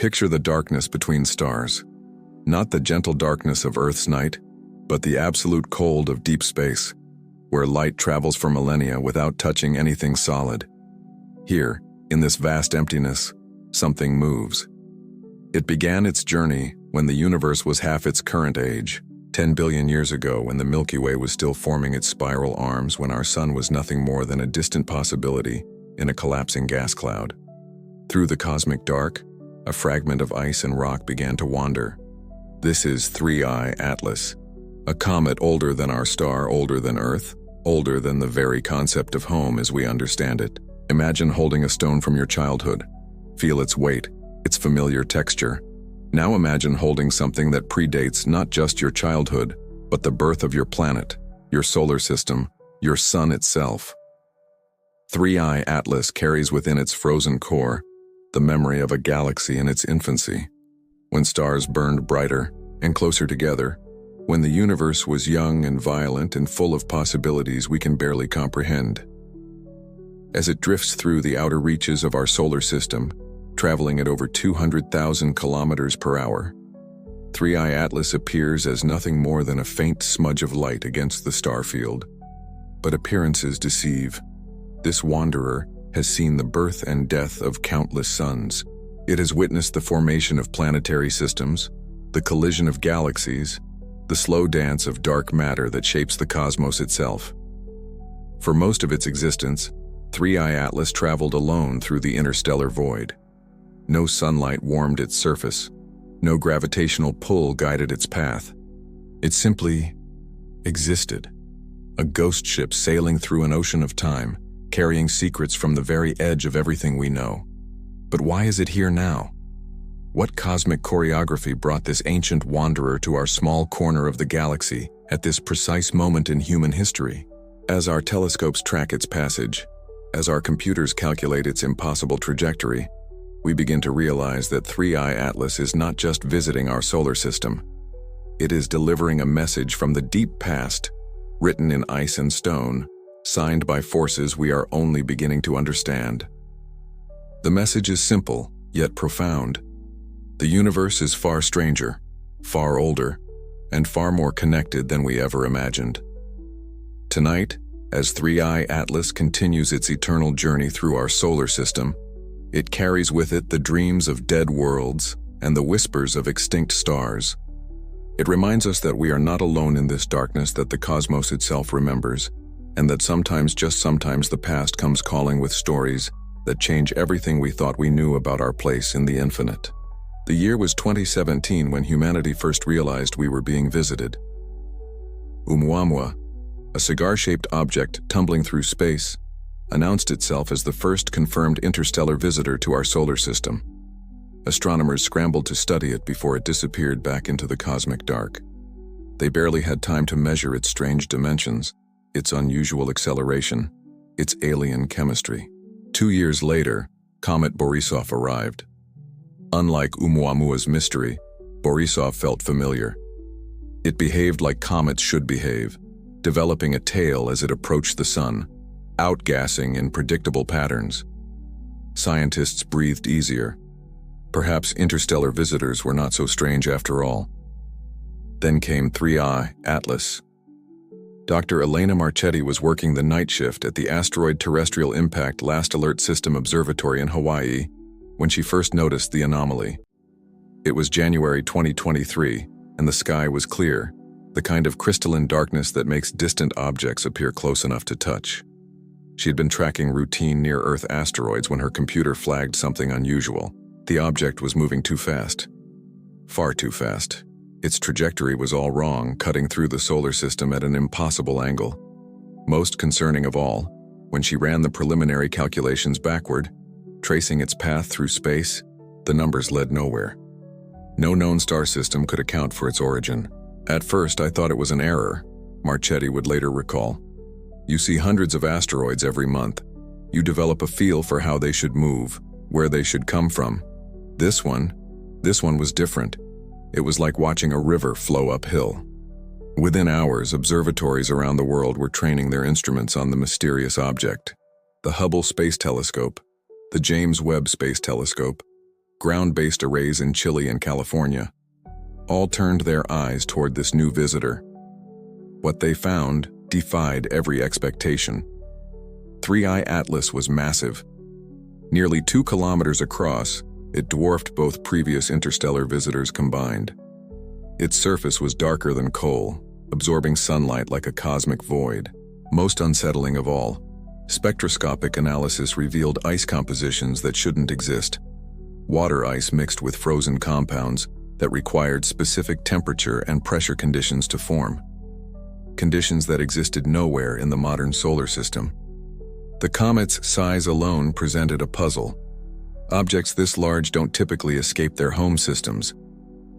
Picture the darkness between stars. Not the gentle darkness of Earth's night, but the absolute cold of deep space, where light travels for millennia without touching anything solid. Here, in this vast emptiness, something moves. It began its journey when the universe was half its current age, 10 billion years ago, when the Milky Way was still forming its spiral arms, when our sun was nothing more than a distant possibility in a collapsing gas cloud. Through the cosmic dark, a fragment of ice and rock began to wander. This is 3I Atlas, a comet older than our star, older than Earth, older than the very concept of home as we understand it. Imagine holding a stone from your childhood. Feel its weight, its familiar texture. Now imagine holding something that predates not just your childhood, but the birth of your planet, your solar system, your sun itself. 3I Atlas carries within its frozen core the memory of a galaxy in its infancy, when stars burned brighter and closer together, when the universe was young and violent and full of possibilities we can barely comprehend. As it drifts through the outer reaches of our solar system, traveling at over 200,000 kilometers per hour, 3I Atlas appears as nothing more than a faint smudge of light against the star field. But appearances deceive. This wanderer has seen the birth and death of countless suns. It has witnessed the formation of planetary systems, the collision of galaxies, the slow dance of dark matter that shapes the cosmos itself. For most of its existence, 3I Atlas traveled alone through the interstellar void. No sunlight warmed its surface. No gravitational pull guided its path. It simply existed. A ghost ship sailing through an ocean of time, carrying secrets from the very edge of everything we know. But why is it here now? What cosmic choreography brought this ancient wanderer to our small corner of the galaxy at this precise moment in human history? As our telescopes track its passage, as our computers calculate its impossible trajectory, we begin to realize that 3I Atlas is not just visiting our solar system. It is delivering a message from the deep past, written in ice and stone, signed by forces we are only beginning to understand. The message is simple, yet profound. The universe is far stranger, far older, and far more connected than we ever imagined. Tonight, as 3I Atlas continues its eternal journey through our solar system, it carries with it the dreams of dead worlds and the whispers of extinct stars. It reminds us that we are not alone in this darkness that the cosmos itself remembers, and that sometimes, just sometimes, the past comes calling with stories that change everything we thought we knew about our place in the infinite. The year was 2017 when humanity first realized we were being visited. Oumuamua, a cigar-shaped object tumbling through space, announced itself as the first confirmed interstellar visitor to our solar system. Astronomers scrambled to study it before it disappeared back into the cosmic dark. They barely had time to measure its strange dimensions, its unusual acceleration, its alien chemistry. 2 years later, Comet Borisov arrived. Unlike Oumuamua's mystery, Borisov felt familiar. It behaved like comets should behave, developing a tail as it approached the sun, outgassing in predictable patterns. Scientists breathed easier. Perhaps interstellar visitors were not so strange after all. Then came 3I Atlas. Dr. Elena Marchetti was working the night shift at the Asteroid Terrestrial Impact Last Alert System Observatory in Hawaii when she first noticed the anomaly. It was January 2023, and the sky was clear, the kind of crystalline darkness that makes distant objects appear close enough to touch. She had been tracking routine near-Earth asteroids when her computer flagged something unusual. The object was moving too fast. Far too fast. Its trajectory was all wrong, cutting through the solar system at an impossible angle. Most concerning of all, when she ran the preliminary calculations backward, tracing its path through space, the numbers led nowhere. No known star system could account for its origin. At first, I thought it was an error, Marchetti would later recall. You see hundreds of asteroids every month. You develop a feel for how they should move, where they should come from. This one was different. It was like watching a river flow uphill. Within hours, observatories around the world were training their instruments on the mysterious object. The Hubble Space Telescope, the James Webb Space Telescope, ground-based arrays in Chile and California, all turned their eyes toward this new visitor. What they found defied every expectation. 3I Atlas was massive. Nearly 2 kilometers across, it dwarfed both previous interstellar visitors combined. Its surface was darker than coal, absorbing sunlight like a cosmic void. Most unsettling of all, spectroscopic analysis revealed ice compositions that shouldn't exist. Water ice mixed with frozen compounds that required specific temperature and pressure conditions to form. Conditions that existed nowhere in the modern solar system. The comet's size alone presented a puzzle. Objects this large don't typically escape their home systems.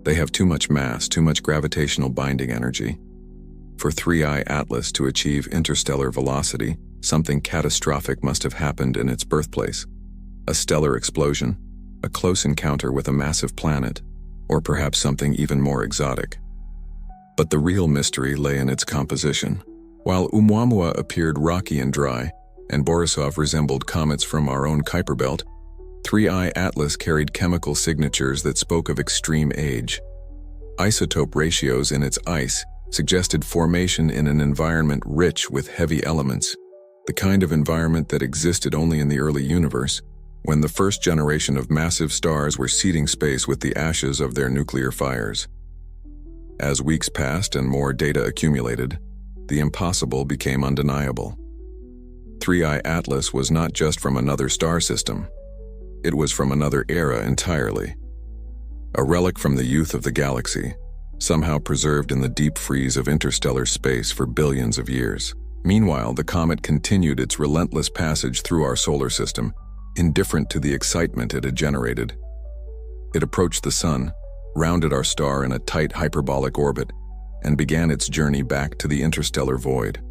They have too much mass, too much gravitational binding energy. For 3I Atlas to achieve interstellar velocity, something catastrophic must have happened in its birthplace. A stellar explosion, a close encounter with a massive planet, or perhaps something even more exotic. But the real mystery lay in its composition. While Oumuamua appeared rocky and dry, and Borisov resembled comets from our own Kuiper belt, 3I Atlas carried chemical signatures that spoke of extreme age. Isotope ratios in its ice suggested formation in an environment rich with heavy elements, the kind of environment that existed only in the early universe, when the first generation of massive stars were seeding space with the ashes of their nuclear fires. As weeks passed and more data accumulated, the impossible became undeniable. 3I Atlas was not just from another star system. It was from another era entirely. A relic from the youth of the galaxy, somehow preserved in the deep freeze of interstellar space for billions of years. Meanwhile, the comet continued its relentless passage through our solar system, indifferent to the excitement it had generated. It approached the sun, rounded our star in a tight hyperbolic orbit, and began its journey back to the interstellar void.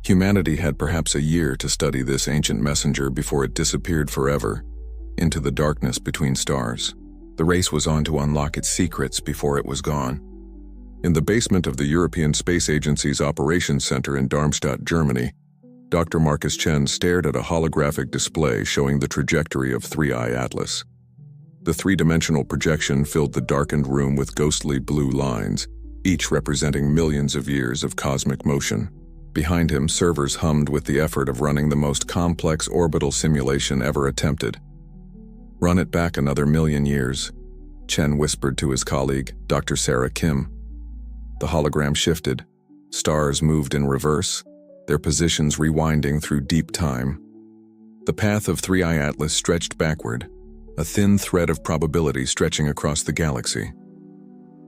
Humanity had perhaps a year to study this ancient messenger before it disappeared forever into the darkness between stars. The race was on to unlock its secrets before it was gone. In the basement of the European Space Agency's Operations Center in Darmstadt, Germany, Dr. Marcus Chen stared at a holographic display showing the trajectory of 3I Atlas. The three-dimensional projection filled the darkened room with ghostly blue lines, each representing millions of years of cosmic motion. Behind him, servers hummed with the effort of running the most complex orbital simulation ever attempted. "Run it back another million years," Chen whispered to his colleague, Dr. Sarah Kim. The hologram shifted. Stars moved in reverse, their positions rewinding through deep time. The path of 3I Atlas stretched backward, a thin thread of probability stretching across the galaxy.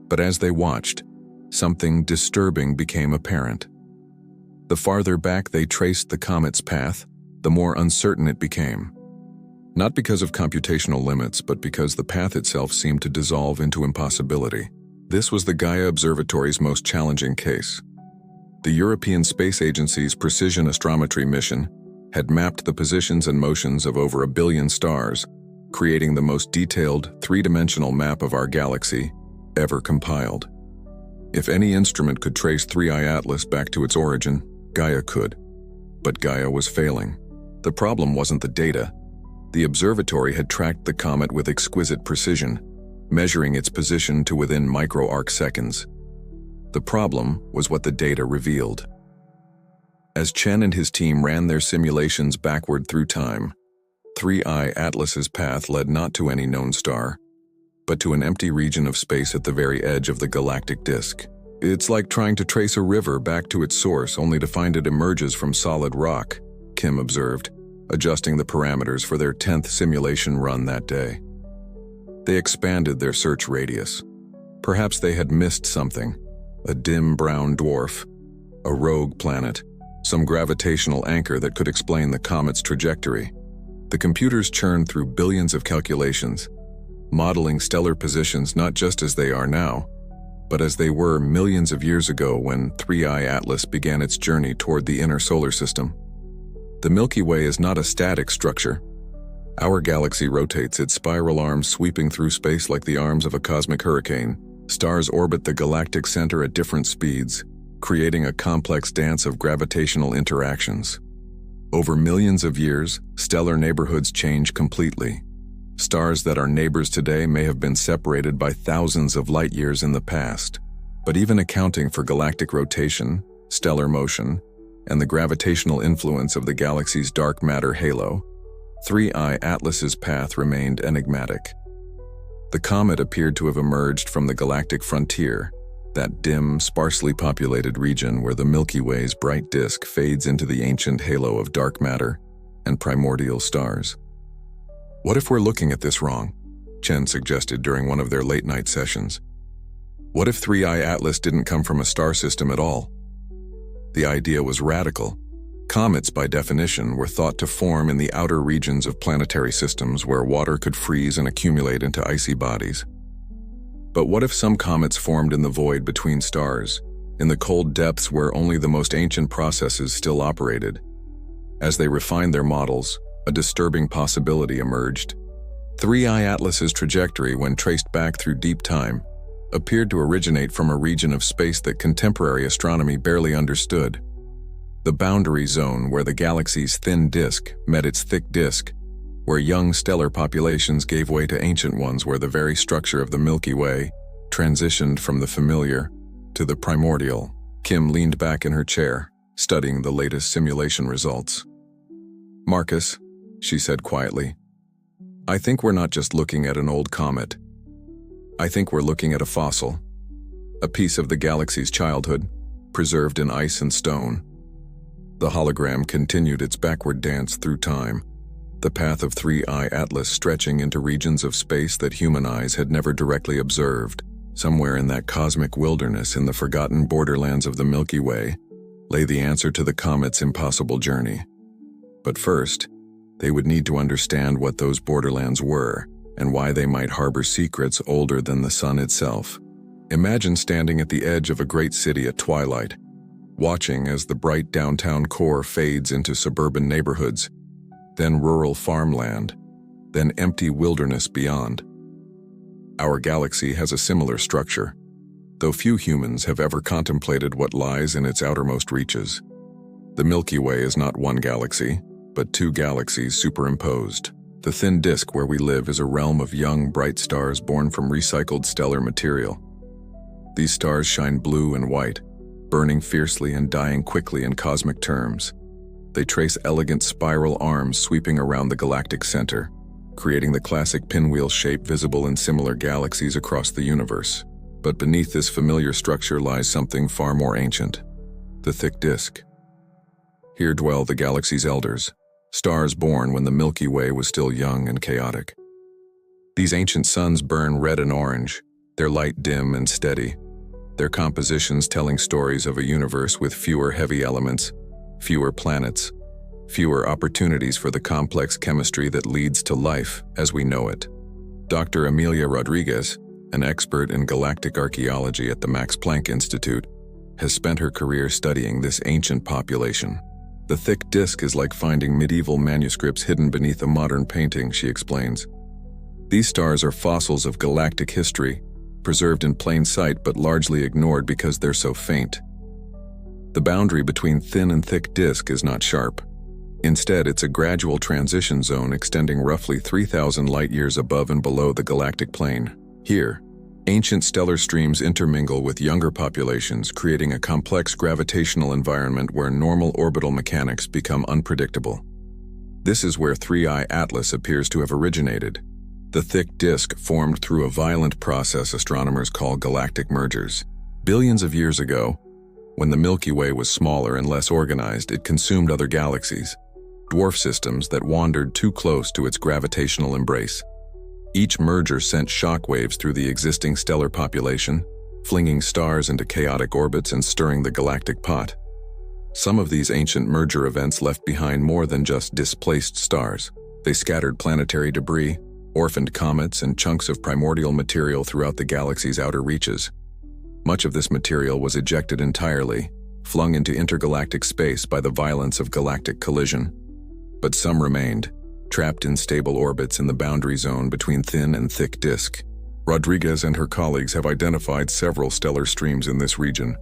But as they watched, something disturbing became apparent. The farther back they traced the comet's path, the more uncertain it became. Not because of computational limits, but because the path itself seemed to dissolve into impossibility. This was the Gaia Observatory's most challenging case. The European Space Agency's precision astrometry mission had mapped the positions and motions of over 1 billion stars, creating the most detailed, three-dimensional map of our galaxy ever compiled. If any instrument could trace 3I Atlas back to its origin, Gaia could. But Gaia was failing. The problem wasn't the data. The observatory had tracked the comet with exquisite precision, measuring its position to within micro-arc seconds. The problem was what the data revealed. As Chen and his team ran their simulations backward through time, 3I Atlas's path led not to any known star, but to an empty region of space at the very edge of the galactic disk. "It's like trying to trace a river back to its source only to find it emerges from solid rock," Kim observed, adjusting the parameters for their 10th simulation run that day. They expanded their search radius. Perhaps they had missed something, a dim brown dwarf, a rogue planet, some gravitational anchor that could explain the comet's trajectory. The computers churned through billions of calculations, modeling stellar positions not just as they are now, but as they were millions of years ago when 3I Atlas began its journey toward the inner solar system. The Milky Way is not a static structure. Our galaxy rotates, its spiral arms sweeping through space like the arms of a cosmic hurricane. Stars orbit the galactic center at different speeds, creating a complex dance of gravitational interactions. Over millions of years, stellar neighborhoods change completely. Stars that are neighbors today may have been separated by thousands of light years in the past, but even accounting for galactic rotation, stellar motion, and the gravitational influence of the galaxy's dark matter halo, 3I Atlas's path remained enigmatic. The comet appeared to have emerged from the galactic frontier, that dim, sparsely populated region where the Milky Way's bright disk fades into the ancient halo of dark matter and primordial stars. What if we're looking at this wrong? Chen suggested during one of their late-night sessions. What if 3I Atlas didn't come from a star system at all? The idea was radical. Comets, by definition, were thought to form in the outer regions of planetary systems where water could freeze and accumulate into icy bodies. But what if some comets formed in the void between stars, in the cold depths where only the most ancient processes still operated? As they refined their models, a disturbing possibility emerged. 3I Atlas's trajectory, when traced back through deep time, appeared to originate from a region of space that contemporary astronomy barely understood. The boundary zone where the galaxy's thin disk met its thick disk, where young stellar populations gave way to ancient ones, where the very structure of the Milky Way transitioned from the familiar to the primordial. Kim leaned back in her chair, studying the latest simulation results. "Marcus," she said quietly, "I think we're not just looking at an old comet. I think we're looking at a fossil, a piece of the galaxy's childhood, preserved in ice and stone." The hologram continued its backward dance through time, the path of 3I Atlas stretching into regions of space that human eyes had never directly observed. Somewhere in that cosmic wilderness, in the forgotten borderlands of the Milky Way, lay the answer to the comet's impossible journey. But first, they would need to understand what those borderlands were and why they might harbor secrets older than the sun itself. Imagine standing at the edge of a great city at twilight, watching as the bright downtown core fades into suburban neighborhoods, then rural farmland, then empty wilderness beyond. Our galaxy has a similar structure, though few humans have ever contemplated what lies in its outermost reaches. The Milky Way is not one galaxy, but two galaxies superimposed. The thin disk where we live is a realm of young, bright stars born from recycled stellar material. These stars shine blue and white, burning fiercely and dying quickly in cosmic terms. They trace elegant spiral arms sweeping around the galactic center, creating the classic pinwheel shape visible in similar galaxies across the universe. But beneath this familiar structure lies something far more ancient: the thick disk. Here dwell the galaxy's elders, stars born when the Milky Way was still young and chaotic. These ancient suns burn red and orange, their light dim and steady, their compositions telling stories of a universe with fewer heavy elements, fewer planets, fewer opportunities for the complex chemistry that leads to life as we know it. Dr. Amelia Rodriguez, an expert in galactic archaeology at the Max Planck Institute, has spent her career studying this ancient population. The thick disk is like finding medieval manuscripts hidden beneath a modern painting, she explains. These stars are fossils of galactic history, preserved in plain sight but largely ignored because they're so faint. The boundary between thin and thick disk is not sharp. Instead, it's a gradual transition zone extending roughly 3,000 light-years above and below the galactic plane. Here, ancient stellar streams intermingle with younger populations, creating a complex gravitational environment where normal orbital mechanics become unpredictable. This is where 3I Atlas appears to have originated. The thick disk formed through a violent process astronomers call galactic mergers. Billions of years ago, when the Milky Way was smaller and less organized, it consumed other galaxies, dwarf systems that wandered too close to its gravitational embrace. Each merger sent shockwaves through the existing stellar population, flinging stars into chaotic orbits and stirring the galactic pot. Some of these ancient merger events left behind more than just displaced stars. They scattered planetary debris, orphaned comets, and chunks of primordial material throughout the galaxy's outer reaches. Much of this material was ejected entirely, flung into intergalactic space by the violence of galactic collision. But some remained, trapped in stable orbits in the boundary zone between thin and thick disk. Rodriguez and her colleagues have identified several stellar streams in this region,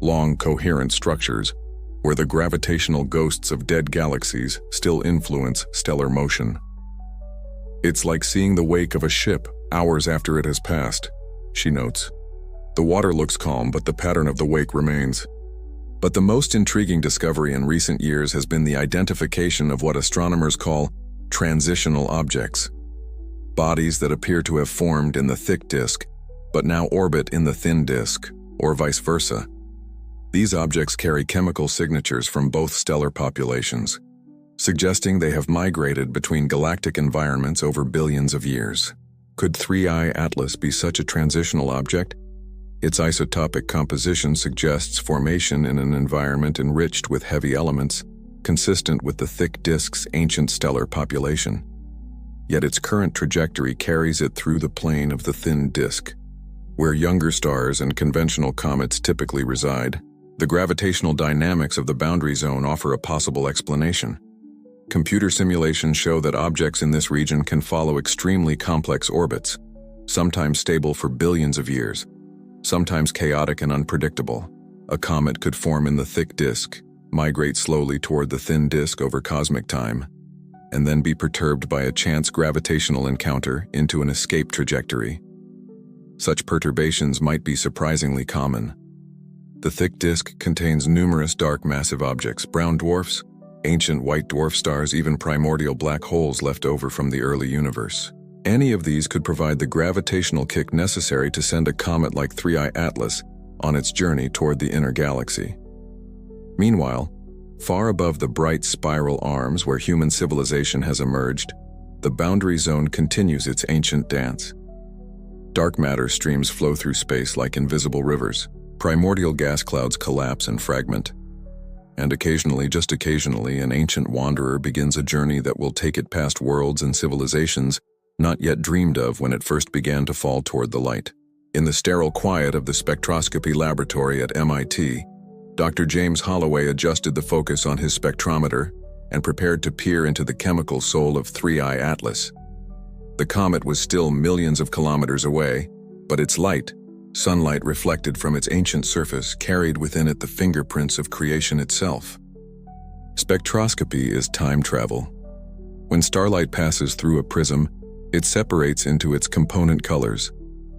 long, coherent structures where the gravitational ghosts of dead galaxies still influence stellar motion. It's like seeing the wake of a ship hours after it has passed, she notes. The water looks calm, but the pattern of the wake remains. But the most intriguing discovery in recent years has been the identification of what astronomers call transitional objects. Bodies that appear to have formed in the thick disk, but now orbit in the thin disk, or vice versa. These objects carry chemical signatures from both stellar populations, suggesting they have migrated between galactic environments over billions of years. Could 3I Atlas be such a transitional object? Its isotopic composition suggests formation in an environment enriched with heavy elements, consistent with the thick disk's ancient stellar population. Yet its current trajectory carries it through the plane of the thin disk. Where younger stars and conventional comets typically reside, the gravitational dynamics of the boundary zone offer a possible explanation. Computer simulations show that objects in this region can follow extremely complex orbits, sometimes stable for billions of years, sometimes chaotic and unpredictable. A comet could form in the thick disk, migrate slowly toward the thin disk over cosmic time, and then be perturbed by a chance gravitational encounter into an escape trajectory. Such perturbations might be surprisingly common. The thick disk contains numerous dark massive objects, brown dwarfs, ancient white dwarf stars, even primordial black holes left over from the early universe. Any of these could provide the gravitational kick necessary to send a comet like 3I Atlas on its journey toward the inner galaxy. Meanwhile, far above the bright spiral arms where human civilization has emerged, the boundary zone continues its ancient dance. Dark matter streams flow through space like invisible rivers. Primordial gas clouds collapse and fragment. And occasionally, just occasionally, an ancient wanderer begins a journey that will take it past worlds and civilizations not yet dreamed of when it first began to fall toward the light. In the sterile quiet of the spectroscopy laboratory at MIT, Dr. James Holloway adjusted the focus on his spectrometer and prepared to peer into the chemical soul of 3I Atlas. The comet was still millions of kilometers away, but its light, sunlight reflected from its ancient surface, carried within it the fingerprints of creation itself. Spectroscopy is time travel. When starlight passes through a prism, it separates into its component colors,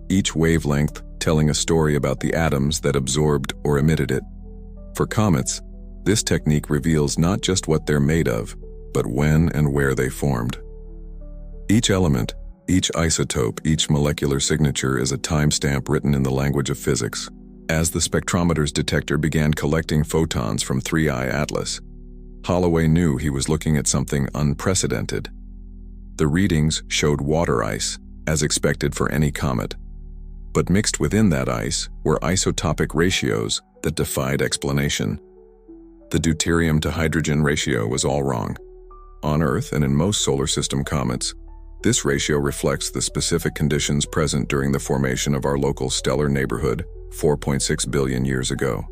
each wavelength telling a story about the atoms that absorbed or emitted it. For comets, this technique reveals not just what they're made of, but when and where they formed. Each element, each isotope, each molecular signature is a timestamp written in the language of physics. As the spectrometer's detector began collecting photons from 3I Atlas, Holloway knew he was looking at something unprecedented. The readings showed water ice, as expected for any comet. But mixed within that ice were isotopic ratios that defied explanation. The deuterium to hydrogen ratio was all wrong. On Earth and in most solar system comets, this ratio reflects the specific conditions present during the formation of our local stellar neighborhood 4.6 billion years ago.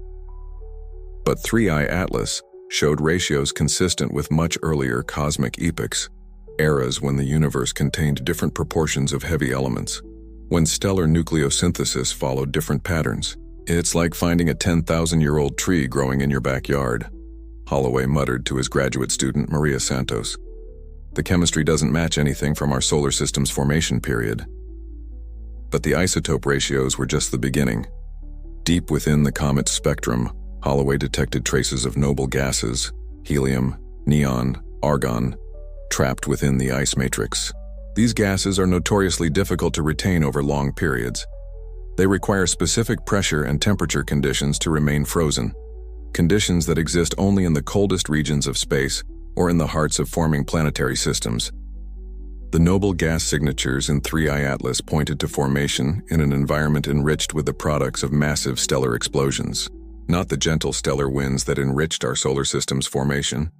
But 3I Atlas showed ratios consistent with much earlier cosmic epochs, eras when the universe contained different proportions of heavy elements, when stellar nucleosynthesis followed different patterns. It's like finding a 10,000-year-old tree growing in your backyard, Holloway muttered to his graduate student Maria Santos. The chemistry doesn't match anything from our solar system's formation period. But the isotope ratios were just the beginning. Deep within the comet's spectrum, Holloway detected traces of noble gases, helium, neon, argon, trapped within the ice matrix. These gases are notoriously difficult to retain over long periods. They require specific pressure and temperature conditions to remain frozen, conditions that exist only in the coldest regions of space or in the hearts of forming planetary systems. The noble gas signatures in 3I Atlas pointed to formation in an environment enriched with the products of massive stellar explosions, not the gentle stellar winds that enriched our solar system's formation,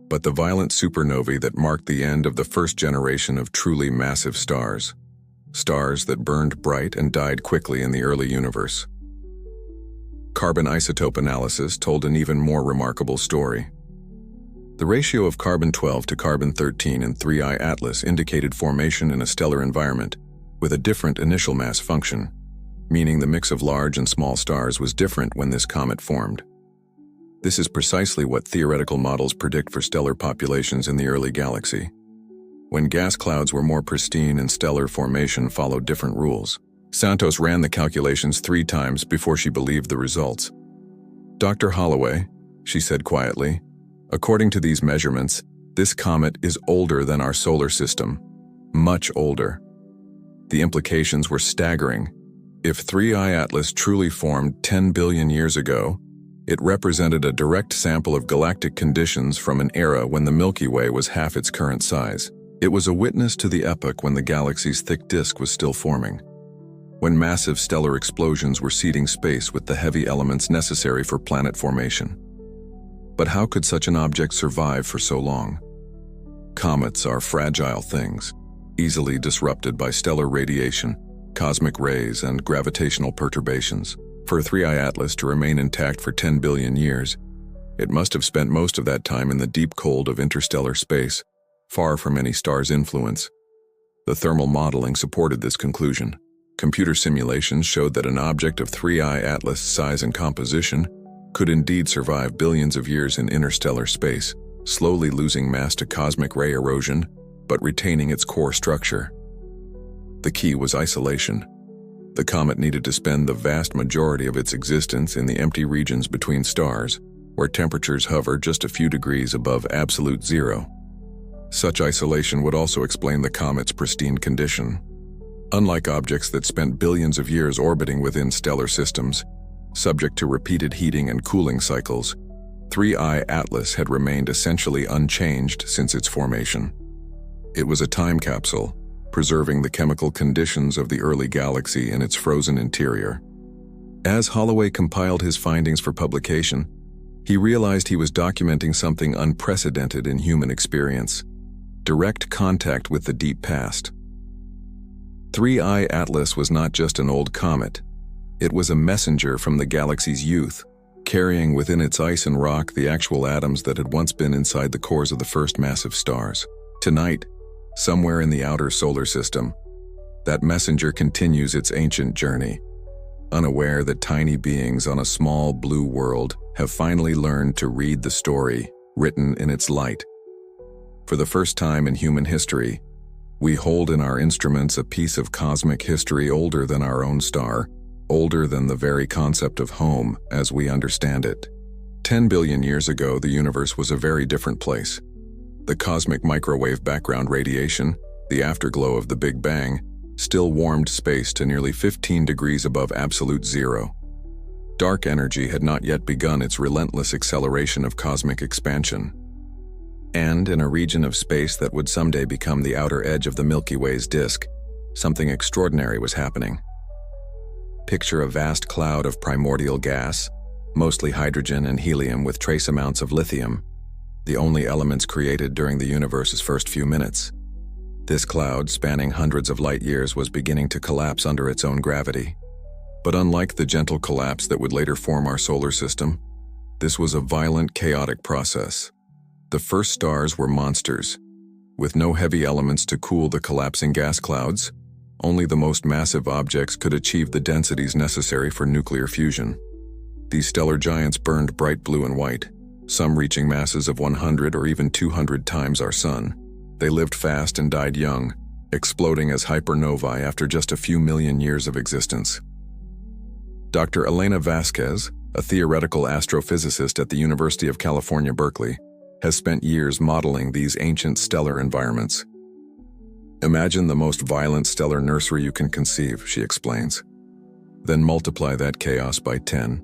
but the violent supernovae that marked the end of the first generation of truly massive stars, stars that burned bright and died quickly in the early universe. Carbon isotope analysis told an even more remarkable story. The ratio of carbon-12 to carbon-13 in 3I Atlas indicated formation in a stellar environment with a different initial mass function, meaning the mix of large and small stars was different when this comet formed. This is precisely what theoretical models predict for stellar populations in the early galaxy. when gas clouds were more pristine and stellar formation followed different rules. Santos ran the calculations 3 times before she believed the results. "Dr. Holloway," she said quietly, "according to these measurements, this comet is older than our solar system. Much older." The implications were staggering. If 3I Atlas truly formed 10 billion years ago, it represented a direct sample of galactic conditions from an era when the Milky Way was half its current size. It was a witness to the epoch when the galaxy's thick disk was still forming, when massive stellar explosions were seeding space with the heavy elements necessary for planet formation. But how could such an object survive for so long? Comets are fragile things, easily disrupted by stellar radiation, cosmic rays, and gravitational perturbations. For 3I Atlas to remain intact for 10 billion years, it must have spent most of that time in the deep cold of interstellar space, far from any star's influence. The thermal modeling supported this conclusion. Computer simulations showed that an object of 3I Atlas size and composition could indeed survive billions of years in interstellar space, slowly losing mass to cosmic ray erosion, but retaining its core structure. The key was isolation. The comet needed to spend the vast majority of its existence in the empty regions between stars, where temperatures hover just a few degrees above absolute zero. Such isolation would also explain the comet's pristine condition. Unlike objects that spent billions of years orbiting within stellar systems, subject to repeated heating and cooling cycles, 3I Atlas had remained essentially unchanged since its formation. It was a time capsule, preserving the chemical conditions of the early galaxy in its frozen interior. As Holloway compiled his findings for publication, he realized he was documenting something unprecedented in human experience: direct contact with the deep past. 3I Atlas was not just an old comet. It was a messenger from the galaxy's youth, carrying within its ice and rock the actual atoms that had once been inside the cores of the first massive stars. Tonight, somewhere in the outer solar system, that messenger continues its ancient journey, unaware that tiny beings on a small blue world have finally learned to read the story written in its light. For the first time in human history, we hold in our instruments a piece of cosmic history older than our own star, older than the very concept of home as we understand it. 10 billion years ago, the universe was a very different place. The cosmic microwave background radiation, the afterglow of the Big Bang, still warmed space to nearly 15 degrees above absolute zero. Dark energy had not yet begun its relentless acceleration of cosmic expansion. And in a region of space that would someday become the outer edge of the Milky Way's disk, something extraordinary was happening. Picture a vast cloud of primordial gas, mostly hydrogen and helium with trace amounts of lithium, the only elements created during the universe's first few minutes. This cloud, spanning hundreds of light years, was beginning to collapse under its own gravity. But unlike the gentle collapse that would later form our solar system, this was a violent, chaotic process. The first stars were monsters. With no heavy elements to cool the collapsing gas clouds, only the most massive objects could achieve the densities necessary for nuclear fusion. These stellar giants burned bright blue and white, some reaching masses of 100 or even 200 times our sun. They lived fast and died young, exploding as hypernovae after just a few million years of existence. Dr. Elena Vasquez, a theoretical astrophysicist at the University of California, Berkeley, has spent years modeling these ancient stellar environments. Imagine the most violent stellar nursery you can conceive, she explains. Then multiply that chaos by 10.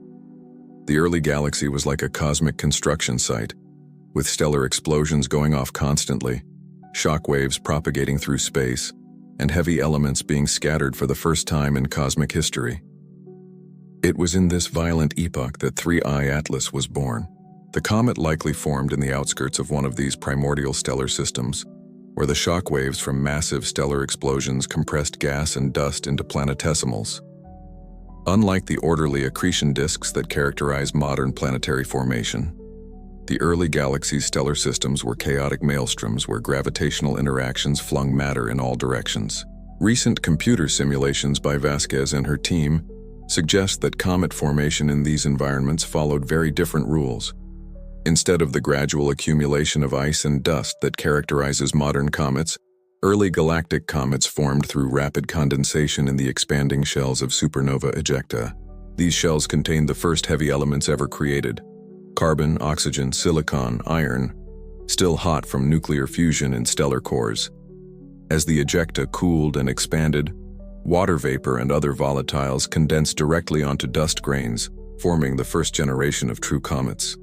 The early galaxy was like a cosmic construction site, with stellar explosions going off constantly, shock waves propagating through space, and heavy elements being scattered for the first time in cosmic history. It was in this violent epoch that 3I Atlas was born. The comet likely formed in the outskirts of one of these primordial stellar systems, where the shock waves from massive stellar explosions compressed gas and dust into planetesimals. Unlike the orderly accretion disks that characterize modern planetary formation, the early galaxy's stellar systems were chaotic maelstroms where gravitational interactions flung matter in all directions. Recent computer simulations by Vasquez and her team suggest that comet formation in these environments followed very different rules. Instead of the gradual accumulation of ice and dust that characterizes modern comets, Early galactic comets formed through rapid condensation in the expanding shells of supernova ejecta. These shells contained the first heavy elements ever created: carbon, oxygen, silicon, iron, still hot from nuclear fusion in stellar cores. As the ejecta cooled and expanded, water vapor and other volatiles condensed directly onto dust grains, forming the first generation of true comets.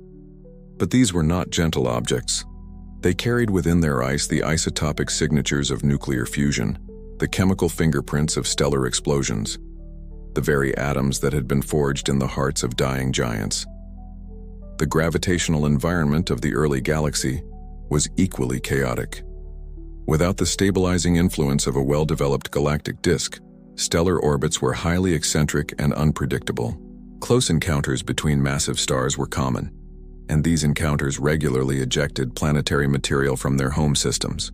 But these were not gentle objects. They carried within their ice the isotopic signatures of nuclear fusion, the chemical fingerprints of stellar explosions, the very atoms that had been forged in the hearts of dying giants. The gravitational environment of the early galaxy was equally chaotic. Without the stabilizing influence of a well-developed galactic disk, stellar orbits were highly eccentric and unpredictable. Close encounters between massive stars were common, and these encounters regularly ejected planetary material from their home systems.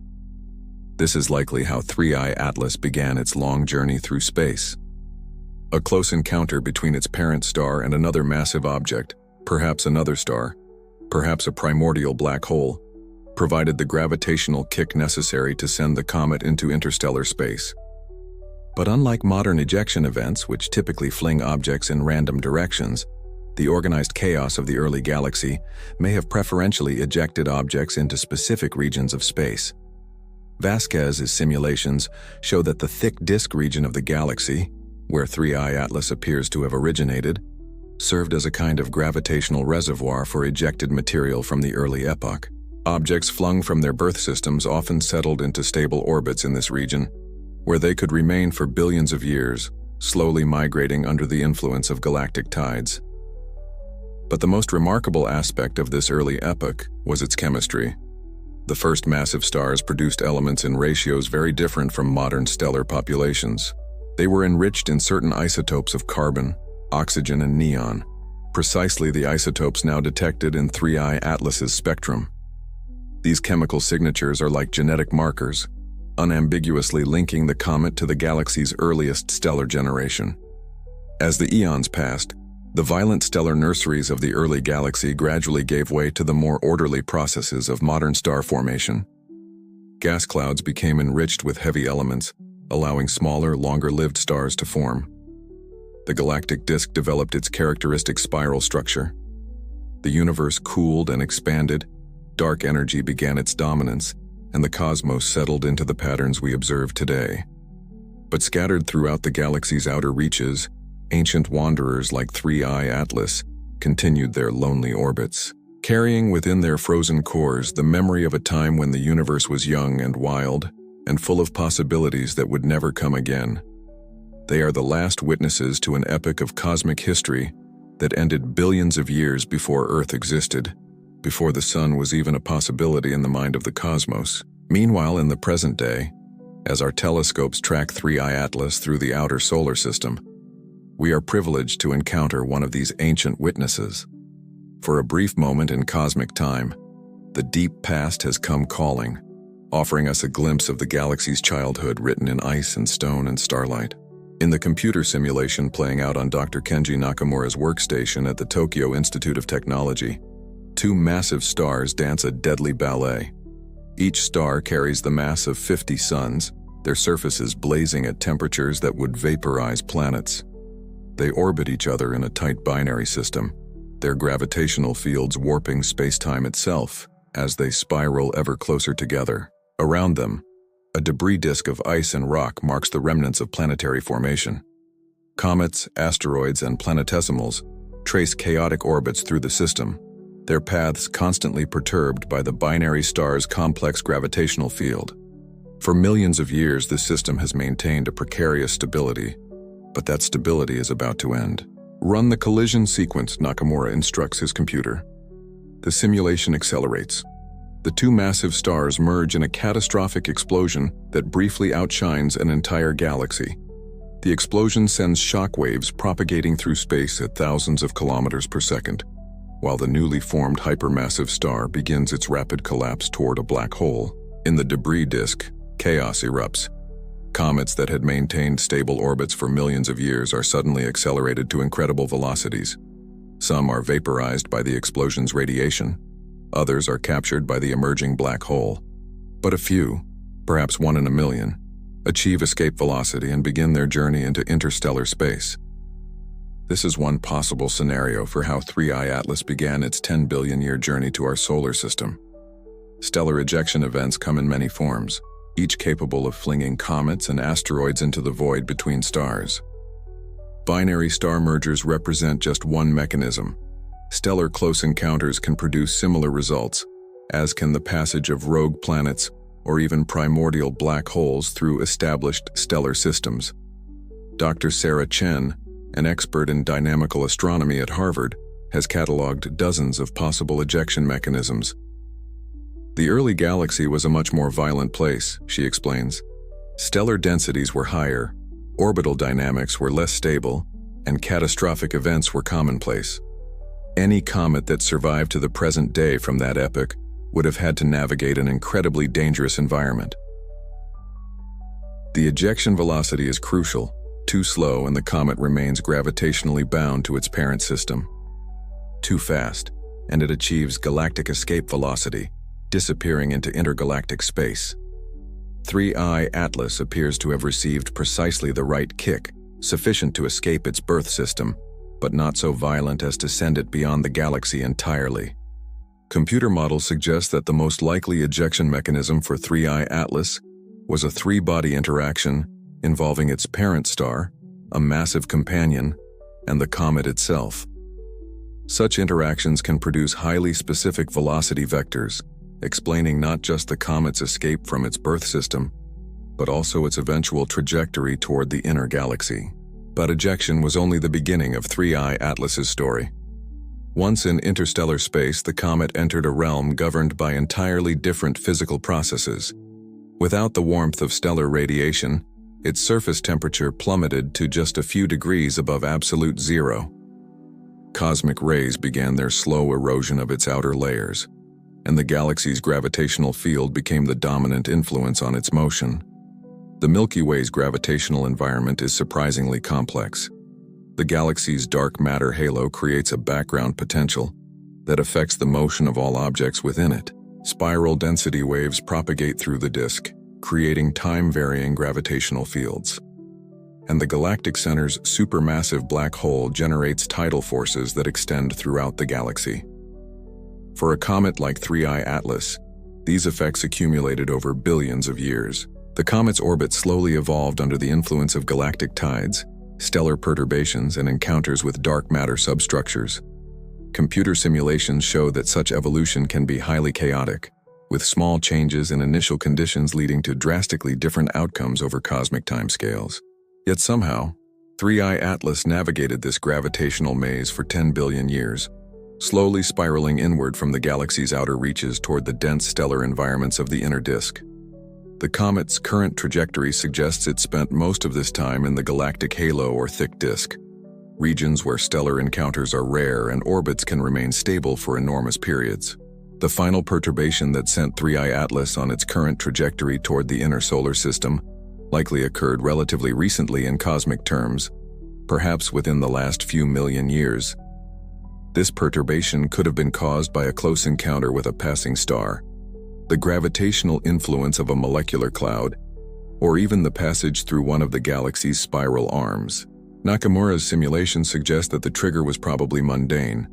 This is likely how 3I Atlas began its long journey through space. A close encounter between its parent star and another massive object, perhaps another star, perhaps a primordial black hole, provided the gravitational kick necessary to send the comet into interstellar space. But unlike modern ejection events, which typically fling objects in random directions, the organized chaos of the early galaxy may have preferentially ejected objects into specific regions of space. Vasquez's simulations show that the thick disk region of the galaxy, where 3I Atlas appears to have originated, served as a kind of gravitational reservoir for ejected material from the early epoch. Objects flung from their birth systems often settled into stable orbits in this region, where they could remain for billions of years, slowly migrating under the influence of galactic tides. But the most remarkable aspect of this early epoch was its chemistry. The first massive stars produced elements in ratios very different from modern stellar populations. They were enriched in certain isotopes of carbon, oxygen, and neon, precisely the isotopes now detected in 3I Atlas's spectrum. These chemical signatures are like genetic markers, unambiguously linking the comet to the galaxy's earliest stellar generation. As the eons passed, the violent stellar nurseries of the early galaxy gradually gave way to the more orderly processes of modern star formation. Gas clouds became enriched with heavy elements, allowing smaller, longer-lived stars to form. The galactic disk developed its characteristic spiral structure. The universe cooled and expanded, dark energy began its dominance, and the cosmos settled into the patterns we observe today. But scattered throughout the galaxy's outer reaches, ancient wanderers like 3I Atlas continued their lonely orbits, carrying within their frozen cores the memory of a time when the universe was young and wild, and full of possibilities that would never come again. They are the last witnesses to an epoch of cosmic history that ended billions of years before Earth existed, before the sun was even a possibility in the mind of the cosmos. Meanwhile, in the present day, as our telescopes track 3I Atlas through the outer solar system, we are privileged to encounter one of these ancient witnesses. For a brief moment in cosmic time, the deep past has come calling, offering us a glimpse of the galaxy's childhood written in ice and stone and starlight. In the computer simulation playing out on Dr. Kenji Nakamura's workstation at the Tokyo Institute of Technology, two massive stars dance a deadly ballet. Each star carries the mass of 50 suns, their surfaces blazing at temperatures that would vaporize planets. They orbit each other in a tight binary system, their gravitational fields warping space-time itself as they spiral ever closer together. Around them, a debris disk of ice and rock marks the remnants of planetary formation. Comets, asteroids, and planetesimals trace chaotic orbits through the system, their paths constantly perturbed by the binary star's complex gravitational field. For millions of years, the system has maintained a precarious stability, but that stability is about to end. Run the collision sequence, Nakamura instructs his computer. The simulation accelerates. The two massive stars merge in a catastrophic explosion that briefly outshines an entire galaxy. The explosion sends shockwaves propagating through space at thousands of kilometers per second, while the newly formed hypermassive star begins its rapid collapse toward a black hole. In the debris disk, chaos erupts. Comets that had maintained stable orbits for millions of years are suddenly accelerated to incredible velocities. Some are vaporized by the explosion's radiation. Others are captured by the emerging black hole. But a few, perhaps one in a million, achieve escape velocity and begin their journey into interstellar space. This is one possible scenario for how 3I Atlas began its 10 billion-year journey to our solar system. Stellar ejection events come in many forms, each capable of flinging comets and asteroids into the void between stars. Binary star mergers represent just one mechanism. Stellar close encounters can produce similar results, as can the passage of rogue planets or even primordial black holes through established stellar systems. Dr. Sarah Chen, an expert in dynamical astronomy at Harvard, has cataloged dozens of possible ejection mechanisms. The early galaxy was a much more violent place, she explains. Stellar densities were higher, orbital dynamics were less stable, and catastrophic events were commonplace. Any comet that survived to the present day from that epoch would have had to navigate an incredibly dangerous environment. The ejection velocity is crucial. Too slow and the comet remains gravitationally bound to its parent system. Too fast, and it achieves galactic escape velocity, disappearing into intergalactic space. 3I Atlas appears to have received precisely the right kick, sufficient to escape its birth system, but not so violent as to send it beyond the galaxy entirely. Computer models suggest that the most likely ejection mechanism for 3I Atlas was a three-body interaction involving its parent star, a massive companion, and the comet itself. Such interactions can produce highly specific velocity vectors, explaining not just the comet's escape from its birth system, but also its eventual trajectory toward the inner galaxy. But ejection was only the beginning of 3I Atlas's story. Once in interstellar space, the comet entered a realm governed by entirely different physical processes. Without the warmth of stellar radiation, its surface temperature plummeted to just a few degrees above absolute zero. Cosmic rays began their slow erosion of its outer layers, and the galaxy's gravitational field became the dominant influence on its motion. The Milky Way's gravitational environment is surprisingly complex. The galaxy's dark matter halo creates a background potential that affects the motion of all objects within it. Spiral density waves propagate through the disk, creating time-varying gravitational fields. And the galactic center's supermassive black hole generates tidal forces that extend throughout the galaxy. For a comet like 3I Atlas, these effects accumulated over billions of years. The comet's orbit slowly evolved under the influence of galactic tides, stellar perturbations, and encounters with dark matter substructures. Computer simulations show that such evolution can be highly chaotic, with small changes in initial conditions leading to drastically different outcomes over cosmic timescales. Yet somehow, 3I Atlas navigated this gravitational maze for 10 billion years, slowly spiraling inward from the galaxy's outer reaches toward the dense stellar environments of the inner disk. The comet's current trajectory suggests it spent most of this time in the galactic halo or thick disk, regions where stellar encounters are rare and orbits can remain stable for enormous periods. The final perturbation that sent 3I Atlas on its current trajectory toward the inner solar system likely occurred relatively recently in cosmic terms, perhaps within the last few million years. This perturbation could have been caused by a close encounter with a passing star, the gravitational influence of a molecular cloud, or even the passage through one of the galaxy's spiral arms. Nakamura's simulations suggest that the trigger was probably mundane,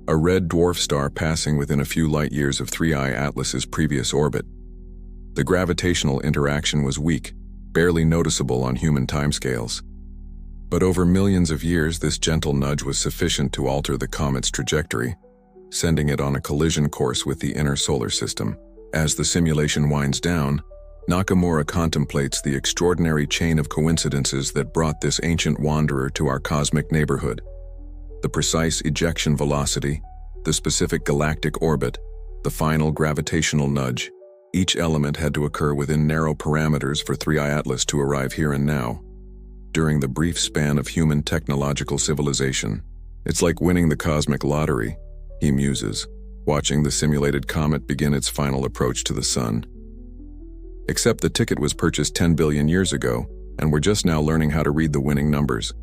a red dwarf star passing within a few light-years of 3I Atlas's previous orbit. The gravitational interaction was weak, barely noticeable on human timescales. But over millions of years, this gentle nudge was sufficient to alter the comet's trajectory, sending it on a collision course with the inner solar system. As the simulation winds down, Nakamura contemplates the extraordinary chain of coincidences that brought this ancient wanderer to our cosmic neighborhood. The precise ejection velocity, the specific galactic orbit, the final gravitational nudge. Each element had to occur within narrow parameters for 3I Atlas to arrive here and now. During the brief span of human technological civilization, it's like winning the cosmic lottery, he muses, watching the simulated comet begin its final approach to the sun. Except the ticket was purchased 10 billion years ago, and we're just now learning how to read the winning numbers.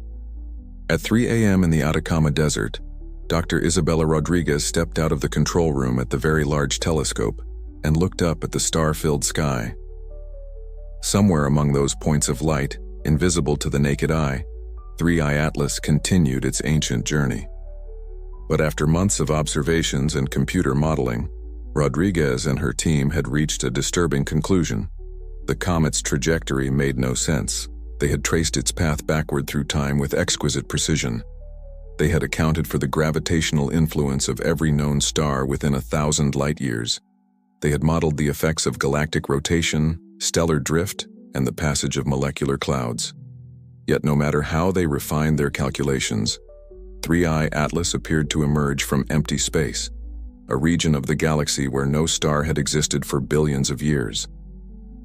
At 3 a.m. in the Atacama Desert, Dr. Isabella Rodriguez stepped out of the control room at the Very Large Telescope and looked up at the star-filled sky. Somewhere among those points of light, invisible to the naked eye, 3I Atlas continued its ancient journey. But after months of observations and computer modeling, Rodriguez and her team had reached a disturbing conclusion. The comet's trajectory made no sense. They had traced its path backward through time with exquisite precision. They had accounted for the gravitational influence of every known star within 1,000 light-years. They had modeled the effects of galactic rotation, stellar drift, and the passage of molecular clouds. Yet no matter how they refined their calculations, 3I Atlas appeared to emerge from empty space, a region of the galaxy where no star had existed for billions of years.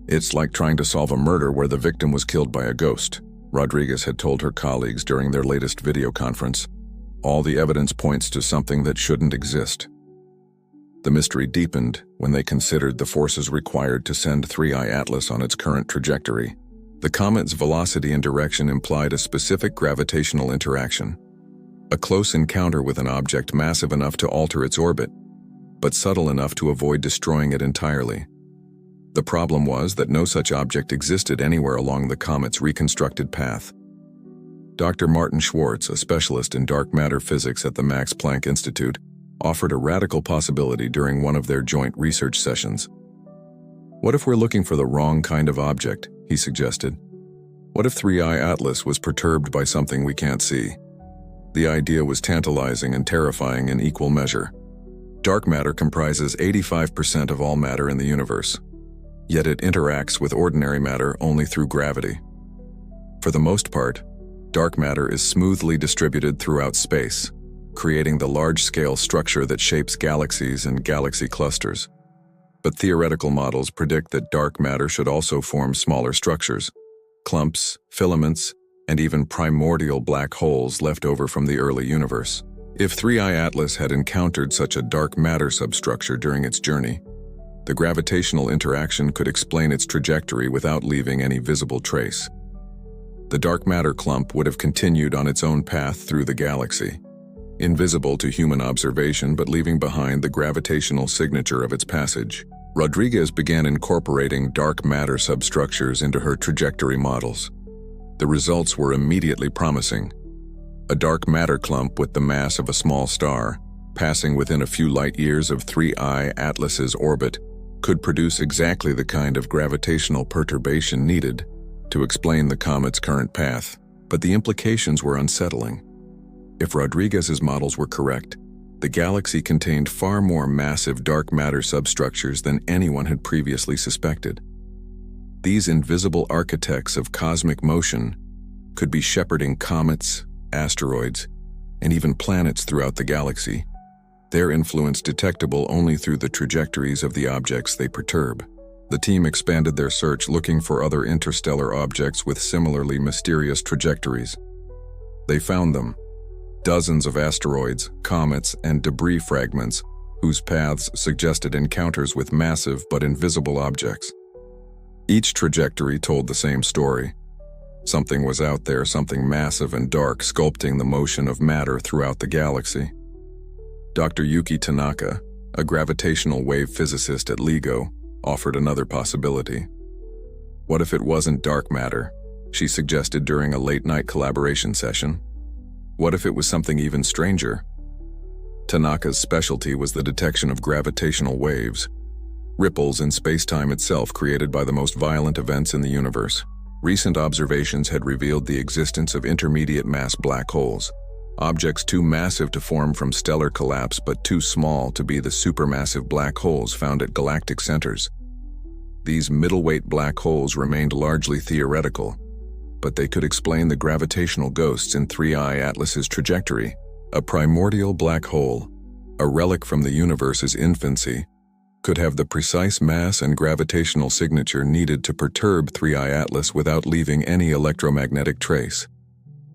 "It's like trying to solve a murder where the victim was killed by a ghost," Rodriguez had told her colleagues during their latest video conference. "All the evidence points to something that shouldn't exist." The mystery deepened when they considered the forces required to send 3I Atlas on its current trajectory. The comet's velocity and direction implied a specific gravitational interaction, a close encounter with an object massive enough to alter its orbit, but subtle enough to avoid destroying it entirely. The problem was that no such object existed anywhere along the comet's reconstructed path. Dr. Martin Schwartz, a specialist in dark matter physics at the Max Planck Institute, offered a radical possibility during one of their joint research sessions. "What if we're looking for the wrong kind of object?" he suggested. "What if 3I Atlas was perturbed by something we can't see?" The idea was tantalizing and terrifying in equal measure. Dark matter comprises 85% of all matter in the universe, yet it interacts with ordinary matter only through gravity. For the most part, dark matter is smoothly distributed throughout space, creating the large-scale structure that shapes galaxies and galaxy clusters. But theoretical models predict that dark matter should also form smaller structures, clumps, filaments, and even primordial black holes left over from the early universe. If 3I Atlas had encountered such a dark matter substructure during its journey, the gravitational interaction could explain its trajectory without leaving any visible trace. The dark matter clump would have continued on its own path through the galaxy, invisible to human observation but leaving behind the gravitational signature of its passage. Rodriguez began incorporating dark matter substructures into her trajectory models. The results were immediately promising. A dark matter clump with the mass of a small star, passing within a few light-years of 3I Atlas's orbit, could produce exactly the kind of gravitational perturbation needed to explain the comet's current path. But the implications were unsettling. If Rodriguez's models were correct, the galaxy contained far more massive dark matter substructures than anyone had previously suspected. These invisible architects of cosmic motion could be shepherding comets, asteroids, and even planets throughout the galaxy, their influence detectable only through the trajectories of the objects they perturb. The team expanded their search looking for other interstellar objects with similarly mysterious trajectories. They found them. Dozens of asteroids, comets, and debris fragments whose paths suggested encounters with massive but invisible objects. Each trajectory told the same story. Something was out there, something massive and dark, sculpting the motion of matter throughout the galaxy. Dr. Yuki Tanaka, a gravitational wave physicist at LIGO, offered another possibility. "What if it wasn't dark matter?" she suggested during a late-night collaboration session. "What if it was something even stranger?" Tanaka's specialty was the detection of gravitational waves, ripples in space-time itself created by the most violent events in the universe. Recent observations had revealed the existence of intermediate-mass black holes, objects too massive to form from stellar collapse but too small to be the supermassive black holes found at galactic centers. These middleweight black holes remained largely theoretical, but they could explain the gravitational ghosts in 3I Atlas's trajectory. A primordial black hole, a relic from the universe's infancy, could have the precise mass and gravitational signature needed to perturb 3I Atlas without leaving any electromagnetic trace.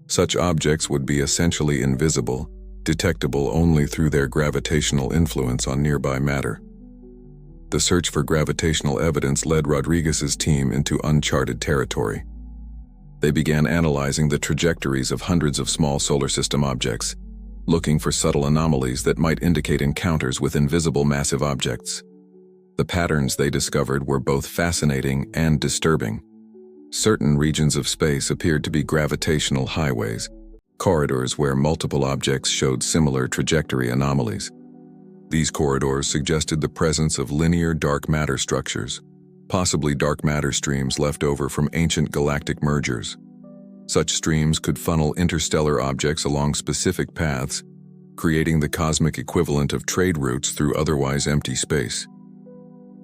Such objects would be essentially invisible, detectable only through their gravitational influence on nearby matter. The search for gravitational evidence led Rodriguez's team into uncharted territory. They began analyzing the trajectories of hundreds of small solar system objects, looking for subtle anomalies that might indicate encounters with invisible massive objects. The patterns they discovered were both fascinating and disturbing. Certain regions of space appeared to be gravitational highways, corridors where multiple objects showed similar trajectory anomalies. These corridors suggested the presence of linear dark matter structures, possibly dark matter streams left over from ancient galactic mergers. Such streams could funnel interstellar objects along specific paths, creating the cosmic equivalent of trade routes through otherwise empty space.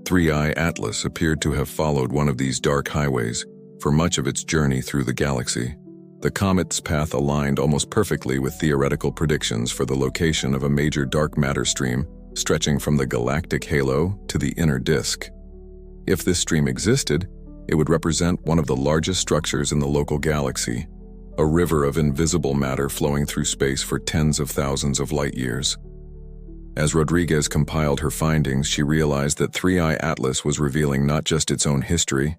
3I Atlas appeared to have followed one of these dark highways for much of its journey through the galaxy. The comet's path aligned almost perfectly with theoretical predictions for the location of a major dark matter stream stretching from the galactic halo to the inner disk. If this stream existed, it would represent one of the largest structures in the local galaxy, a river of invisible matter flowing through space for tens of thousands of light years. As Rodriguez compiled her findings, she realized that 3I Atlas was revealing not just its own history,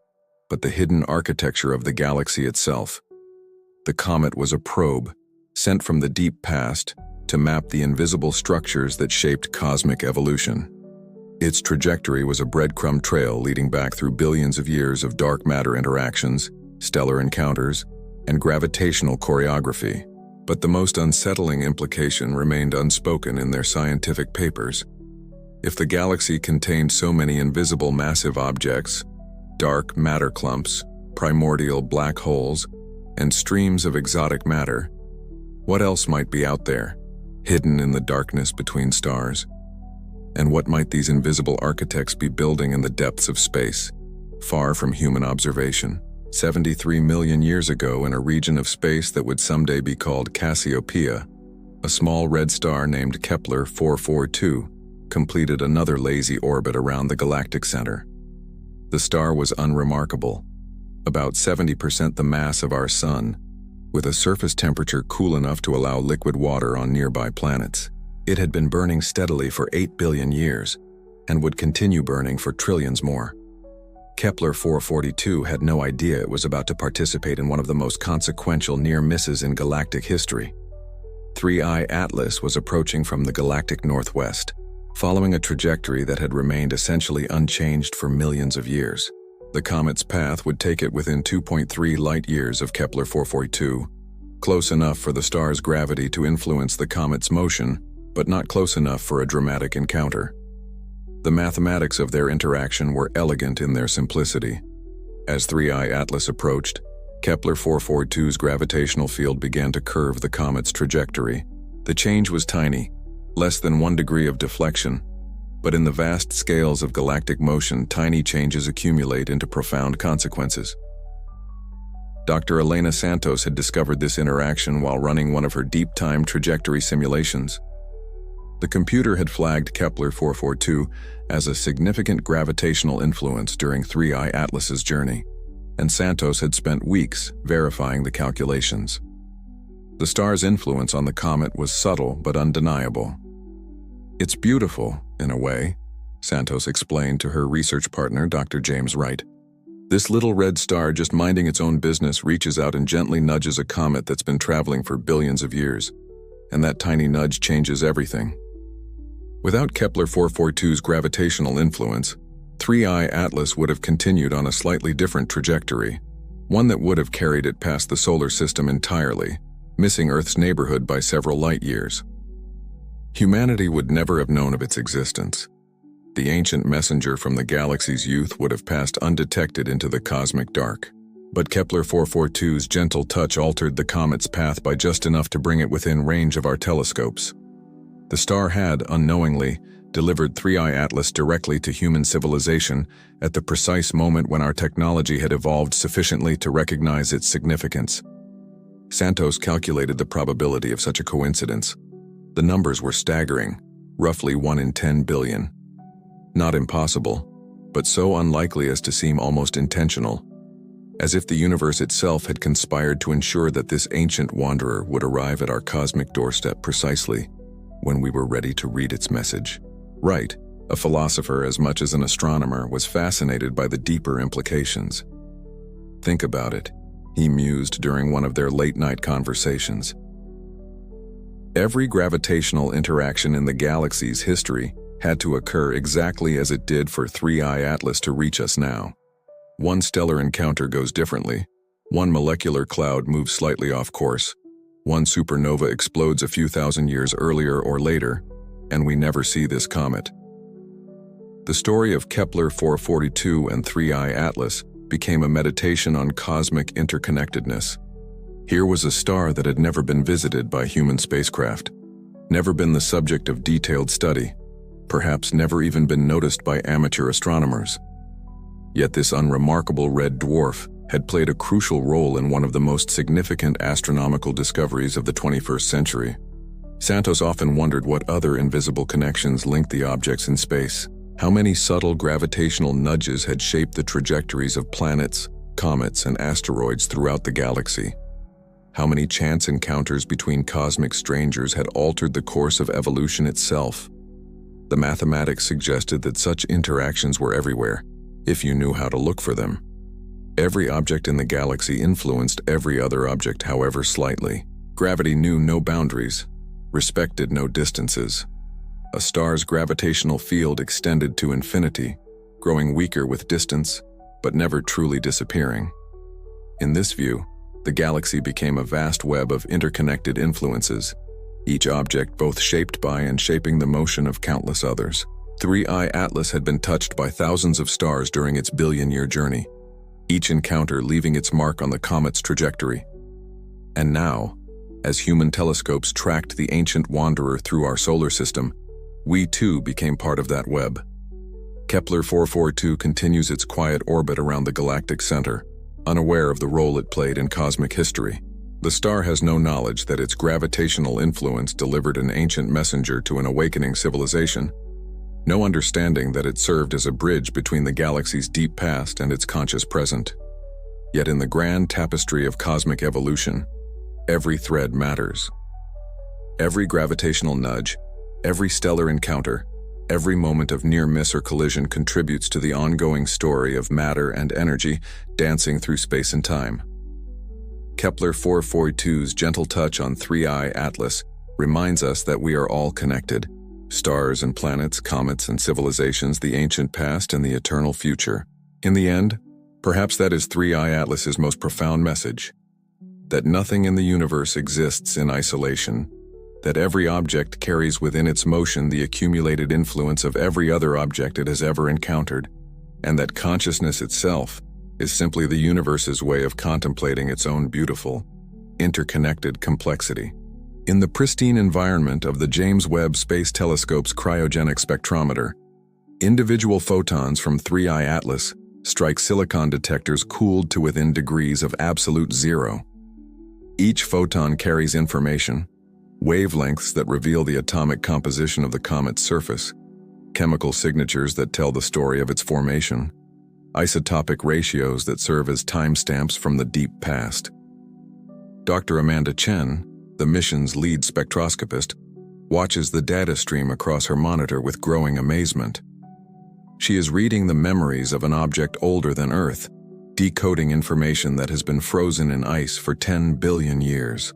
but the hidden architecture of the galaxy itself. The comet was a probe, sent from the deep past to map the invisible structures that shaped cosmic evolution. Its trajectory was a breadcrumb trail leading back through billions of years of dark matter interactions, stellar encounters, and gravitational choreography. But the most unsettling implication remained unspoken in their scientific papers. If the galaxy contained so many invisible massive objects, dark matter clumps, primordial black holes, and streams of exotic matter, what else might be out there, hidden in the darkness between stars? And what might these invisible architects be building in the depths of space, far from human observation? 73 million years ago, in a region of space that would someday be called Cassiopeia, a small red star named Kepler 442 completed another lazy orbit around the galactic center. The star was unremarkable, about 70% the mass of our Sun, with a surface temperature cool enough to allow liquid water on nearby planets. It had been burning steadily for 8 billion years and would continue burning for trillions more. Kepler 442 had no idea it was about to participate in one of the most consequential near misses in galactic history. 3I Atlas was approaching from the galactic northwest, following a trajectory that had remained essentially unchanged for millions of years. The comet's path would take it within 2.3 light-years of Kepler 442, close enough for the star's gravity to influence the comet's motion, but not close enough for a dramatic encounter. The mathematics of their interaction were elegant in their simplicity. As 3I Atlas approached, Kepler 442's gravitational field began to curve the comet's trajectory. The change was tiny, less than 1 degree of deflection, but in the vast scales of galactic motion, tiny changes accumulate into profound consequences. Dr. Elena Santos had discovered this interaction while running one of her deep-time trajectory simulations. The computer had flagged Kepler 442 as a significant gravitational influence during 3I Atlas's journey, and Santos had spent weeks verifying the calculations. The star's influence on the comet was subtle but undeniable. "It's beautiful, in a way," Santos explained to her research partner, Dr. James Wright. "This little red star, just minding its own business, reaches out and gently nudges a comet that's been traveling for billions of years, and that tiny nudge changes everything." Without Kepler 442's gravitational influence, 3I Atlas would have continued on a slightly different trajectory, one that would have carried it past the solar system entirely, missing Earth's neighborhood by several light years. Humanity would never have known of its existence. The ancient messenger from the galaxy's youth would have passed undetected into the cosmic dark. But Kepler 442's gentle touch altered the comet's path by just enough to bring it within range of our telescopes. The star had, unknowingly, delivered 3I Atlas directly to human civilization at the precise moment when our technology had evolved sufficiently to recognize its significance. Santos calculated the probability of such a coincidence. The numbers were staggering, roughly 1 in 10 billion. Not impossible, but so unlikely as to seem almost intentional, as if the universe itself had conspired to ensure that this ancient wanderer would arrive at our cosmic doorstep precisely when we were ready to read its message. Wright, a philosopher as much as an astronomer, was fascinated by the deeper implications. "Think about it," he mused during one of their late-night conversations. Every gravitational interaction in the galaxy's history had to occur exactly as it did for 3I Atlas to reach us now. One stellar encounter goes differently. One molecular cloud moves slightly off course. One supernova explodes a few thousand years earlier or later, and we never see this comet. The story of Kepler 442 and 3I Atlas became a meditation on cosmic interconnectedness. Here was a star that had never been visited by human spacecraft, never been the subject of detailed study, perhaps never even been noticed by amateur astronomers. Yet this unremarkable red dwarf had played a crucial role in one of the most significant astronomical discoveries of the 21st century. Santos often wondered what other invisible connections linked the objects in space. How many subtle gravitational nudges had shaped the trajectories of planets, comets, and asteroids throughout the galaxy? How many chance encounters between cosmic strangers had altered the course of evolution itself? The mathematics suggested that such interactions were everywhere, if you knew how to look for them. Every object in the galaxy influenced every other object, however slightly. Gravity knew no boundaries, respected no distances. A star's gravitational field extended to infinity, growing weaker with distance, but never truly disappearing. In this view, the galaxy became a vast web of interconnected influences, each object both shaped by and shaping the motion of countless others. 3I Atlas had been touched by thousands of stars during its billion-year journey, each encounter leaving its mark on the comet's trajectory. And now, as human telescopes tracked the ancient wanderer through our solar system, we too became part of that web. Kepler 442 continues its quiet orbit around the galactic center, unaware of the role it played in cosmic history. The star has no knowledge that its gravitational influence delivered an ancient messenger to an awakening civilization, no understanding that it served as a bridge between the galaxy's deep past and its conscious present. Yet in the grand tapestry of cosmic evolution, every thread matters. Every gravitational nudge, every stellar encounter, every moment of near miss or collision contributes to the ongoing story of matter and energy dancing through space and time. Kepler 442's gentle touch on 3I Atlas reminds us that we are all connected. Stars and planets, comets and civilizations, the ancient past and the eternal future. In the end, perhaps that is 3I Atlas's most profound message. That nothing in the universe exists in isolation. That every object carries within its motion the accumulated influence of every other object it has ever encountered. And that consciousness itself is simply the universe's way of contemplating its own beautiful, interconnected complexity. In the pristine environment of the James Webb Space Telescope's cryogenic spectrometer, individual photons from 3I Atlas strike silicon detectors cooled to within degrees of absolute zero. Each photon carries information, wavelengths that reveal the atomic composition of the comet's surface, chemical signatures that tell the story of its formation, isotopic ratios that serve as timestamps from the deep past. Dr. Amanda Chen, the mission's lead spectroscopist, watches the data stream across her monitor with growing amazement. She is reading the memories of an object older than Earth, decoding information that has been frozen in ice for 10 billion years.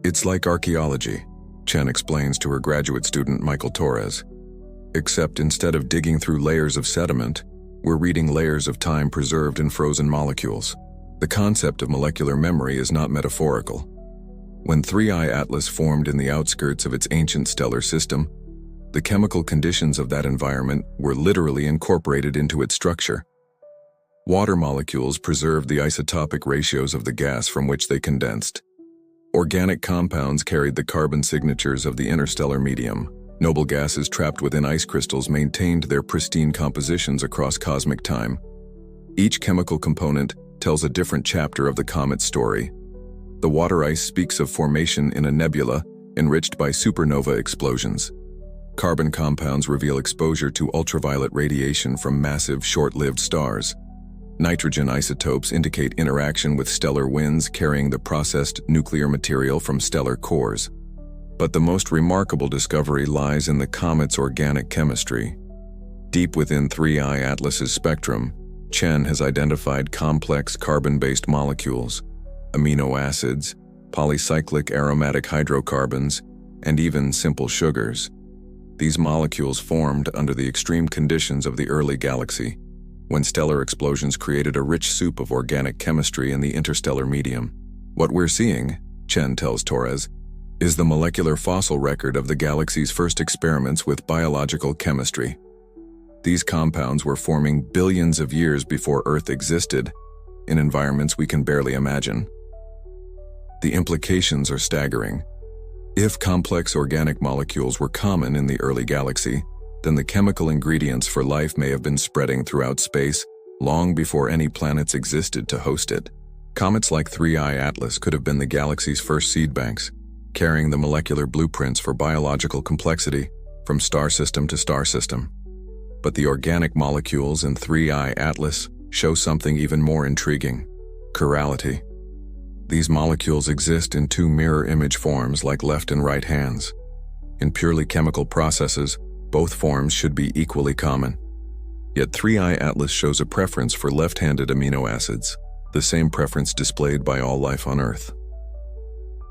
It's like archaeology, Chen explains to her graduate student Michael Torres. Except instead of digging through layers of sediment, we're reading layers of time preserved in frozen molecules. The concept of molecular memory is not metaphorical. When 3I Atlas formed in the outskirts of its ancient stellar system, the chemical conditions of that environment were literally incorporated into its structure. Water molecules preserved the isotopic ratios of the gas from which they condensed. Organic compounds carried the carbon signatures of the interstellar medium. Noble gases trapped within ice crystals maintained their pristine compositions across cosmic time. Each chemical component tells a different chapter of the comet's story. The water ice speaks of formation in a nebula enriched by supernova explosions. Carbon compounds reveal exposure to ultraviolet radiation from massive, short-lived stars. Nitrogen isotopes indicate interaction with stellar winds carrying the processed nuclear material from stellar cores. But the most remarkable discovery lies in the comet's organic chemistry. Deep within 3I Atlas's spectrum, Chen has identified complex carbon-based molecules, amino acids, polycyclic aromatic hydrocarbons, and even simple sugars. These molecules formed under the extreme conditions of the early galaxy, when stellar explosions created a rich soup of organic chemistry in the interstellar medium. What we're seeing, Chen tells Torres, is the molecular fossil record of the galaxy's first experiments with biological chemistry. These compounds were forming billions of years before Earth existed, in environments we can barely imagine. The implications are staggering. If complex organic molecules were common in the early galaxy, then the chemical ingredients for life may have been spreading throughout space long before any planets existed to host it. Comets like 3I Atlas could have been the galaxy's first seed banks, carrying the molecular blueprints for biological complexity from star system to star system. But the organic molecules in 3I Atlas show something even more intriguing: chirality. These molecules exist in two mirror image forms like left and right hands. In purely chemical processes, both forms should be equally common. Yet 3I Atlas shows a preference for left-handed amino acids, the same preference displayed by all life on Earth.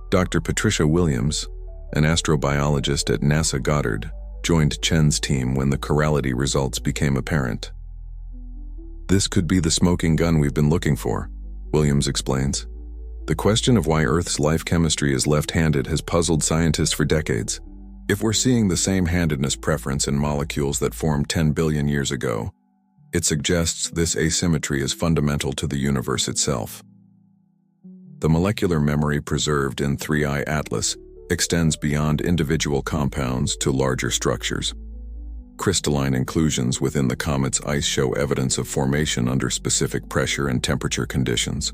Dr. Patricia Williams, an astrobiologist at NASA Goddard, joined Chen's team when the chirality results became apparent. "This could be the smoking gun we've been looking for," Williams explains. "The question of why Earth's life chemistry is left-handed has puzzled scientists for decades. If we're seeing the same handedness preference in molecules that formed 10 billion years ago, it suggests this asymmetry is fundamental to the universe itself." The molecular memory preserved in 3I Atlas extends beyond individual compounds to larger structures. Crystalline inclusions within the comet's ice show evidence of formation under specific pressure and temperature conditions.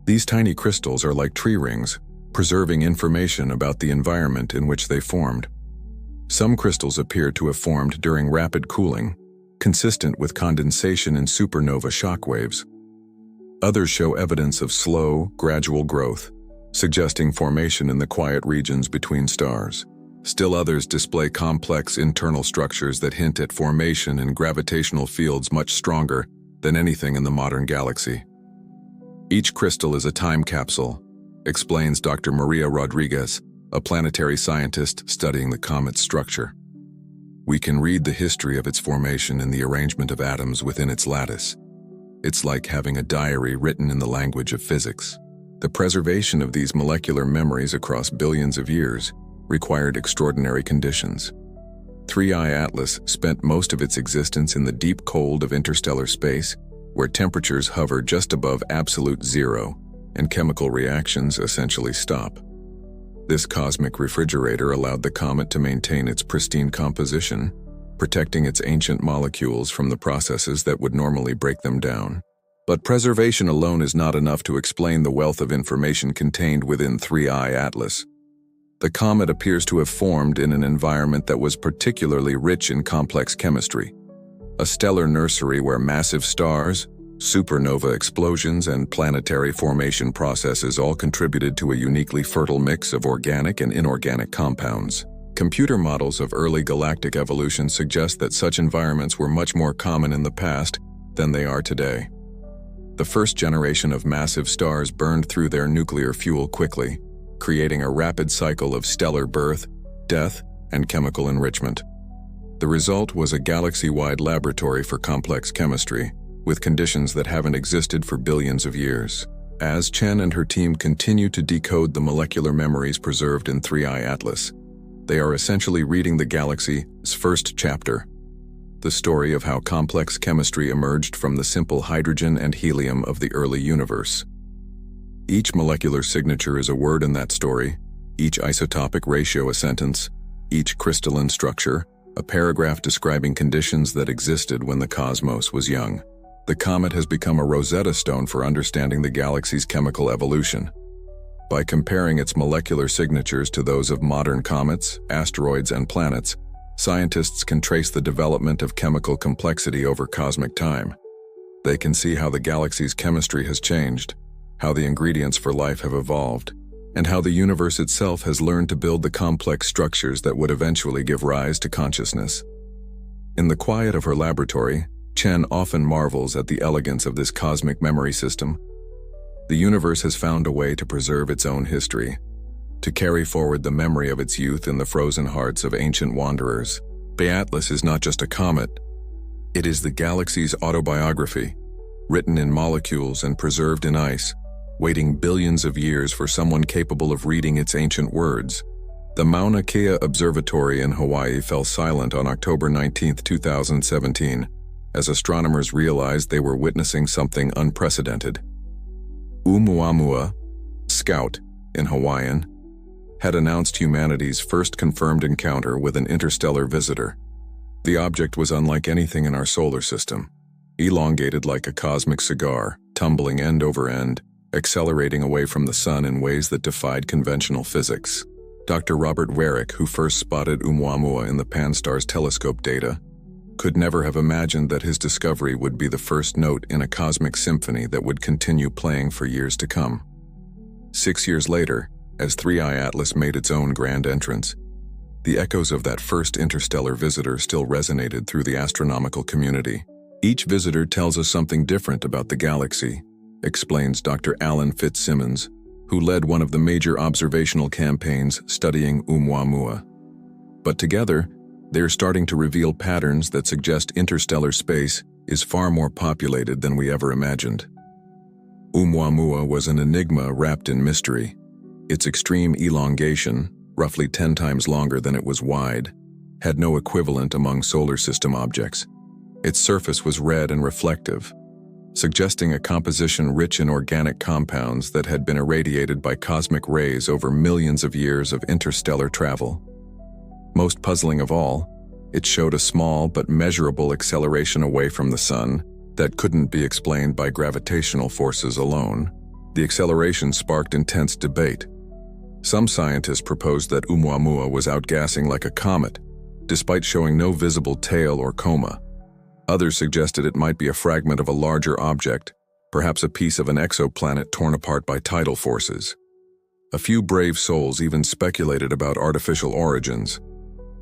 These tiny crystals are like tree rings, preserving information about the environment in which they formed. Some crystals appear to have formed during rapid cooling, consistent with condensation in supernova shockwaves. Others show evidence of slow, gradual growth, suggesting formation in the quiet regions between stars. Still others display complex internal structures that hint at formation in gravitational fields much stronger than anything in the modern galaxy. Each crystal is a time capsule, explains Dr. Maria Rodriguez, a planetary scientist studying the comet's structure. "We can read the history of its formation in the arrangement of atoms within its lattice. It's like having a diary written in the language of physics." The preservation of these molecular memories across billions of years required extraordinary conditions. 3I Atlas spent most of its existence in the deep cold of interstellar space, where temperatures hover just above absolute zero and chemical reactions essentially stop. This cosmic refrigerator allowed the comet to maintain its pristine composition, protecting its ancient molecules from the processes that would normally break them down. But preservation alone is not enough to explain the wealth of information contained within 3I Atlas. The comet appears to have formed in an environment that was particularly rich in complex chemistry, a stellar nursery where massive stars, supernova explosions, and planetary formation processes all contributed to a uniquely fertile mix of organic and inorganic compounds. Computer models of early galactic evolution suggest that such environments were much more common in the past than they are today. The first generation of massive stars burned through their nuclear fuel quickly, creating a rapid cycle of stellar birth, death, and chemical enrichment. The result was a galaxy-wide laboratory for complex chemistry, with conditions that haven't existed for billions of years. As Chen and her team continue to decode the molecular memories preserved in 3I Atlas, they are essentially reading the galaxy's first chapter, the story of how complex chemistry emerged from the simple hydrogen and helium of the early universe. Each molecular signature is a word in that story, each isotopic ratio a sentence, each crystalline structure a paragraph describing conditions that existed when the cosmos was young. The comet has become a Rosetta Stone for understanding the galaxy's chemical evolution. By comparing its molecular signatures to those of modern comets, asteroids, and planets, scientists can trace the development of chemical complexity over cosmic time. They can see how the galaxy's chemistry has changed, how the ingredients for life have evolved, and how the universe itself has learned to build the complex structures that would eventually give rise to consciousness. In the quiet of her laboratory, Chen often marvels at the elegance of this cosmic memory system. The universe has found a way to preserve its own history, to carry forward the memory of its youth in the frozen hearts of ancient wanderers. Atlas is not just a comet, It is the galaxy's autobiography, written in molecules and preserved in ice, waiting billions of years for someone capable of reading its ancient words. The Mauna Kea Observatory in Hawaii fell silent on October 19, 2017, as astronomers realized they were witnessing something unprecedented. Oumuamua, Scout in Hawaiian, had announced humanity's first confirmed encounter with an interstellar visitor. The object was unlike anything in our solar system, elongated like a cosmic cigar, tumbling end over end, accelerating away from the sun in ways that defied conventional physics. Dr. Robert Warwick, who first spotted Oumuamua in the Pan-STARRS telescope data, could never have imagined that his discovery would be the first note in a cosmic symphony that would continue playing for years to come. 6 years later, as 3I Atlas made its own grand entrance, the echoes of that first interstellar visitor still resonated through the astronomical community. Each visitor tells us something different about the galaxy, explains Dr. Alan Fitzsimmons, who led one of the major observational campaigns studying Oumuamua. But together, they're starting to reveal patterns that suggest interstellar space is far more populated than we ever imagined. Oumuamua was an enigma wrapped in mystery. Its extreme elongation, roughly 10 times longer than it was wide, had no equivalent among solar system objects. Its surface was red and reflective, suggesting a composition rich in organic compounds that had been irradiated by cosmic rays over millions of years of interstellar travel. Most puzzling of all, it showed a small but measurable acceleration away from the sun that couldn't be explained by gravitational forces alone. The acceleration sparked intense debate. Some scientists proposed that Oumuamua was outgassing like a comet, despite showing no visible tail or coma. Others suggested it might be a fragment of a larger object, perhaps a piece of an exoplanet torn apart by tidal forces. A few brave souls even speculated about artificial origins,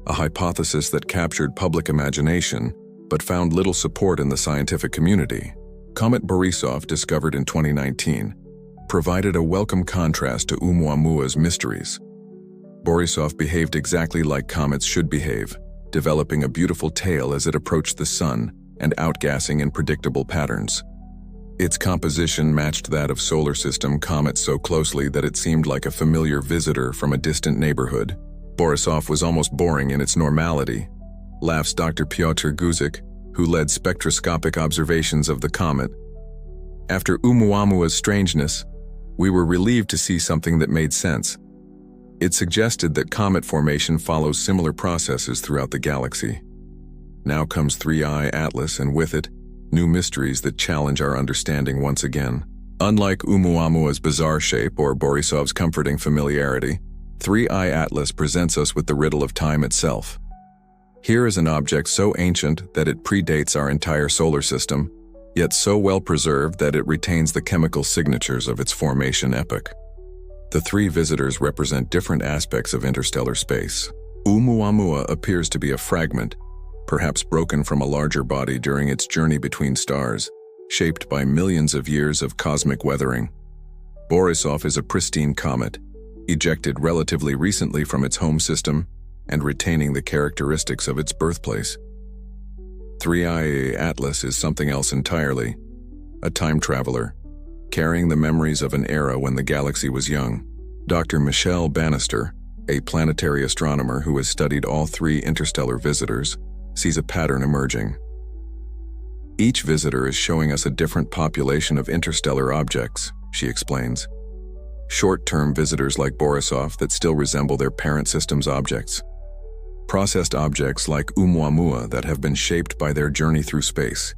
a hypothesis that captured public imagination but found little support in the scientific community. Comet Borisov, discovered in 2019, provided a welcome contrast to Oumuamua's mysteries. Borisov behaved exactly like comets should behave, developing a beautiful tail as it approached the sun and outgassing in predictable patterns. Its composition matched that of solar system comets so closely that it seemed like a familiar visitor from a distant neighborhood. Borisov was almost boring in its normality, laughs Dr. Piotr Guzik, who led spectroscopic observations of the comet. After Oumuamua's strangeness, we were relieved to see something that made sense. It suggested that comet formation follows similar processes throughout the galaxy. Now comes 3I Atlas, and with it, new mysteries that challenge our understanding once again. Unlike Oumuamua's bizarre shape or Borisov's comforting familiarity, 3I Atlas presents us with the riddle of time itself. Here is an object so ancient that it predates our entire solar system, yet so well preserved that it retains the chemical signatures of its formation epoch. The three visitors represent different aspects of interstellar space. Oumuamua appears to be a fragment, perhaps broken from a larger body during its journey between stars, shaped by millions of years of cosmic weathering. Borisov is a pristine comet, ejected relatively recently from its home system and retaining the characteristics of its birthplace. 3I Atlas is something else entirely, a time traveler, carrying the memories of an era when the galaxy was young. Dr. Michelle Bannister, a planetary astronomer who has studied all three interstellar visitors, sees a pattern emerging. Each visitor is showing us a different population of interstellar objects, she explains. Short-term visitors like Borisov that still resemble their parent system's objects. Processed objects like Oumuamua that have been shaped by their journey through space.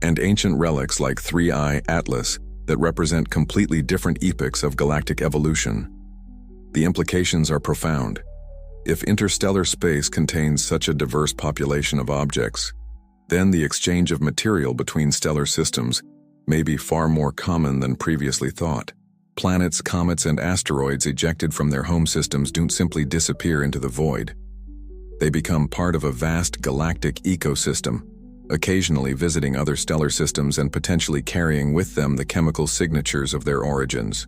And ancient relics like 3I Atlas that represent completely different epochs of galactic evolution. The implications are profound. If interstellar space contains such a diverse population of objects, then the exchange of material between stellar systems may be far more common than previously thought. Planets, comets, and asteroids ejected from their home systems don't simply disappear into the void. They become part of a vast galactic ecosystem, occasionally visiting other stellar systems and potentially carrying with them the chemical signatures of their origins.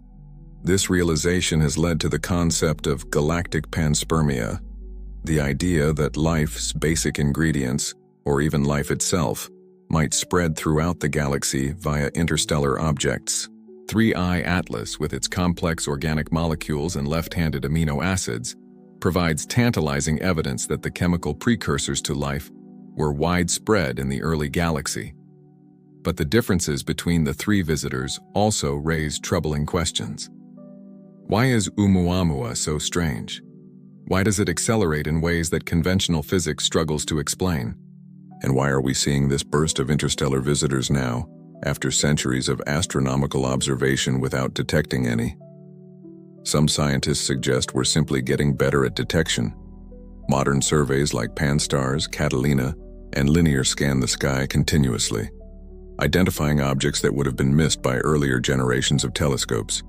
This realization has led to the concept of galactic panspermia, the idea that life's basic ingredients, or even life itself, might spread throughout the galaxy via interstellar objects. 3I Atlas, with its complex organic molecules and left-handed amino acids, provides tantalizing evidence that the chemical precursors to life were widespread in the early galaxy. But the differences between the three visitors also raise troubling questions. Why is Oumuamua so strange? Why does it accelerate in ways that conventional physics struggles to explain? And why are we seeing this burst of interstellar visitors now, after centuries of astronomical observation without detecting any? Some scientists suggest we're simply getting better at detection. Modern surveys like Pan-STARRS, Catalina, and Linear scan the sky continuously, identifying objects that would have been missed by earlier generations of telescopes.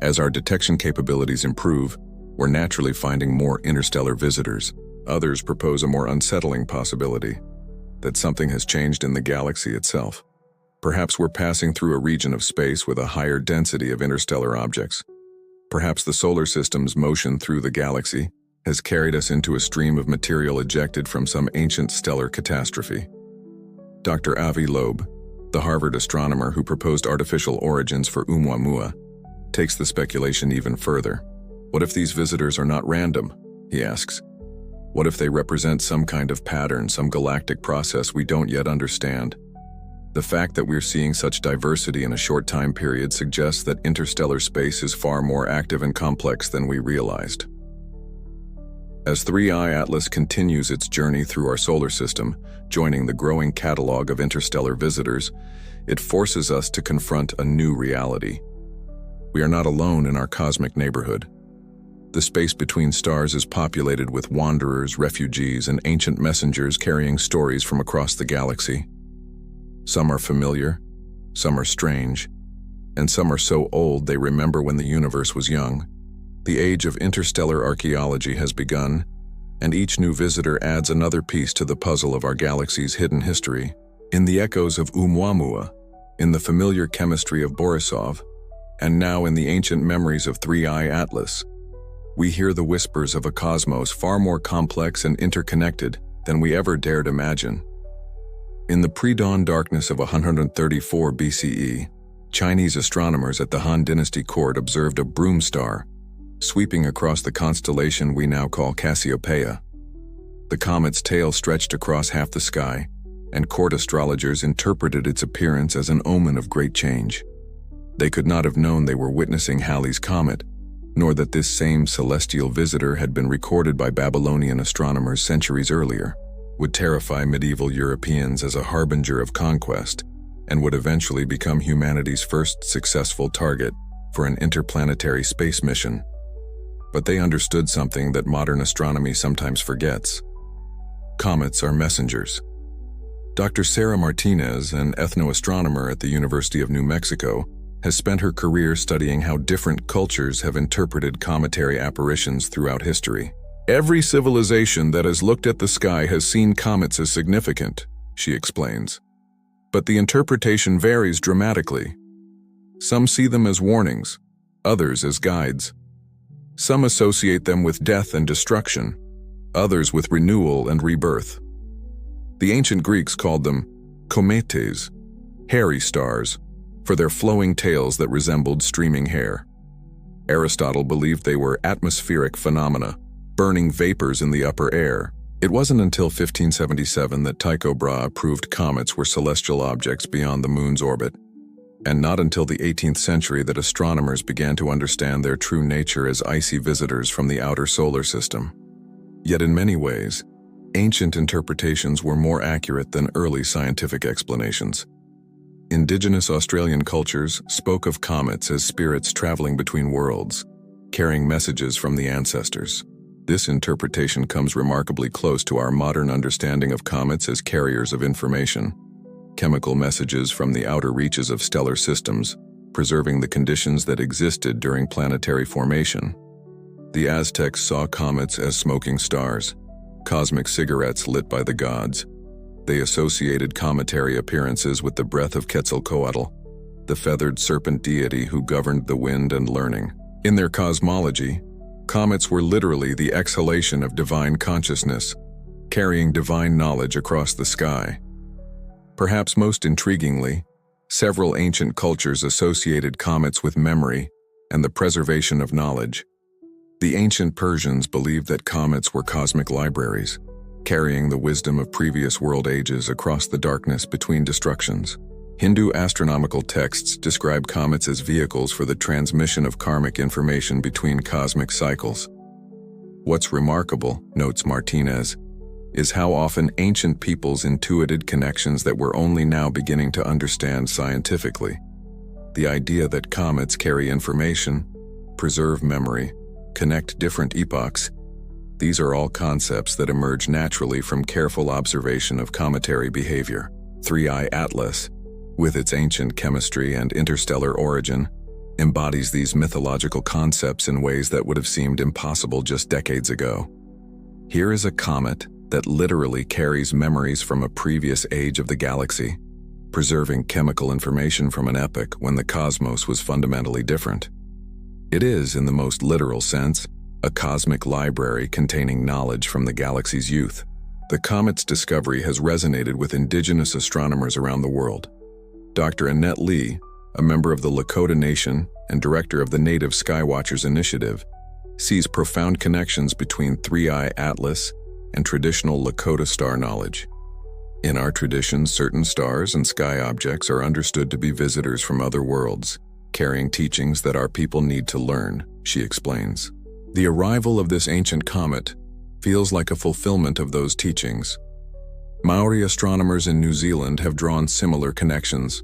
As our detection capabilities improve, we're naturally finding more interstellar visitors. Others propose a more unsettling possibility, that something has changed in the galaxy itself. Perhaps we're passing through a region of space with a higher density of interstellar objects. Perhaps the solar system's motion through the galaxy has carried us into a stream of material ejected from some ancient stellar catastrophe. Dr. Avi Loeb, the Harvard astronomer who proposed artificial origins for Oumuamua, takes the speculation even further. What if these visitors are not random? He asks. What if they represent some kind of pattern, some galactic process we don't yet understand? The fact that we're seeing such diversity in a short time period suggests that interstellar space is far more active and complex than we realized. As 3I Atlas continues its journey through our solar system, joining the growing catalog of interstellar visitors, it forces us to confront a new reality. We are not alone in our cosmic neighborhood. The space between stars is populated with wanderers, refugees, and ancient messengers carrying stories from across the galaxy. Some are familiar, some are strange, and some are so old they remember when the universe was young. The age of interstellar archaeology has begun, and each new visitor adds another piece to the puzzle of our galaxy's hidden history. In the echoes of Oumuamua, in the familiar chemistry of Borisov, and now in the ancient memories of 3I Atlas, we hear the whispers of a cosmos far more complex and interconnected than we ever dared imagine. In the pre-dawn darkness of 134 BCE, Chinese astronomers at the Han Dynasty court observed a broom star sweeping across the constellation we now call Cassiopeia. The comet's tail stretched across half the sky, and court astrologers interpreted its appearance as an omen of great change. They could not have known they were witnessing Halley's Comet, nor that this same celestial visitor had been recorded by Babylonian astronomers centuries earlier, would terrify medieval Europeans as a harbinger of conquest, and would eventually become humanity's first successful target for an interplanetary space mission. But they understood something that modern astronomy sometimes forgets. Comets are messengers. Dr. Sarah Martinez, an ethnoastronomer at the University of New Mexico, has spent her career studying how different cultures have interpreted cometary apparitions throughout history. Every civilization that has looked at the sky has seen comets as significant, she explains. But the interpretation varies dramatically. Some see them as warnings, others as guides. Some associate them with death and destruction, others with renewal and rebirth. The ancient Greeks called them kometes, hairy stars, for their flowing tails that resembled streaming hair. Aristotle believed they were atmospheric phenomena, burning vapors in the upper air. It wasn't until 1577 that Tycho Brahe proved comets were celestial objects beyond the moon's orbit, and not until the 18th century that astronomers began to understand their true nature as icy visitors from the outer solar system. Yet in many ways, ancient interpretations were more accurate than early scientific explanations. Indigenous Australian cultures spoke of comets as spirits traveling between worlds, carrying messages from the ancestors. This interpretation comes remarkably close to our modern understanding of comets as carriers of information, chemical messages from the outer reaches of stellar systems, preserving the conditions that existed during planetary formation. The Aztecs saw comets as smoking stars, cosmic cigarettes lit by the gods. They associated cometary appearances with the breath of Quetzalcoatl, the feathered serpent deity who governed the wind and learning. In their cosmology, comets were literally the exhalation of divine consciousness, carrying divine knowledge across the sky. Perhaps most intriguingly, several ancient cultures associated comets with memory and the preservation of knowledge. The ancient Persians believed that comets were cosmic libraries, carrying the wisdom of previous world ages across the darkness between destructions. Hindu astronomical texts describe comets as vehicles for the transmission of karmic information between cosmic cycles. What's remarkable, notes Martinez, is how often ancient peoples intuited connections that we're only now beginning to understand scientifically. The idea that comets carry information, preserve memory, connect different epochs, these are all concepts that emerge naturally from careful observation of cometary behavior. 3I Atlas, with its ancient chemistry and interstellar origin, embodies these mythological concepts in ways that would have seemed impossible just decades ago. Here is a comet that literally carries memories from a previous age of the galaxy, preserving chemical information from an epoch when the cosmos was fundamentally different. It is, in the most literal sense, a cosmic library containing knowledge from the galaxy's youth. The comet's discovery has resonated with indigenous astronomers around the world. Dr. Annette Lee, a member of the Lakota Nation and director of the Native Skywatchers Initiative, sees profound connections between 3I Atlas and traditional Lakota star knowledge. In our tradition, certain stars and sky objects are understood to be visitors from other worlds, carrying teachings that our people need to learn, she explains. The arrival of this ancient comet feels like a fulfillment of those teachings. Maori astronomers in New Zealand have drawn similar connections.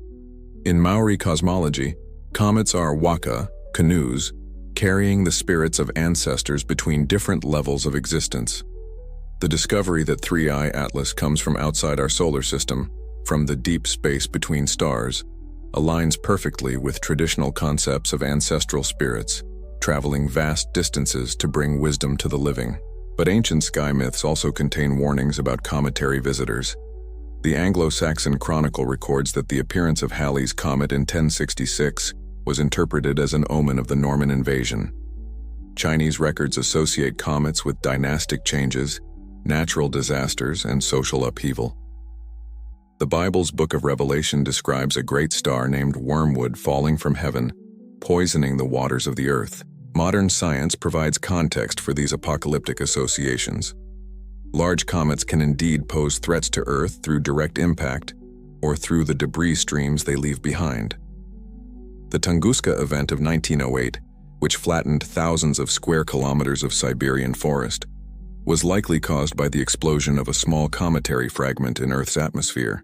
In Maori cosmology, comets are waka, canoes, carrying the spirits of ancestors between different levels of existence. The discovery that 3I Atlas comes from outside our solar system, from the deep space between stars, aligns perfectly with traditional concepts of ancestral spirits, traveling vast distances to bring wisdom to the living. But ancient sky myths also contain warnings about cometary visitors. The Anglo-Saxon Chronicle records that the appearance of Halley's Comet in 1066 was interpreted as an omen of the Norman invasion. Chinese records associate comets with dynastic changes, natural disasters, and social upheaval. The Bible's Book of Revelation describes a great star named Wormwood falling from heaven, poisoning the waters of the earth. Modern science provides context for these apocalyptic associations. Large comets can indeed pose threats to Earth through direct impact or through the debris streams they leave behind. The Tunguska event of 1908, which flattened thousands of square kilometers of Siberian forest, was likely caused by the explosion of a small cometary fragment in Earth's atmosphere.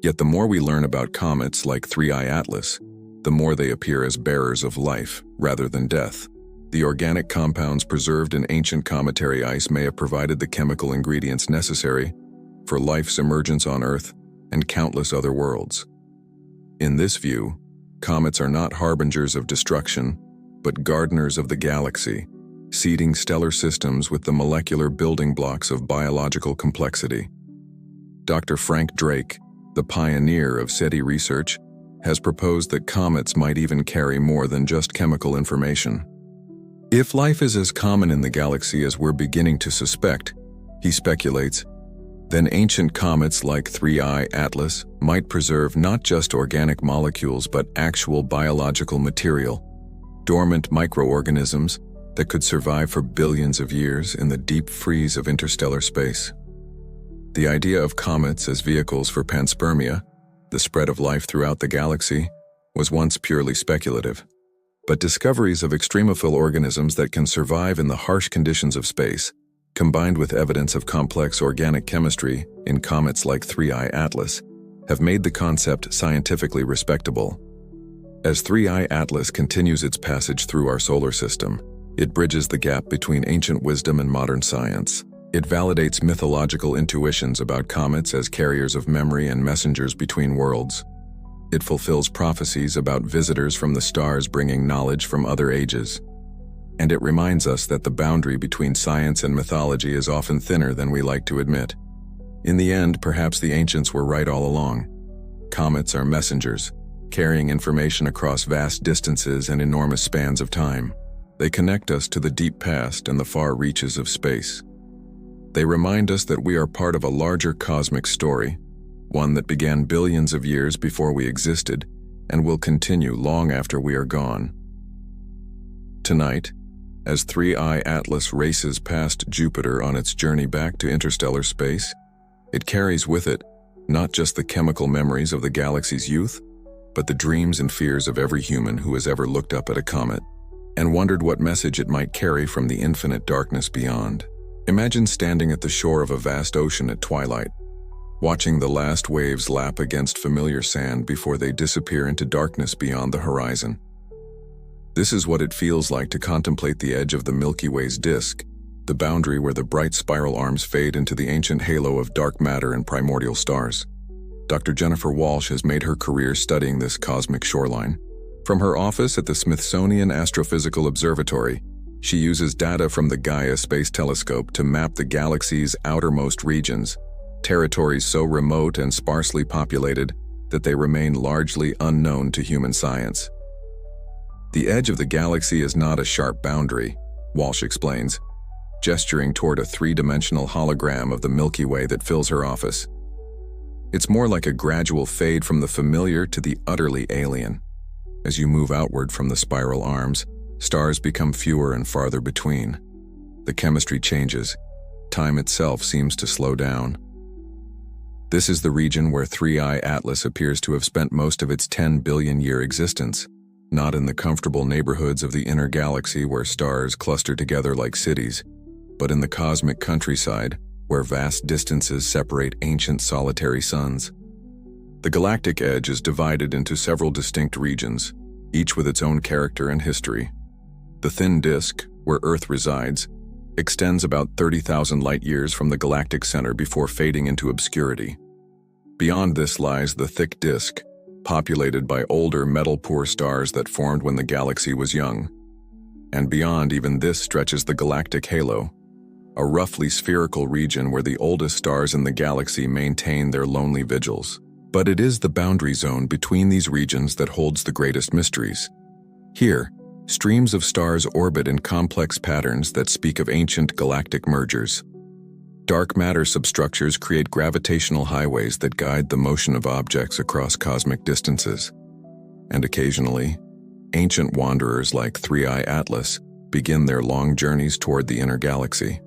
Yet the more we learn about comets like 3I Atlas, the more they appear as bearers of life rather than death. The organic compounds preserved in ancient cometary ice may have provided the chemical ingredients necessary for life's emergence on Earth and countless other worlds. In this view, comets are not harbingers of destruction, but gardeners of the galaxy, seeding stellar systems with the molecular building blocks of biological complexity. Dr. Frank Drake, the pioneer of SETI research, has proposed that comets might even carry more than just chemical information. If life is as common in the galaxy as we're beginning to suspect, he speculates, then ancient comets like 3I Atlas might preserve not just organic molecules but actual biological material, dormant microorganisms that could survive for billions of years in the deep freeze of interstellar space. The idea of comets as vehicles for panspermia, the spread of life throughout the galaxy, was once purely speculative. But discoveries of extremophile organisms that can survive in the harsh conditions of space, combined with evidence of complex organic chemistry in comets like 3I Atlas, have made the concept scientifically respectable. As 3I Atlas continues its passage through our solar system, it bridges the gap between ancient wisdom and modern science. It validates mythological intuitions about comets as carriers of memory and messengers between worlds. It fulfills prophecies about visitors from the stars bringing knowledge from other ages. And it reminds us that the boundary between science and mythology is often thinner than we like to admit. In the end, perhaps the ancients were right all along. Comets are messengers, carrying information across vast distances and enormous spans of time. They connect us to the deep past and the far reaches of space. They remind us that we are part of a larger cosmic story, one that began billions of years before we existed and will continue long after we are gone. Tonight, as 3I Atlas races past Jupiter on its journey back to interstellar space, it carries with it not just the chemical memories of the galaxy's youth, but the dreams and fears of every human who has ever looked up at a comet and wondered what message it might carry from the infinite darkness beyond. Imagine standing at the shore of a vast ocean at twilight, watching the last waves lap against familiar sand before they disappear into darkness beyond the horizon. This is what it feels like to contemplate the edge of the Milky Way's disk, the boundary where the bright spiral arms fade into the ancient halo of dark matter and primordial stars. Dr. Jennifer Walsh has made her career studying this cosmic shoreline. From her office at the Smithsonian Astrophysical Observatory, she uses data from the Gaia Space Telescope to map the galaxy's outermost regions, territories so remote and sparsely populated that they remain largely unknown to human science. The edge of the galaxy is not a sharp boundary, Walsh explains, gesturing toward a three-dimensional hologram of the Milky Way that fills her office. It's more like a gradual fade from the familiar to the utterly alien. As you move outward from the spiral arms, stars become fewer and farther between. The chemistry changes. Time itself seems to slow down. This is the region where 3I Atlas appears to have spent most of its 10 billion-year existence, not in the comfortable neighborhoods of the inner galaxy where stars cluster together like cities, but in the cosmic countryside where vast distances separate ancient solitary suns. The galactic edge is divided into several distinct regions, each with its own character and history. The thin disk, where Earth resides, extends about 30,000 light-years from the galactic center before fading into obscurity. Beyond this lies the thick disk, populated by older metal-poor stars that formed when the galaxy was young. And beyond even this stretches the galactic halo, a roughly spherical region where the oldest stars in the galaxy maintain their lonely vigils. But it is the boundary zone between these regions that holds the greatest mysteries. Here, streams of stars orbit in complex patterns that speak of ancient galactic mergers. Dark matter substructures create gravitational highways that guide the motion of objects across cosmic distances. And occasionally, ancient wanderers like 3I Atlas begin their long journeys toward the inner galaxy.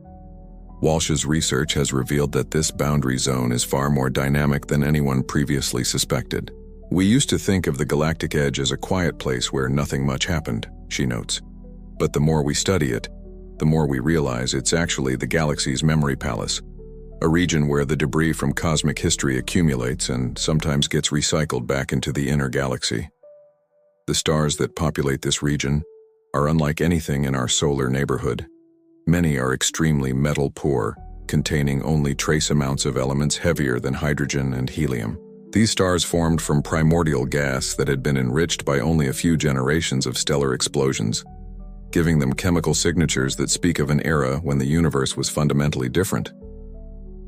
Walsh's research has revealed that this boundary zone is far more dynamic than anyone previously suspected. We used to think of the galactic edge as a quiet place where nothing much happened, she notes. But the more we study it, the more we realize it's actually the galaxy's memory palace, a region where the debris from cosmic history accumulates and sometimes gets recycled back into the inner galaxy. The stars that populate this region are unlike anything in our solar neighborhood. Many are extremely metal-poor, containing only trace amounts of elements heavier than hydrogen and helium. These stars formed from primordial gas that had been enriched by only a few generations of stellar explosions, giving them chemical signatures that speak of an era when the universe was fundamentally different.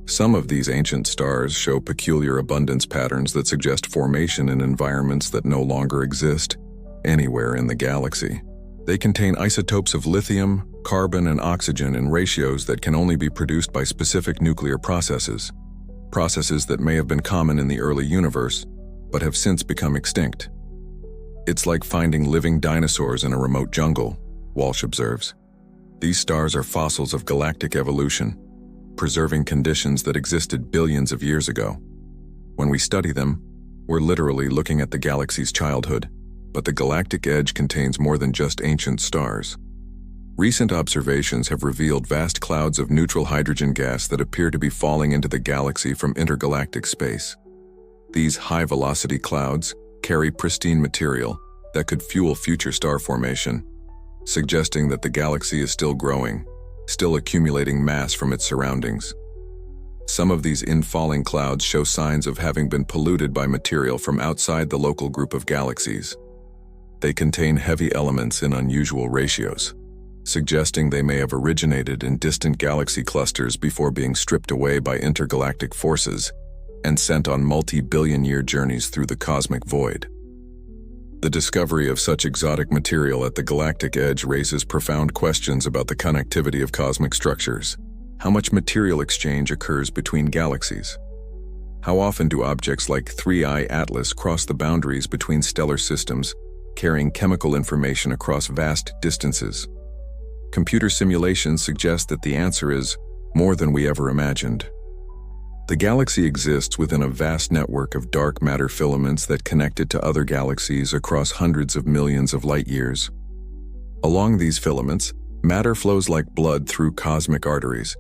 Some of these ancient stars show peculiar abundance patterns that suggest formation in environments that no longer exist anywhere in the galaxy. They contain isotopes of lithium, carbon, and oxygen in ratios that can only be produced by specific nuclear processes that may have been common in the early universe, but have since become extinct. It's like finding living dinosaurs in a remote jungle, Walsh observes. These stars are fossils of galactic evolution, preserving conditions that existed billions of years ago. When we study them, we're literally looking at the galaxy's childhood, but the galactic edge contains more than just ancient stars. Recent observations have revealed vast clouds of neutral hydrogen gas that appear to be falling into the galaxy from intergalactic space. These high-velocity clouds carry pristine material that could fuel future star formation, suggesting that the galaxy is still growing, still accumulating mass from its surroundings. Some of these infalling clouds show signs of having been polluted by material from outside the local group of galaxies. They contain heavy elements in unusual ratios, suggesting they may have originated in distant galaxy clusters before being stripped away by intergalactic forces and sent on multi-billion-year journeys through the cosmic void. The discovery of such exotic material at the galactic edge raises profound questions about the connectivity of cosmic structures. How much material exchange occurs between galaxies? How often do objects like 3I Atlas cross the boundaries between stellar systems, carrying chemical information across vast distances? Computer simulations suggest that the answer is more than we ever imagined. The galaxy exists within a vast network of dark matter filaments that connect it to other galaxies across hundreds of millions of light years. Along these filaments, matter flows like blood through cosmic arteries,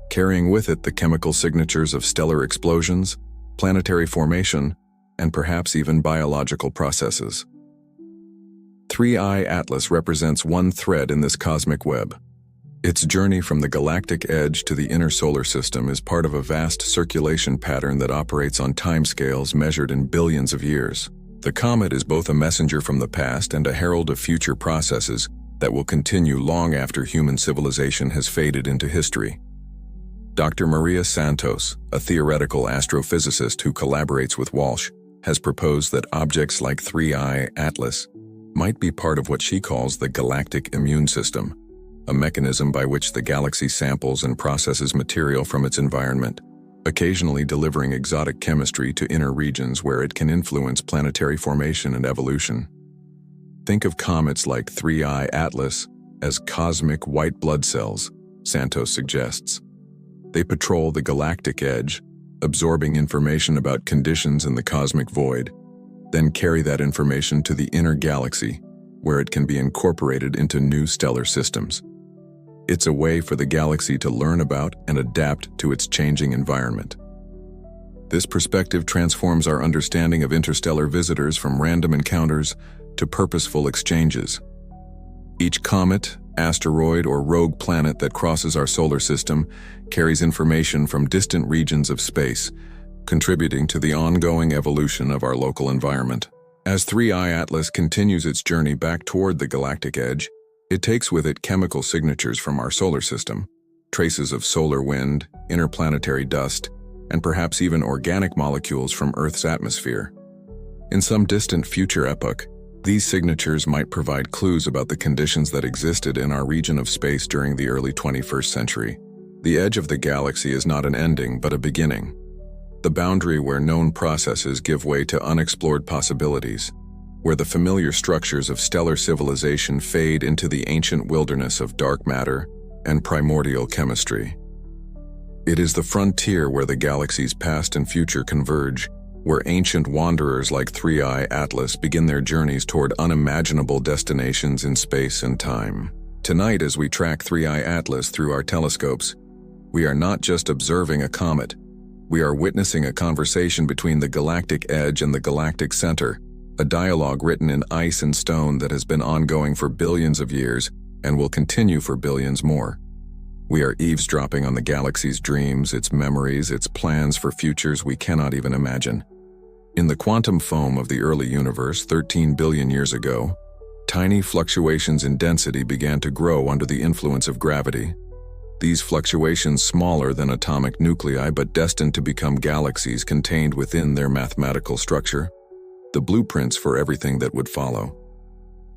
carrying with it the chemical signatures of stellar explosions, planetary formation, and perhaps even biological processes. 3I Atlas represents one thread in this cosmic web. Its journey from the galactic edge to the inner solar system is part of a vast circulation pattern that operates on timescales measured in billions of years. The comet is both a messenger from the past and a herald of future processes that will continue long after human civilization has faded into history. Dr. Maria Santos, a theoretical astrophysicist who collaborates with Walsh, has proposed that objects like 3I Atlas might be part of what she calls the galactic immune system, a mechanism by which the galaxy samples and processes material from its environment, occasionally delivering exotic chemistry to inner regions where it can influence planetary formation and evolution. Think of comets like 3I Atlas as cosmic white blood cells, Santos suggests. They patrol the galactic edge, absorbing information about conditions in the cosmic void, then carry that information to the inner galaxy, where it can be incorporated into new stellar systems. It's a way for the galaxy to learn about and adapt to its changing environment. This perspective transforms our understanding of interstellar visitors from random encounters to purposeful exchanges. Each comet, asteroid, or rogue planet that crosses our solar system carries information from distant regions of space, contributing to the ongoing evolution of our local environment. As 3I Atlas continues its journey back toward the galactic edge, it takes with it chemical signatures from our solar system, traces of solar wind, interplanetary dust, and perhaps even organic molecules from Earth's atmosphere. In some distant future epoch, these signatures might provide clues about the conditions that existed in our region of space during the early 21st century. The edge of the galaxy is not an ending, but a beginning. The boundary where known processes give way to unexplored possibilities, where the familiar structures of stellar civilization fade into the ancient wilderness of dark matter and primordial chemistry. It is the frontier where the galaxy's past and future converge, where ancient wanderers like 3I Atlas begin their journeys toward unimaginable destinations in space and time. Tonight, as we track 3I Atlas through our telescopes, we are not just observing a comet, we are witnessing a conversation between the galactic edge and the galactic center, a dialogue written in ice and stone that has been ongoing for billions of years and will continue for billions more. We are eavesdropping on the galaxy's dreams, its memories, its plans for futures we cannot even imagine. In the quantum foam of the early universe 13 billion years ago, tiny fluctuations in density began to grow under the influence of gravity. These fluctuations smaller than atomic nuclei but destined to become galaxies contained within their mathematical structure, the blueprints for everything that would follow.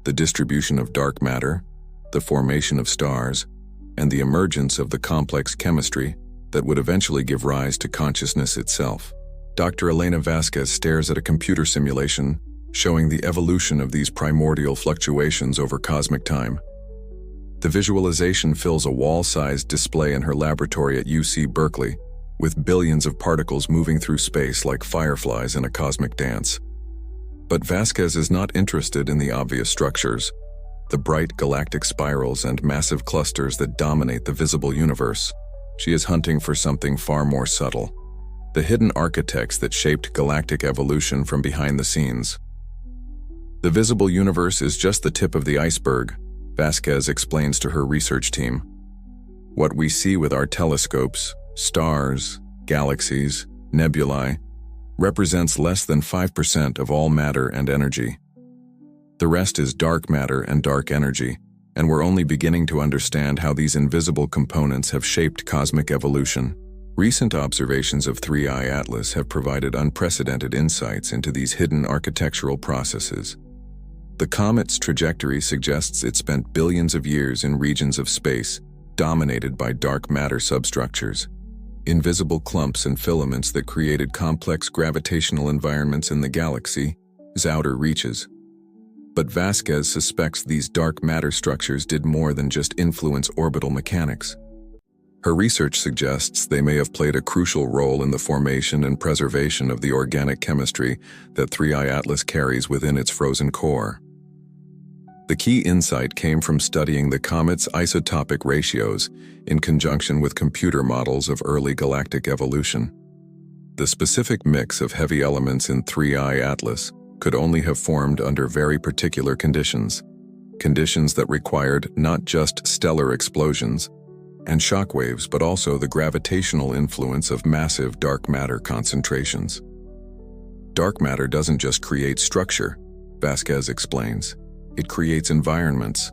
The distribution of dark matter, the formation of stars, and the emergence of the complex chemistry that would eventually give rise to consciousness itself. Dr. Elena Vasquez stares at a computer simulation showing the evolution of these primordial fluctuations over cosmic time. The visualization fills a wall-sized display in her laboratory at UC Berkeley, with billions of particles moving through space like fireflies in a cosmic dance. But Vasquez is not interested in the obvious structures, the bright galactic spirals and massive clusters that dominate the visible universe. She is hunting for something far more subtle, the hidden architects that shaped galactic evolution from behind the scenes. The visible universe is just the tip of the iceberg, Vasquez explains to her research team. What we see with our telescopes, stars, galaxies, nebulae, represents less than 5% of all matter and energy. The rest is dark matter and dark energy, and we're only beginning to understand how these invisible components have shaped cosmic evolution. Recent observations of 3I Atlas have provided unprecedented insights into these hidden architectural processes. The comet's trajectory suggests it spent billions of years in regions of space dominated by dark matter substructures. invisible clumps and filaments that created complex gravitational environments in the galaxy's outer reaches. But Vasquez suspects these dark matter structures did more than just influence orbital mechanics. Her research suggests they may have played a crucial role in the formation and preservation of the organic chemistry that 3I Atlas carries within its frozen core. The key insight came from studying the comet's isotopic ratios in conjunction with computer models of early galactic evolution. The specific mix of heavy elements in 3I Atlas could only have formed under very particular conditions that required not just stellar explosions and shockwaves, but also the gravitational influence of massive dark matter concentrations. Dark matter doesn't just create structure, Vasquez explains. It creates environments.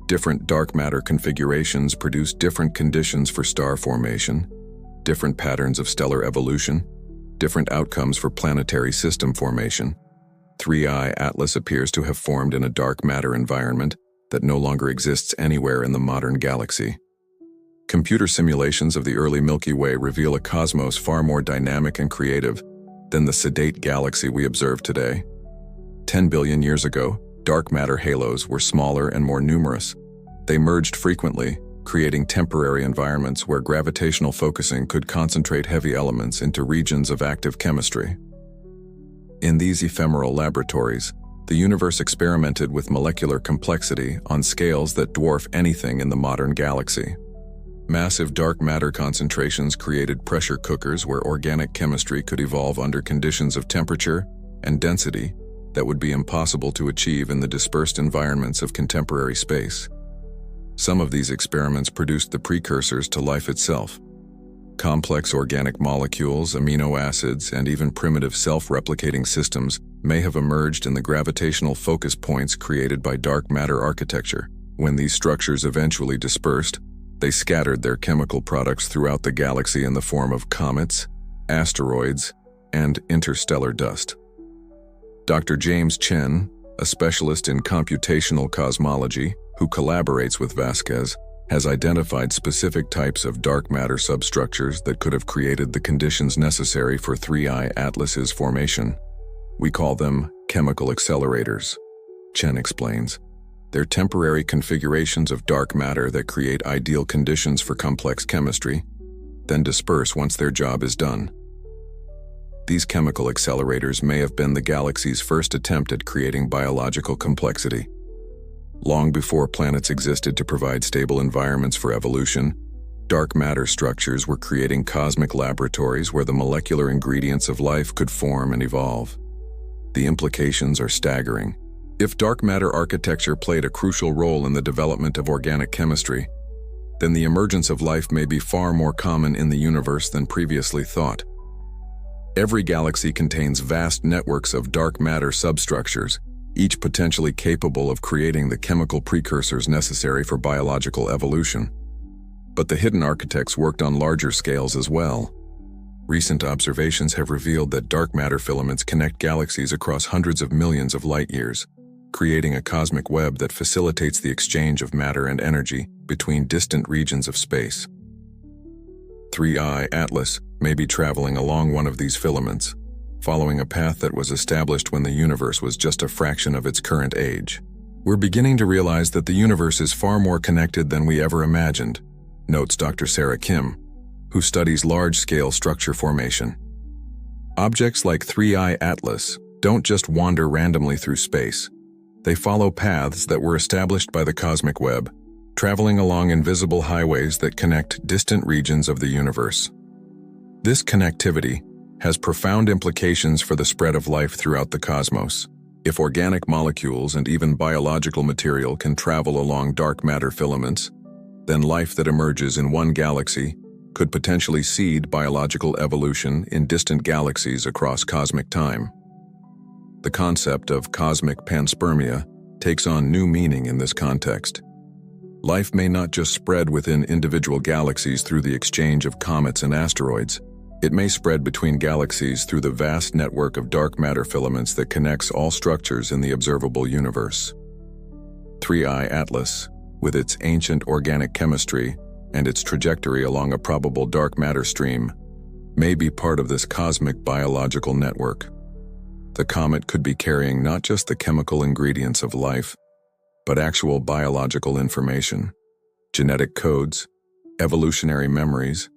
Different dark matter configurations produce different conditions for star formation, different patterns of stellar evolution, different outcomes for planetary system formation. 3I Atlas appears to have formed in a dark matter environment that no longer exists anywhere in the modern galaxy. Computer simulations of the early Milky Way reveal a cosmos far more dynamic and creative than the sedate galaxy we observe today. 10 billion years ago, dark matter halos were smaller and more numerous. They merged frequently, creating temporary environments where gravitational focusing could concentrate heavy elements into regions of active chemistry. In these ephemeral laboratories, the universe experimented with molecular complexity on scales that dwarf anything in the modern galaxy. Massive dark matter concentrations created pressure cookers where organic chemistry could evolve under conditions of temperature and density that would be impossible to achieve in the dispersed environments of contemporary space. Some of these experiments produced the precursors to life itself. Complex organic molecules, amino acids, and even primitive self-replicating systems may have emerged in the gravitational focus points created by dark matter architecture. When these structures eventually dispersed, they scattered their chemical products throughout the galaxy in the form of comets, asteroids, and interstellar dust. Dr. James Chen, a specialist in computational cosmology who collaborates with Vasquez, has identified specific types of dark matter substructures that could have created the conditions necessary for 3I Atlas's formation. We call them chemical accelerators, Chen explains. They're temporary configurations of dark matter that create ideal conditions for complex chemistry, then disperse once their job is done. These chemical accelerators may have been the galaxy's first attempt at creating biological complexity. Long before planets existed to provide stable environments for evolution, dark matter structures were creating cosmic laboratories where the molecular ingredients of life could form and evolve. The implications are staggering. If dark matter architecture played a crucial role in the development of organic chemistry, then the emergence of life may be far more common in the universe than previously thought. Every galaxy contains vast networks of dark matter substructures, each potentially capable of creating the chemical precursors necessary for biological evolution. But the hidden architects worked on larger scales as well. Recent observations have revealed that dark matter filaments connect galaxies across hundreds of millions of light years, creating a cosmic web that facilitates the exchange of matter and energy between distant regions of space. 3I Atlas may be traveling along one of these filaments, following a path that was established when the universe was just a fraction of its current age. We're beginning to realize that the universe is far more connected than we ever imagined, notes Dr. Sarah Kim, who studies large-scale structure formation. Objects like 3I Atlas don't just wander randomly through space. They follow paths that were established by the cosmic web, traveling along invisible highways that connect distant regions of the universe. This connectivity has profound implications for the spread of life throughout the cosmos. If organic molecules and even biological material can travel along dark matter filaments, then life that emerges in one galaxy could potentially seed biological evolution in distant galaxies across cosmic time. The concept of cosmic panspermia takes on new meaning in this context. Life may not just spread within individual galaxies through the exchange of comets and asteroids. It may spread between galaxies through the vast network of dark matter filaments that connects all structures in the observable universe. 3I Atlas, with its ancient organic chemistry, and its trajectory along a probable dark matter stream may be part of this cosmic biological network. The comet could be carrying not just the chemical ingredients of life, but actual biological information, genetic codes, evolutionary memories,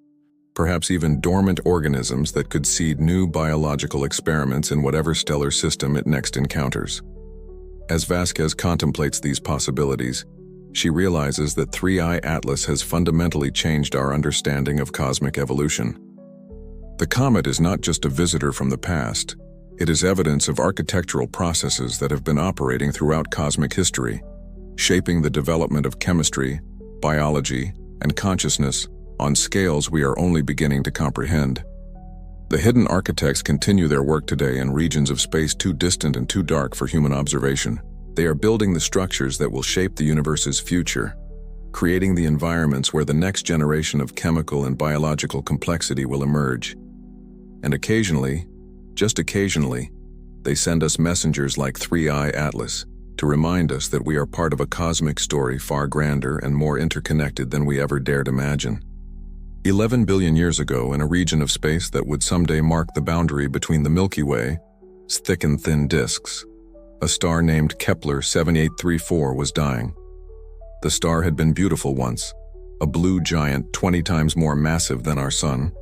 perhaps even dormant organisms that could seed new biological experiments in whatever stellar system it next encounters. As Vasquez contemplates these possibilities, she realizes that 3I Atlas has fundamentally changed our understanding of cosmic evolution. The comet is not just a visitor from the past, it is evidence of architectural processes that have been operating throughout cosmic history, shaping the development of chemistry, biology, and consciousness on scales we are only beginning to comprehend. The hidden architects continue their work today in regions of space too distant and too dark for human observation. They are building the structures that will shape the universe's future, creating the environments where the next generation of chemical and biological complexity will emerge. And occasionally, just occasionally, they send us messengers like 3I Atlas to remind us that we are part of a cosmic story far grander and more interconnected than we ever dared imagine. 11 billion years ago, in a region of space that would someday mark the boundary between the Milky Way's thick and thin disks, a star named Kepler 7834 was dying. The star had been beautiful once, a blue giant 20 times more massive than our Sun,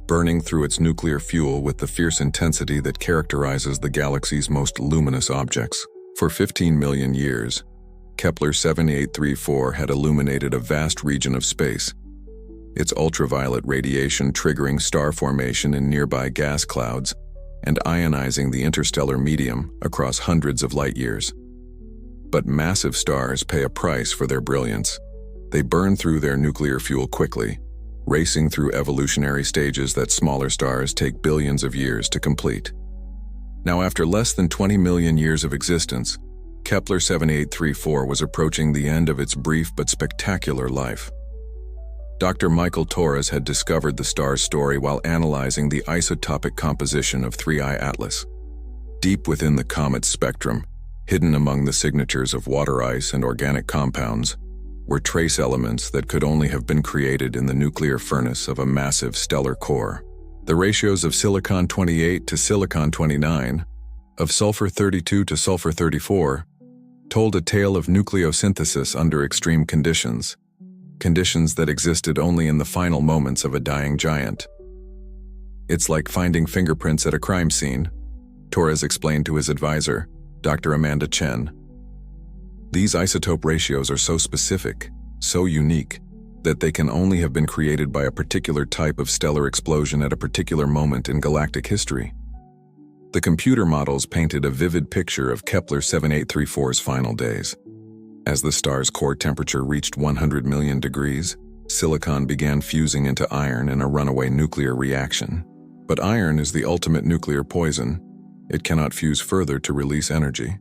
burning through its nuclear fuel with the fierce intensity that characterizes the galaxy's most luminous objects. For 15 million years, Kepler 7834 had illuminated a vast region of space, its ultraviolet radiation triggering star formation in nearby gas clouds and ionizing the interstellar medium across hundreds of light years. But massive stars pay a price for their brilliance. They burn through their nuclear fuel quickly, racing through evolutionary stages that smaller stars take billions of years to complete. Now, after less than 20 million years of existence, Kepler 7834 was approaching the end of its brief but spectacular life. Dr. Michael Torres had discovered the star's story while analyzing the isotopic composition of 3I Atlas. Deep within the comet's spectrum, hidden among the signatures of water ice and organic compounds, were trace elements that could only have been created in the nuclear furnace of a massive stellar core. The ratios of silicon-28 to silicon-29, of sulfur-32 to sulfur-34, told a tale of nucleosynthesis under extreme conditions that existed only in the final moments of a dying giant. "It's like finding fingerprints at a crime scene," Torres explained to his advisor, Dr. Amanda Chen. "These isotope ratios are so specific, so unique, that they can only have been created by a particular type of stellar explosion at a particular moment in galactic history." The computer models painted a vivid picture of Kepler 7834's final days. As the star's core temperature reached 100 million degrees, silicon began fusing into iron in a runaway nuclear reaction. But iron is the ultimate nuclear poison. It cannot fuse further to release energy.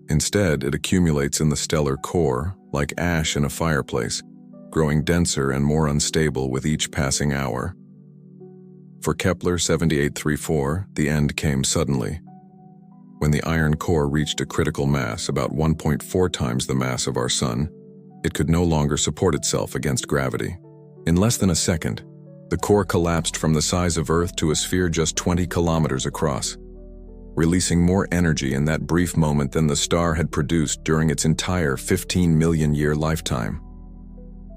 Instead, it accumulates in the stellar core, like ash in a fireplace, growing denser and more unstable with each passing hour. For Kepler 7834, the end came suddenly. When the iron core reached a critical mass, about 1.4 times the mass of our Sun, it could no longer support itself against gravity. In less than a second, the core collapsed from the size of Earth to a sphere just 20 kilometers across, releasing more energy in that brief moment than the star had produced during its entire 15 million year lifetime.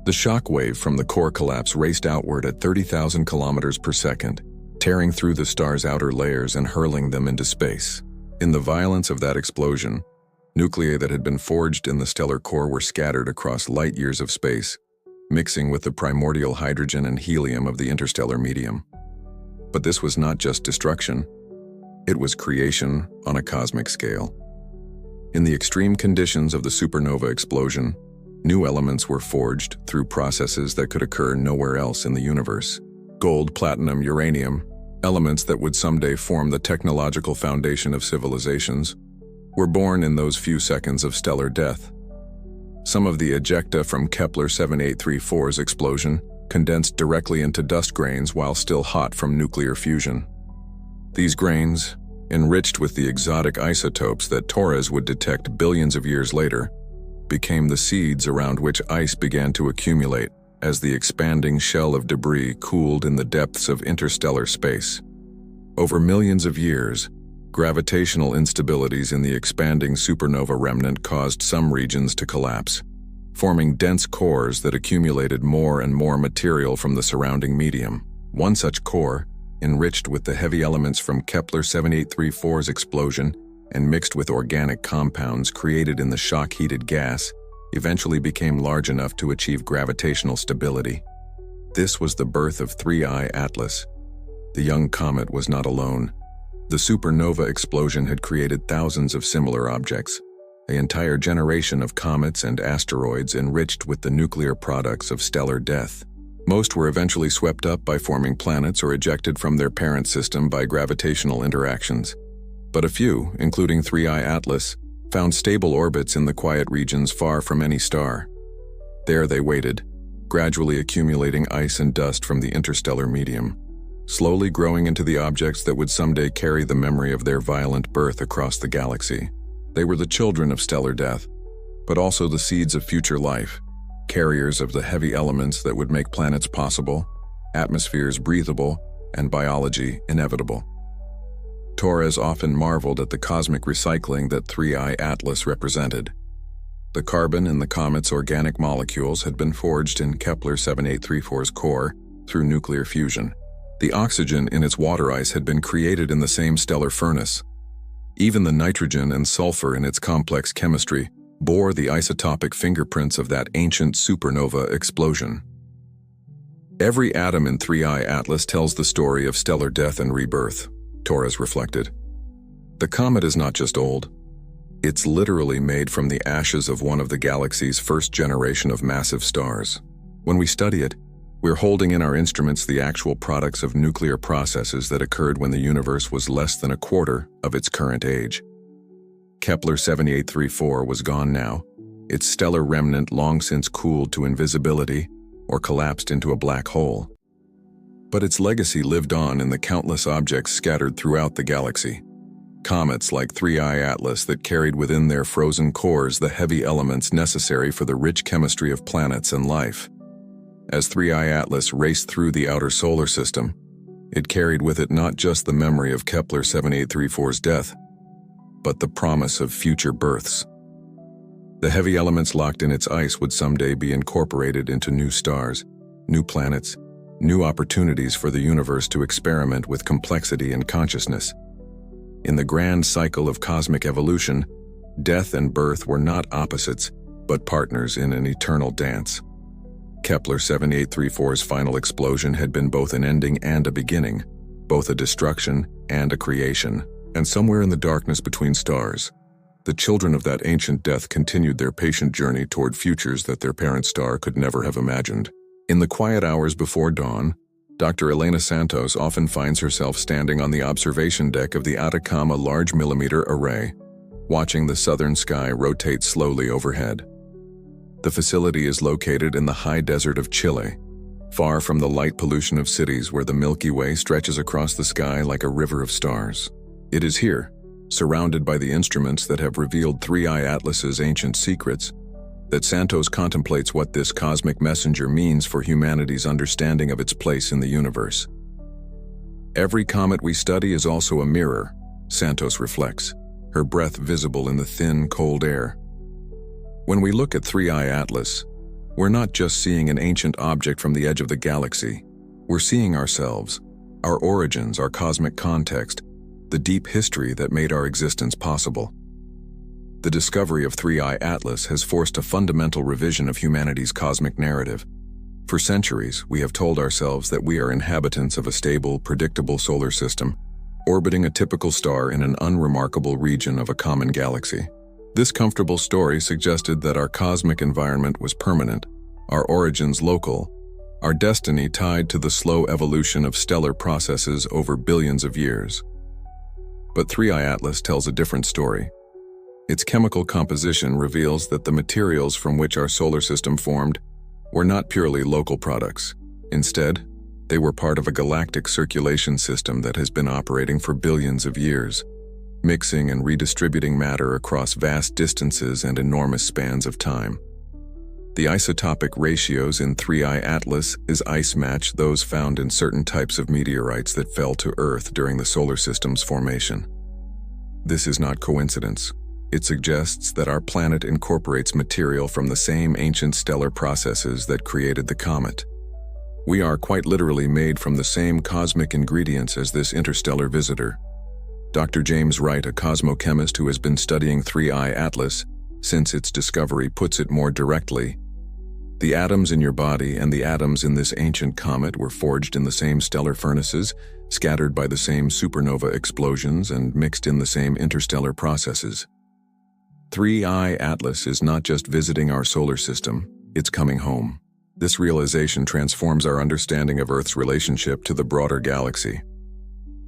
The shock wave from the core collapse raced outward at 30,000 kilometers per second, tearing through the star's outer layers and hurling them into space. In the violence of that explosion, nuclei that had been forged in the stellar core were scattered across light years of space, mixing with the primordial hydrogen and helium of the interstellar medium. But this was not just destruction. It was creation on a cosmic scale. In the extreme conditions of the supernova explosion, new elements were forged through processes that could occur nowhere else in the universe. Gold, platinum, uranium, elements that would someday form the technological foundation of civilizations, were born in those few seconds of stellar death. Some of the ejecta from Kepler 7834's explosion condensed directly into dust grains while still hot from nuclear fusion. These grains, enriched with the exotic isotopes that Torres would detect billions of years later, became the seeds around which ice began to accumulate as the expanding shell of debris cooled in the depths of interstellar space. Over millions of years, gravitational instabilities in the expanding supernova remnant caused some regions to collapse, forming dense cores that accumulated more and more material from the surrounding medium. One such core, enriched with the heavy elements from Kepler 7834's explosion and mixed with organic compounds created in the shock-heated gas, eventually became large enough to achieve gravitational stability. This was the birth of 3I Atlas. The young comet was not alone. The supernova explosion had created thousands of similar objects, an entire generation of comets and asteroids enriched with the nuclear products of stellar death. Most were eventually swept up by forming planets or ejected from their parent system by gravitational interactions. But a few, including 3I Atlas, found stable orbits in the quiet regions far from any star. There they waited, gradually accumulating ice and dust from the interstellar medium, slowly growing into the objects that would someday carry the memory of their violent birth across the galaxy. They were the children of stellar death, but also the seeds of future life, carriers of the heavy elements that would make planets possible, atmospheres breathable, and biology inevitable. Torres often marveled at the cosmic recycling that 3I Atlas represented. The carbon in the comet's organic molecules had been forged in Kepler 7834's core through nuclear fusion. The oxygen in its water ice had been created in the same stellar furnace. Even the nitrogen and sulfur in its complex chemistry bore the isotopic fingerprints of that ancient supernova explosion. Every atom in 3I Atlas tells the story of stellar death and rebirth, Torres reflected. The comet is not just old. It's literally made from the ashes of one of the galaxy's first generation of massive stars. When we study it, we're holding in our instruments the actual products of nuclear processes that occurred when the universe was less than a quarter of its current age. Kepler 7834 was gone now, its stellar remnant long since cooled to invisibility or collapsed into a black hole. But its legacy lived on in the countless objects scattered throughout the galaxy. Comets like 3I Atlas that carried within their frozen cores the heavy elements necessary for the rich chemistry of planets and life. As 3I Atlas raced through the outer solar system, it carried with it not just the memory of Kepler 7834's death, but the promise of future births. The heavy elements locked in its ice would someday be incorporated into new stars, new planets, new opportunities for the universe to experiment with complexity and consciousness. In the grand cycle of cosmic evolution, death and birth were not opposites, but partners in an eternal dance. Kepler 7834's final explosion had been both an ending and a beginning, both a destruction and a creation. And somewhere in the darkness between stars, the children of that ancient death continued their patient journey toward futures that their parent star could never have imagined. In the quiet hours before dawn, Dr. Elena Santos often finds herself standing on the observation deck of the Atacama Large Millimeter Array, watching the southern sky rotate slowly overhead. The facility is located in the high desert of Chile, far from the light pollution of cities where the Milky Way stretches across the sky like a river of stars. It is here, surrounded by the instruments that have revealed 3I Atlas's ancient secrets, that Santos contemplates what this cosmic messenger means for humanity's understanding of its place in the universe. Every comet we study is also a mirror, Santos reflects, her breath visible in the thin, cold air. When we look at 3I Atlas, we're not just seeing an ancient object from the edge of the galaxy. We're seeing ourselves, our origins, our cosmic context, the deep history that made our existence possible. The discovery of 3I Atlas has forced a fundamental revision of humanity's cosmic narrative. For centuries, we have told ourselves that we are inhabitants of a stable, predictable solar system, orbiting a typical star in an unremarkable region of a common galaxy. This comfortable story suggested that our cosmic environment was permanent, our origins local, our destiny tied to the slow evolution of stellar processes over billions of years. But 3I Atlas tells a different story. Its chemical composition reveals that the materials from which our solar system formed were not purely local products. Instead, they were part of a galactic circulation system that has been operating for billions of years, mixing and redistributing matter across vast distances and enormous spans of time. The isotopic ratios in 3I Atlas is ice-match those found in certain types of meteorites that fell to Earth during the solar system's formation. This is not coincidence. It suggests that our planet incorporates material from the same ancient stellar processes that created the comet. We are quite literally made from the same cosmic ingredients as this interstellar visitor. Dr. James Wright, a cosmochemist who has been studying 3I Atlas since its discovery, puts it more directly. The atoms in your body and the atoms in this ancient comet were forged in the same stellar furnaces, scattered by the same supernova explosions, and mixed in the same interstellar processes. 3I Atlas is not just visiting our solar system, it's coming home. This realization transforms our understanding of Earth's relationship to the broader galaxy.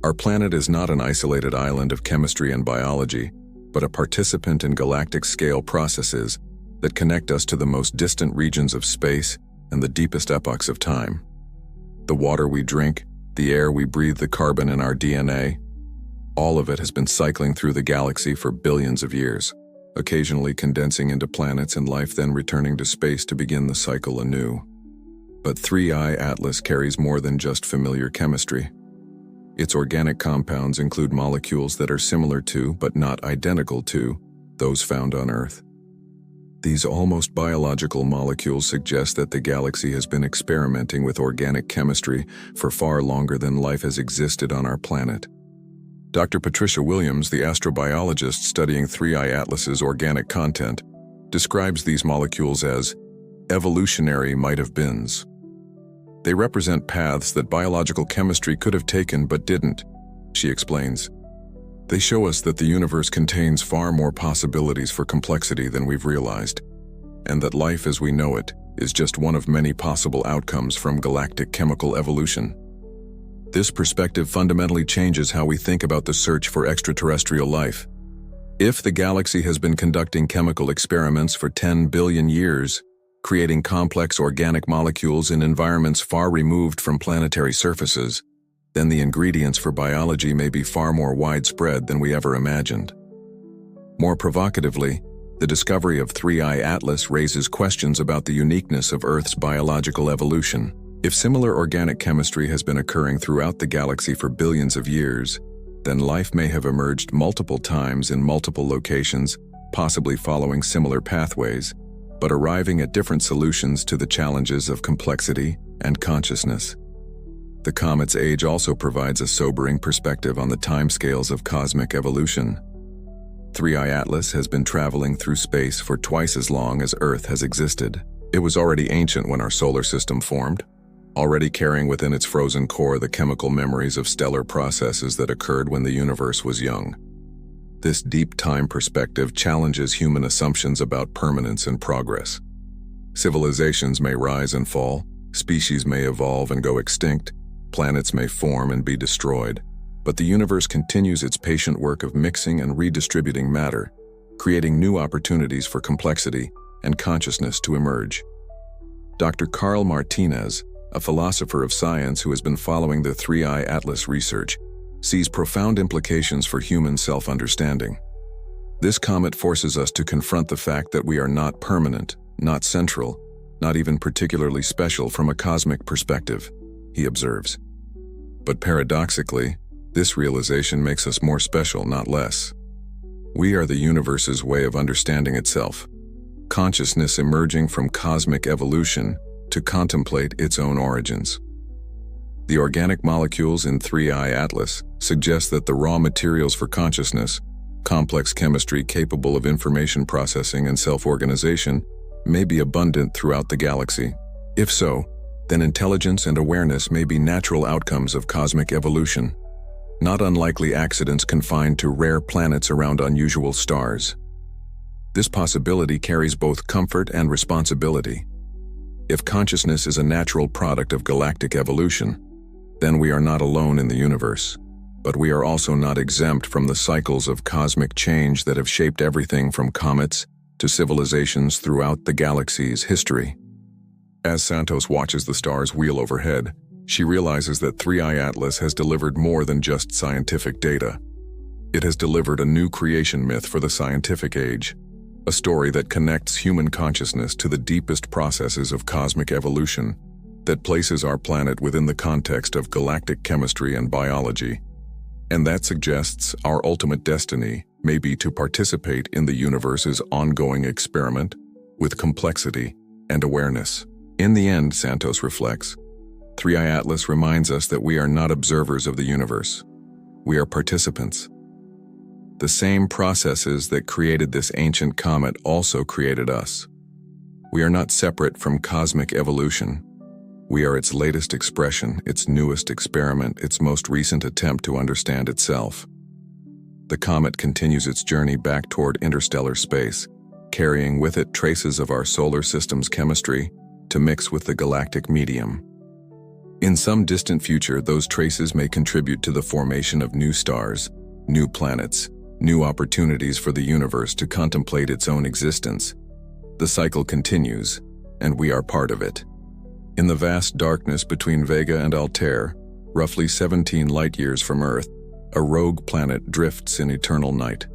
Our planet is not an isolated island of chemistry and biology, but a participant in galactic-scale processes that connect us to the most distant regions of space and the deepest epochs of time. The water we drink, the air we breathe, the carbon in our DNA, all of it has been cycling through the galaxy for billions of years, occasionally condensing into planets and life, then returning to space to begin the cycle anew. But 3I Atlas carries more than just familiar chemistry. Its organic compounds include molecules that are similar to, but not identical to, those found on Earth. These almost biological molecules suggest that the galaxy has been experimenting with organic chemistry for far longer than life has existed on our planet. Dr. Patricia Williams, the astrobiologist studying 3I Atlas's organic content, describes these molecules as evolutionary might-have-beens. They represent paths that biological chemistry could have taken but didn't, she explains. They show us that the universe contains far more possibilities for complexity than we've realized, and that life as we know it is just one of many possible outcomes from galactic chemical evolution. This perspective fundamentally changes how we think about the search for extraterrestrial life. If the galaxy has been conducting chemical experiments for 10 billion years, creating complex organic molecules in environments far removed from planetary surfaces, then the ingredients for biology may be far more widespread than we ever imagined. More provocatively, the discovery of 3I Atlas raises questions about the uniqueness of Earth's biological evolution. If similar organic chemistry has been occurring throughout the galaxy for billions of years, then life may have emerged multiple times in multiple locations, possibly following similar pathways, but arriving at different solutions to the challenges of complexity and consciousness. The comet's age also provides a sobering perspective on the timescales of cosmic evolution. 3I Atlas has been traveling through space for twice as long as Earth has existed. It was already ancient when our solar system formed, already carrying within its frozen core the chemical memories of stellar processes that occurred when the universe was young. This deep time perspective challenges human assumptions about permanence and progress. Civilizations may rise and fall, species may evolve and go extinct, planets may form and be destroyed, but the universe continues its patient work of mixing and redistributing matter, creating new opportunities for complexity and consciousness to emerge. Dr. Carl Martinez, a philosopher of science who has been following the 3I Atlas research, sees profound implications for human self-understanding. This comet forces us to confront the fact that we are not permanent, not central, not even particularly special from a cosmic perspective, he observes. But paradoxically, this realization makes us more special, not less. We are the universe's way of understanding itself, consciousness emerging from cosmic evolution to contemplate its own origins. The organic molecules in 3I Atlas suggest that the raw materials for consciousness, complex chemistry capable of information processing and self-organization, may be abundant throughout the galaxy. If so, then intelligence and awareness may be natural outcomes of cosmic evolution, not unlikely accidents confined to rare planets around unusual stars. This possibility carries both comfort and responsibility. If consciousness is a natural product of galactic evolution, then we are not alone in the universe, but we are also not exempt from the cycles of cosmic change that have shaped everything from comets to civilizations throughout the galaxy's history. As Santos watches the stars wheel overhead, she realizes that 3I Atlas has delivered more than just scientific data. It has delivered a new creation myth for the scientific age, a story that connects human consciousness to the deepest processes of cosmic evolution, that places our planet within the context of galactic chemistry and biology, and that suggests our ultimate destiny may be to participate in the universe's ongoing experiment with complexity and awareness. In the end, Santos reflects, 3i Atlas reminds us that we are not observers of the universe. We are participants. The same processes that created this ancient comet also created us. We are not separate from cosmic evolution. We are its latest expression, its newest experiment, its most recent attempt to understand itself. The comet continues its journey back toward interstellar space, carrying with it traces of our solar system's chemistry to mix with the galactic medium. In some distant future, those traces may contribute to the formation of new stars, new planets, new opportunities for the universe to contemplate its own existence. The cycle continues, and we are part of it. In the vast darkness between Vega and Altair, roughly 17 light-years from Earth, a rogue planet drifts in eternal night.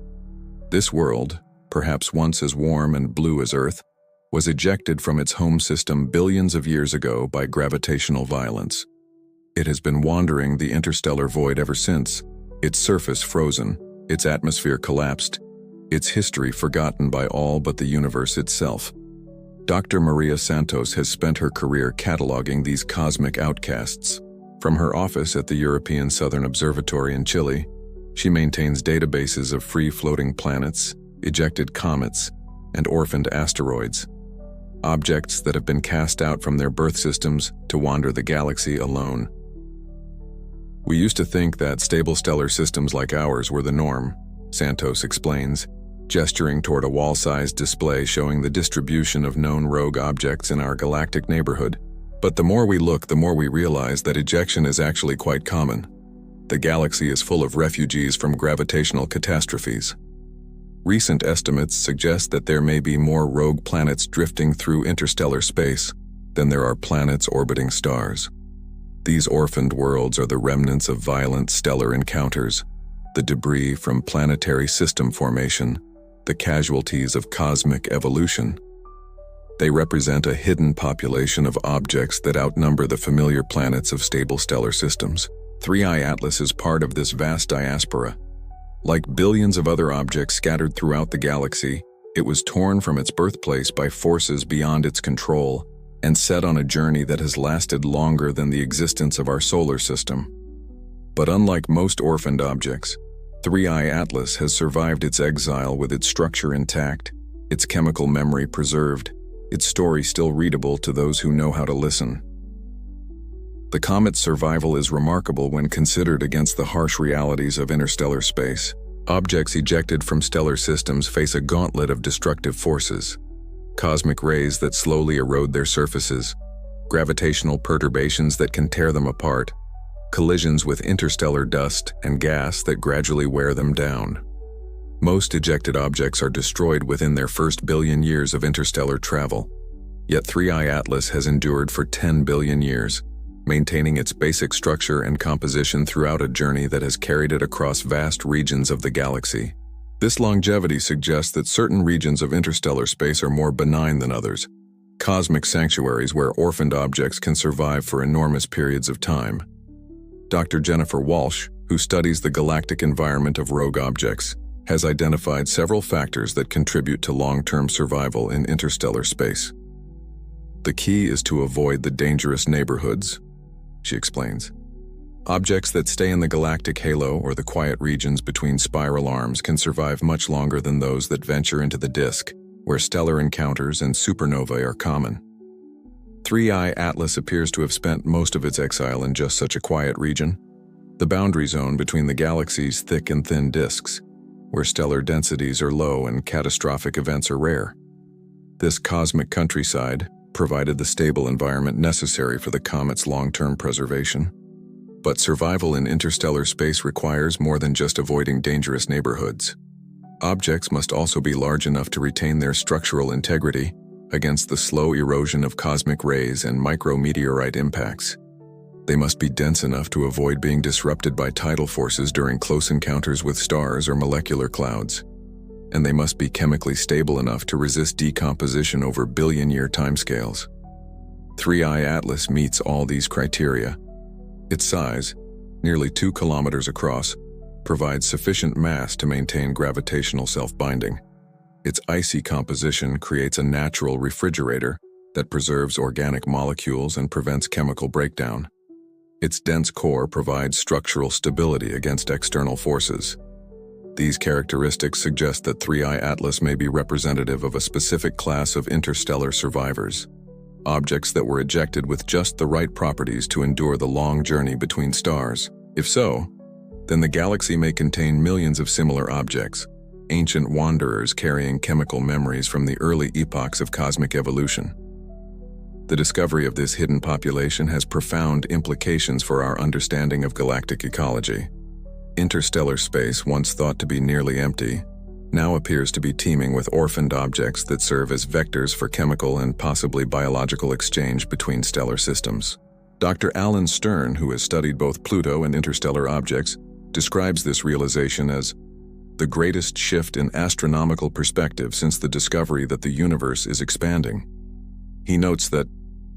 This world, perhaps once as warm and blue as Earth, was ejected from its home system billions of years ago by gravitational violence. It has been wandering the interstellar void ever since, its surface frozen, its atmosphere collapsed, its history forgotten by all but the universe itself. Dr. Maria Santos has spent her career cataloging these cosmic outcasts. From her office at the European Southern Observatory in Chile, she maintains databases of free-floating planets, ejected comets, and orphaned asteroids, objects that have been cast out from their birth systems to wander the galaxy alone. We used to think that stable stellar systems like ours were the norm, Santos explains, gesturing toward a wall-sized display showing the distribution of known rogue objects in our galactic neighborhood. But the more we look, the more we realize that ejection is actually quite common. The galaxy is full of refugees from gravitational catastrophes. Recent estimates suggest that there may be more rogue planets drifting through interstellar space than there are planets orbiting stars. These orphaned worlds are the remnants of violent stellar encounters, the debris from planetary system formation, the casualties of cosmic evolution. They represent a hidden population of objects that outnumber the familiar planets of stable stellar systems. 3i Atlas is part of this vast diaspora. Like billions of other objects scattered throughout the galaxy, it was torn from its birthplace by forces beyond its control and set on a journey that has lasted longer than the existence of our solar system. But unlike most orphaned objects, 3i Atlas has survived its exile with its structure intact, its chemical memory preserved, its story still readable to those who know how to listen. The comet's survival is remarkable when considered against the harsh realities of interstellar space. Objects ejected from stellar systems face a gauntlet of destructive forces: cosmic rays that slowly erode their surfaces, gravitational perturbations that can tear them apart, collisions with interstellar dust and gas that gradually wear them down. Most ejected objects are destroyed within their first billion years of interstellar travel, yet 3i Atlas has endured for 10 billion years, maintaining its basic structure and composition throughout a journey that has carried it across vast regions of the galaxy. This longevity suggests that certain regions of interstellar space are more benign than others, cosmic sanctuaries where orphaned objects can survive for enormous periods of time. Dr. Jennifer Walsh, who studies the galactic environment of rogue objects, has identified several factors that contribute to long-term survival in interstellar space. The key is to avoid the dangerous neighborhoods, she explains. Objects that stay in the galactic halo or the quiet regions between spiral arms can survive much longer than those that venture into the disk, where stellar encounters and supernovae are common. 3i Atlas appears to have spent most of its exile in just such a quiet region, the boundary zone between the galaxy's thick and thin disks, where stellar densities are low and catastrophic events are rare. This cosmic countryside provided the stable environment necessary for the comet's long-term preservation. But survival in interstellar space requires more than just avoiding dangerous neighborhoods. Objects must also be large enough to retain their structural integrity against the slow erosion of cosmic rays and micrometeorite impacts. They must be dense enough to avoid being disrupted by tidal forces during close encounters with stars or molecular clouds. and they must be chemically stable enough to resist decomposition over billion-year timescales. 3I Atlas meets all these criteria. Its size, nearly 2 kilometers across, provides sufficient mass to maintain gravitational self-binding. Its icy composition creates a natural refrigerator that preserves organic molecules and prevents chemical breakdown. Its dense core provides structural stability against external forces. These characteristics suggest that 3I Atlas may be representative of a specific class of interstellar survivors, objects that were ejected with just the right properties to endure the long journey between stars. If so, then the galaxy may contain millions of similar objects, ancient wanderers carrying chemical memories from the early epochs of cosmic evolution. The discovery of this hidden population has profound implications for our understanding of galactic ecology. Interstellar space, once thought to be nearly empty, now appears to be teeming with orphaned objects that serve as vectors for chemical and possibly biological exchange between stellar systems. Dr. Alan Stern, who has studied both Pluto and interstellar objects, describes this realization as the greatest shift in astronomical perspective since the discovery that the universe is expanding. He notes that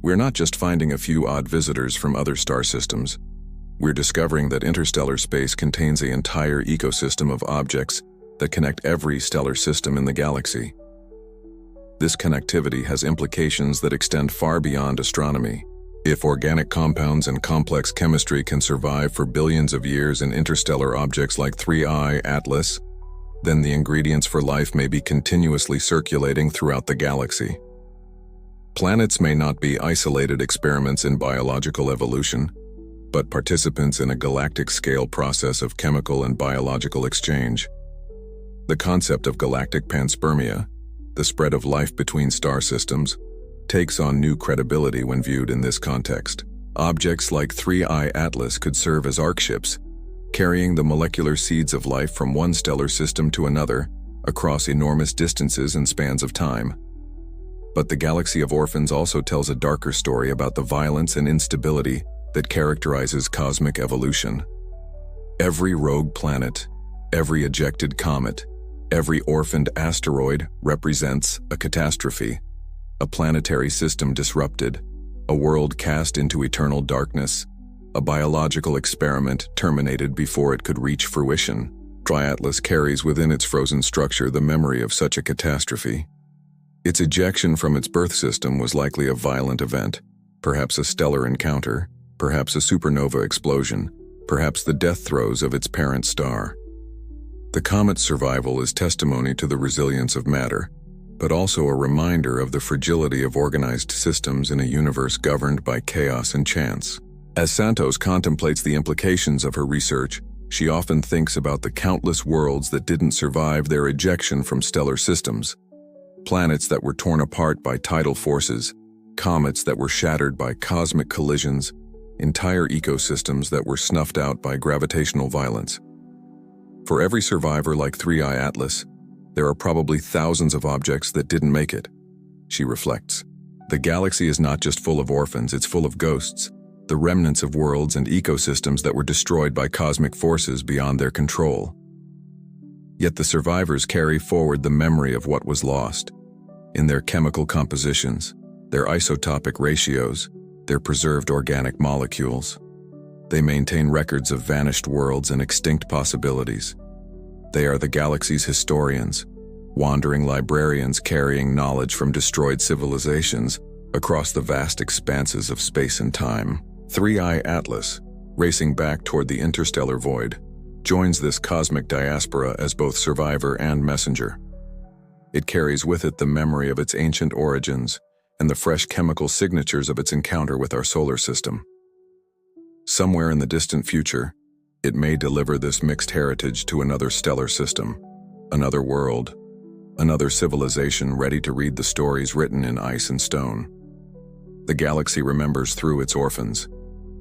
we're not just finding a few odd visitors from other star systems. We're discovering that interstellar space contains an entire ecosystem of objects that connect every stellar system in the galaxy. This connectivity has implications that extend far beyond astronomy. If organic compounds and complex chemistry can survive for billions of years in interstellar objects like 3I Atlas, then the ingredients for life may be continuously circulating throughout the galaxy. Planets may not be isolated experiments in biological evolution, but participants in a galactic-scale process of chemical and biological exchange. The concept of galactic panspermia, the spread of life between star systems, takes on new credibility when viewed in this context. Objects like 3I Atlas could serve as arc ships, carrying the molecular seeds of life from one stellar system to another across enormous distances and spans of time. But the Galaxy of Orphans also tells a darker story about the violence and instability that characterizes cosmic evolution. Every rogue planet, every ejected comet, every orphaned asteroid represents a catastrophe, a planetary system disrupted, a world cast into eternal darkness, a biological experiment terminated before it could reach fruition. 3I Atlas carries within its frozen structure the memory of such a catastrophe. Its ejection from its birth system was likely a violent event, perhaps a stellar encounter, perhaps a supernova explosion, perhaps the death throes of its parent star. The comet's survival is testimony to the resilience of matter, but also a reminder of the fragility of organized systems in a universe governed by chaos and chance. As Santos contemplates the implications of her research, she often thinks about the countless worlds that didn't survive their ejection from stellar systems. Planets that were torn apart by tidal forces, comets that were shattered by cosmic collisions, entire ecosystems that were snuffed out by gravitational violence. For every survivor like 3I Atlas, there are probably thousands of objects that didn't make it. She reflects. The galaxy is not just full of orphans, it's full of ghosts, the remnants of worlds and ecosystems that were destroyed by cosmic forces beyond their control. Yet the survivors carry forward the memory of what was lost. In their chemical compositions, their isotopic ratios, their preserved organic molecules. They maintain records of vanished worlds and extinct possibilities. They are the galaxy's historians, wandering librarians carrying knowledge from destroyed civilizations across the vast expanses of space and time. 3I Atlas, racing back toward the interstellar void, joins this cosmic diaspora as both survivor and messenger. It carries with it the memory of its ancient origins and the fresh chemical signatures of its encounter with our solar system. Somewhere in the distant future, it may deliver this mixed heritage to another stellar system, another world, another civilization ready to read the stories written in ice and stone. The galaxy remembers through its orphans,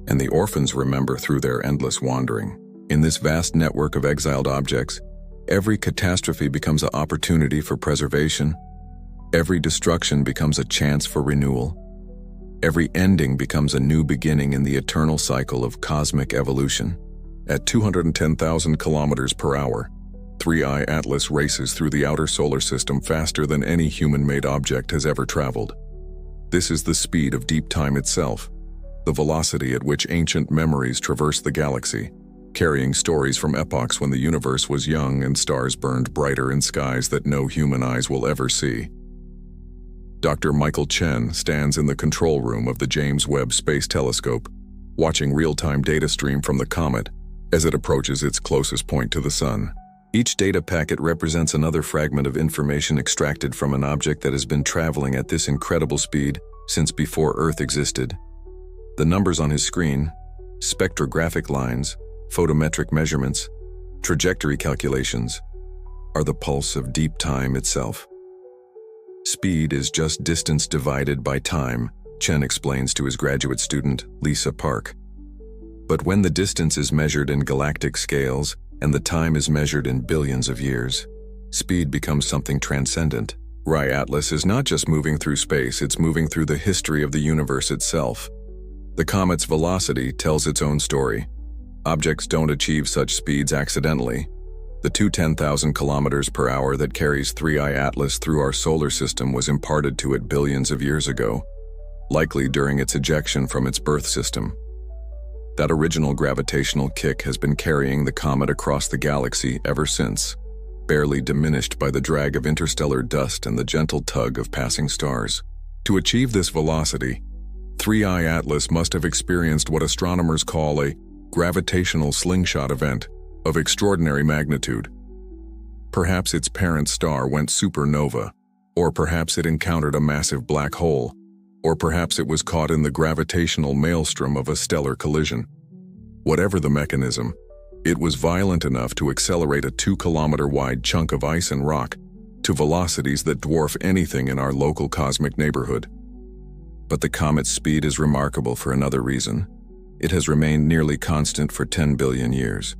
and the orphans remember through their endless wandering. In this vast network of exiled objects, every catastrophe becomes an opportunity for preservation. Every destruction becomes a chance for renewal. Every ending becomes a new beginning in the eternal cycle of cosmic evolution. At 210,000 kilometers per hour, 3I Atlas races through the outer solar system faster than any human-made object has ever traveled. This is the speed of deep time itself, the velocity at which ancient memories traverse the galaxy, carrying stories from epochs when the universe was young and stars burned brighter in skies that no human eyes will ever see. Dr. Michael Chen stands in the control room of the James Webb Space Telescope, watching real-time data stream from the comet as it approaches its closest point to the Sun. Each data packet represents another fragment of information extracted from an object that has been traveling at this incredible speed since before Earth existed. The numbers on his screen, spectrographic lines, photometric measurements, trajectory calculations, are the pulse of deep time itself. Speed is just distance divided by time, Chen explains to his graduate student, Lisa Park. But when the distance is measured in galactic scales and the time is measured in billions of years, speed becomes something transcendent. 3I Atlas is not just moving through space, it's moving through the history of the universe itself. The comet's velocity tells its own story. Objects don't achieve such speeds accidentally. The 210,000 kilometers per hour that carries 3I Atlas through our solar system was imparted to it billions of years ago, likely during its ejection from its birth system. That original gravitational kick has been carrying the comet across the galaxy ever since, barely diminished by the drag of interstellar dust and the gentle tug of passing stars. To achieve this velocity, 3I Atlas must have experienced what astronomers call a gravitational slingshot event of extraordinary magnitude. Perhaps its parent star went supernova, or perhaps it encountered a massive black hole, or perhaps it was caught in the gravitational maelstrom of a stellar collision. Whatever the mechanism, it was violent enough to accelerate a 2-kilometer-wide chunk of ice and rock to velocities that dwarf anything in our local cosmic neighborhood. But the comet's speed is remarkable for another reason. It has remained nearly constant for 10 billion years.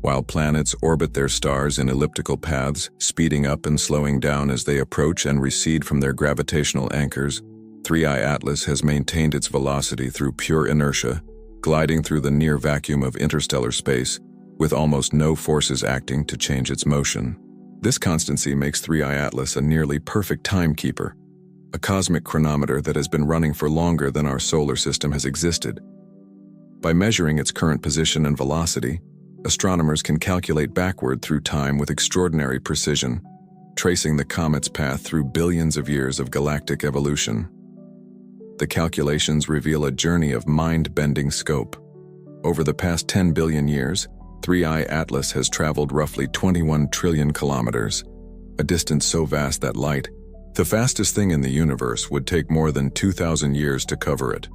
While planets orbit their stars in elliptical paths, speeding up and slowing down as they approach and recede from their gravitational anchors, 3I Atlas has maintained its velocity through pure inertia, gliding through the near vacuum of interstellar space, with almost no forces acting to change its motion. This constancy makes 3I Atlas a nearly perfect timekeeper, a cosmic chronometer that has been running for longer than our solar system has existed. By measuring its current position and velocity, astronomers can calculate backward through time with extraordinary precision, tracing the comet's path through billions of years of galactic evolution. The calculations reveal a journey of mind-bending scope. Over the past 10 billion years, 3I Atlas has traveled roughly 21 trillion kilometers, a distance so vast that light, the fastest thing in the universe, would take more than 2,000 years to cover it.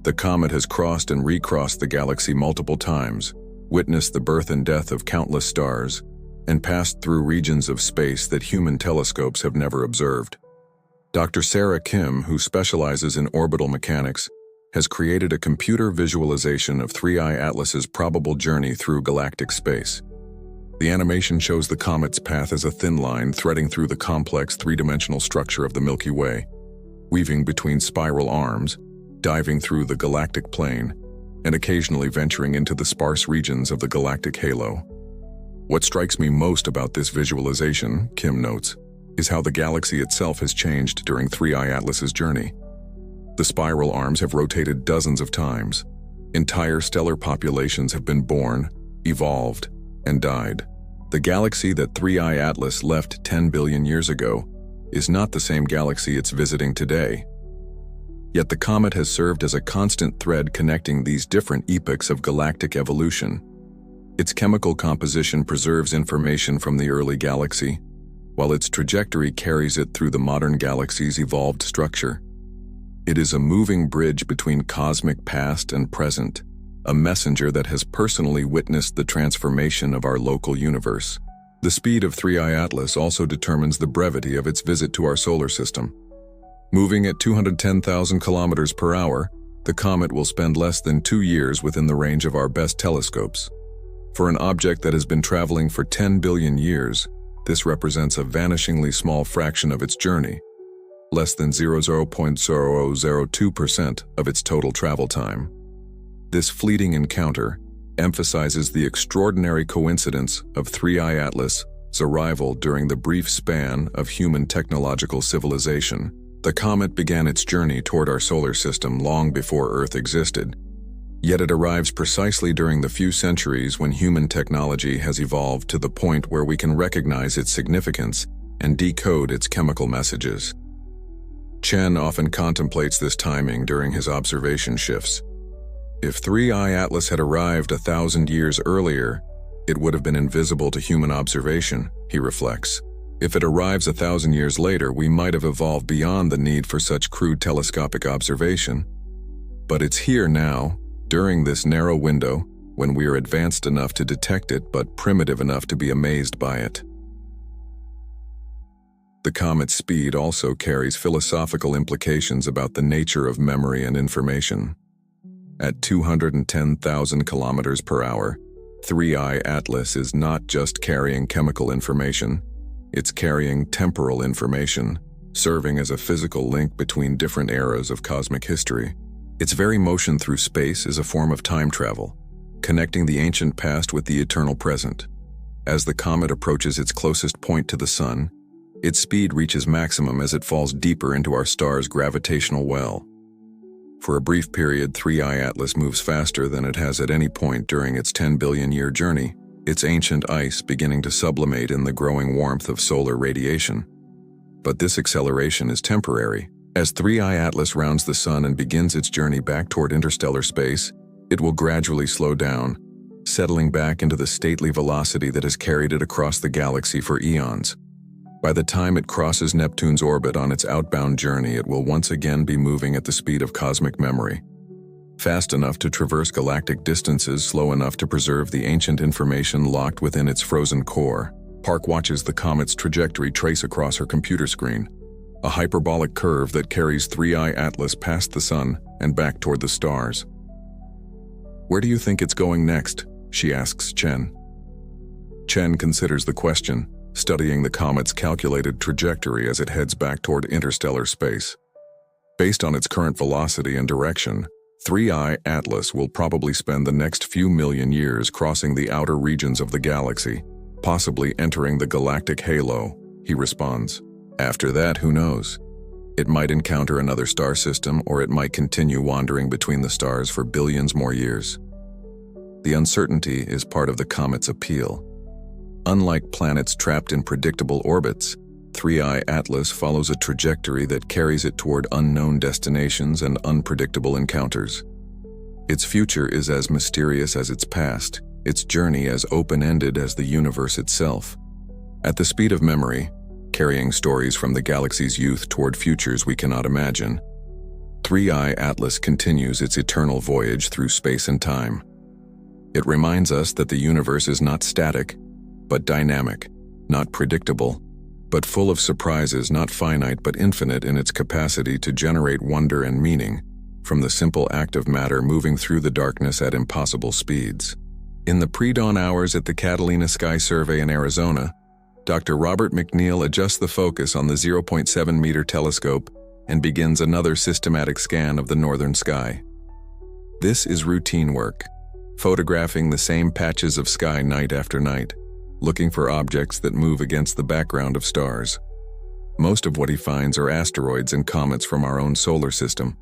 The comet has crossed and recrossed the galaxy multiple times, witnessed the birth and death of countless stars, and passed through regions of space that human telescopes have never observed. Dr. Sarah Kim, who specializes in orbital mechanics, has created a computer visualization of 3I Atlas's probable journey through galactic space. The animation shows the comet's path as a thin line threading through the complex three-dimensional structure of the Milky Way, weaving between spiral arms, diving through the galactic plane, and occasionally venturing into the sparse regions of the galactic halo. What strikes me most about this visualization, Kim notes, is how the galaxy itself has changed during 3I Atlas's journey. The spiral arms have rotated dozens of times. Entire stellar populations have been born, evolved, and died. The galaxy that 3I Atlas left 10 billion years ago is not the same galaxy it's visiting today. Yet the comet has served as a constant thread connecting these different epochs of galactic evolution. Its chemical composition preserves information from the early galaxy, while its trajectory carries it through the modern galaxy's evolved structure. It is a moving bridge between cosmic past and present, a messenger that has personally witnessed the transformation of our local universe. The speed of 3I Atlas also determines the brevity of its visit to our solar system. Moving at 210,000 kilometers per hour, the comet will spend less than 2 years within the range of our best telescopes. For an object that has been traveling for 10 billion years, this represents a vanishingly small fraction of its journey, less than 0.0002% of its total travel time. This fleeting encounter emphasizes the extraordinary coincidence of 3I Atlas Its arrival during the brief span of human technological civilization. The comet began its journey toward our solar system long before Earth existed, yet it arrives precisely during the few centuries when human technology has evolved to the point where we can recognize its significance and decode its chemical messages. Chen often contemplates this timing during his observation shifts. If 3I Atlas had arrived 1,000 years earlier, it would have been invisible to human observation, he reflects. If it arrives 1,000 years later, we might have evolved beyond the need for such crude telescopic observation. But it's here now, during this narrow window, when we are advanced enough to detect it but primitive enough to be amazed by it. The comet's speed also carries philosophical implications about the nature of memory and information. At 210,000 kilometers per hour, 3I Atlas is not just carrying chemical information, it's carrying temporal information, serving as a physical link between different eras of cosmic history. Its very motion through space is a form of time travel, connecting the ancient past with the eternal present. As the comet approaches its closest point to the Sun, its speed reaches maximum as it falls deeper into our star's gravitational well. For a brief period, 3I Atlas moves faster than it has at any point during its 10 billion-year journey, its ancient ice beginning to sublimate in the growing warmth of solar radiation. But this acceleration is temporary. As 3I Atlas rounds the Sun and begins its journey back toward interstellar space, it will gradually slow down, settling back into the stately velocity that has carried it across the galaxy for eons. By the time it crosses Neptune's orbit on its outbound journey, it will once again be moving at the speed of cosmic memory. Fast enough to traverse galactic distances, slow enough to preserve the ancient information locked within its frozen core. Park watches the comet's trajectory trace across her computer screen, a hyperbolic curve that carries 3I Atlas past the Sun and back toward the stars. "Where do you think it's going next?" she asks Chen. Chen considers the question, studying the comet's calculated trajectory as it heads back toward interstellar space. Based on its current velocity and direction, 3I Atlas will probably spend the next few million years crossing the outer regions of the galaxy, possibly entering the galactic halo, he responds. After that, who knows? It might encounter another star system, or it might continue wandering between the stars for billions more years. The uncertainty is part of the comet's appeal. Unlike planets trapped in predictable orbits, 3I Atlas follows a trajectory that carries it toward unknown destinations and unpredictable encounters. Its future is as mysterious as its past, its journey as open-ended as the universe itself. At the speed of memory, carrying stories from the galaxy's youth toward futures we cannot imagine, 3I Atlas continues its eternal voyage through space and time. It reminds us that the universe is not static, but dynamic, not predictable, but full of surprises, not finite but infinite in its capacity to generate wonder and meaning, from the simple act of matter moving through the darkness at impossible speeds. In the pre-dawn hours at the Catalina Sky Survey in Arizona, Dr. Robert McNeil adjusts the focus on the 0.7-meter telescope and begins another systematic scan of the northern sky. This is routine work, photographing the same patches of sky night after night, looking for objects that move against the background of stars. Most of what he finds are asteroids and comets from our own solar system,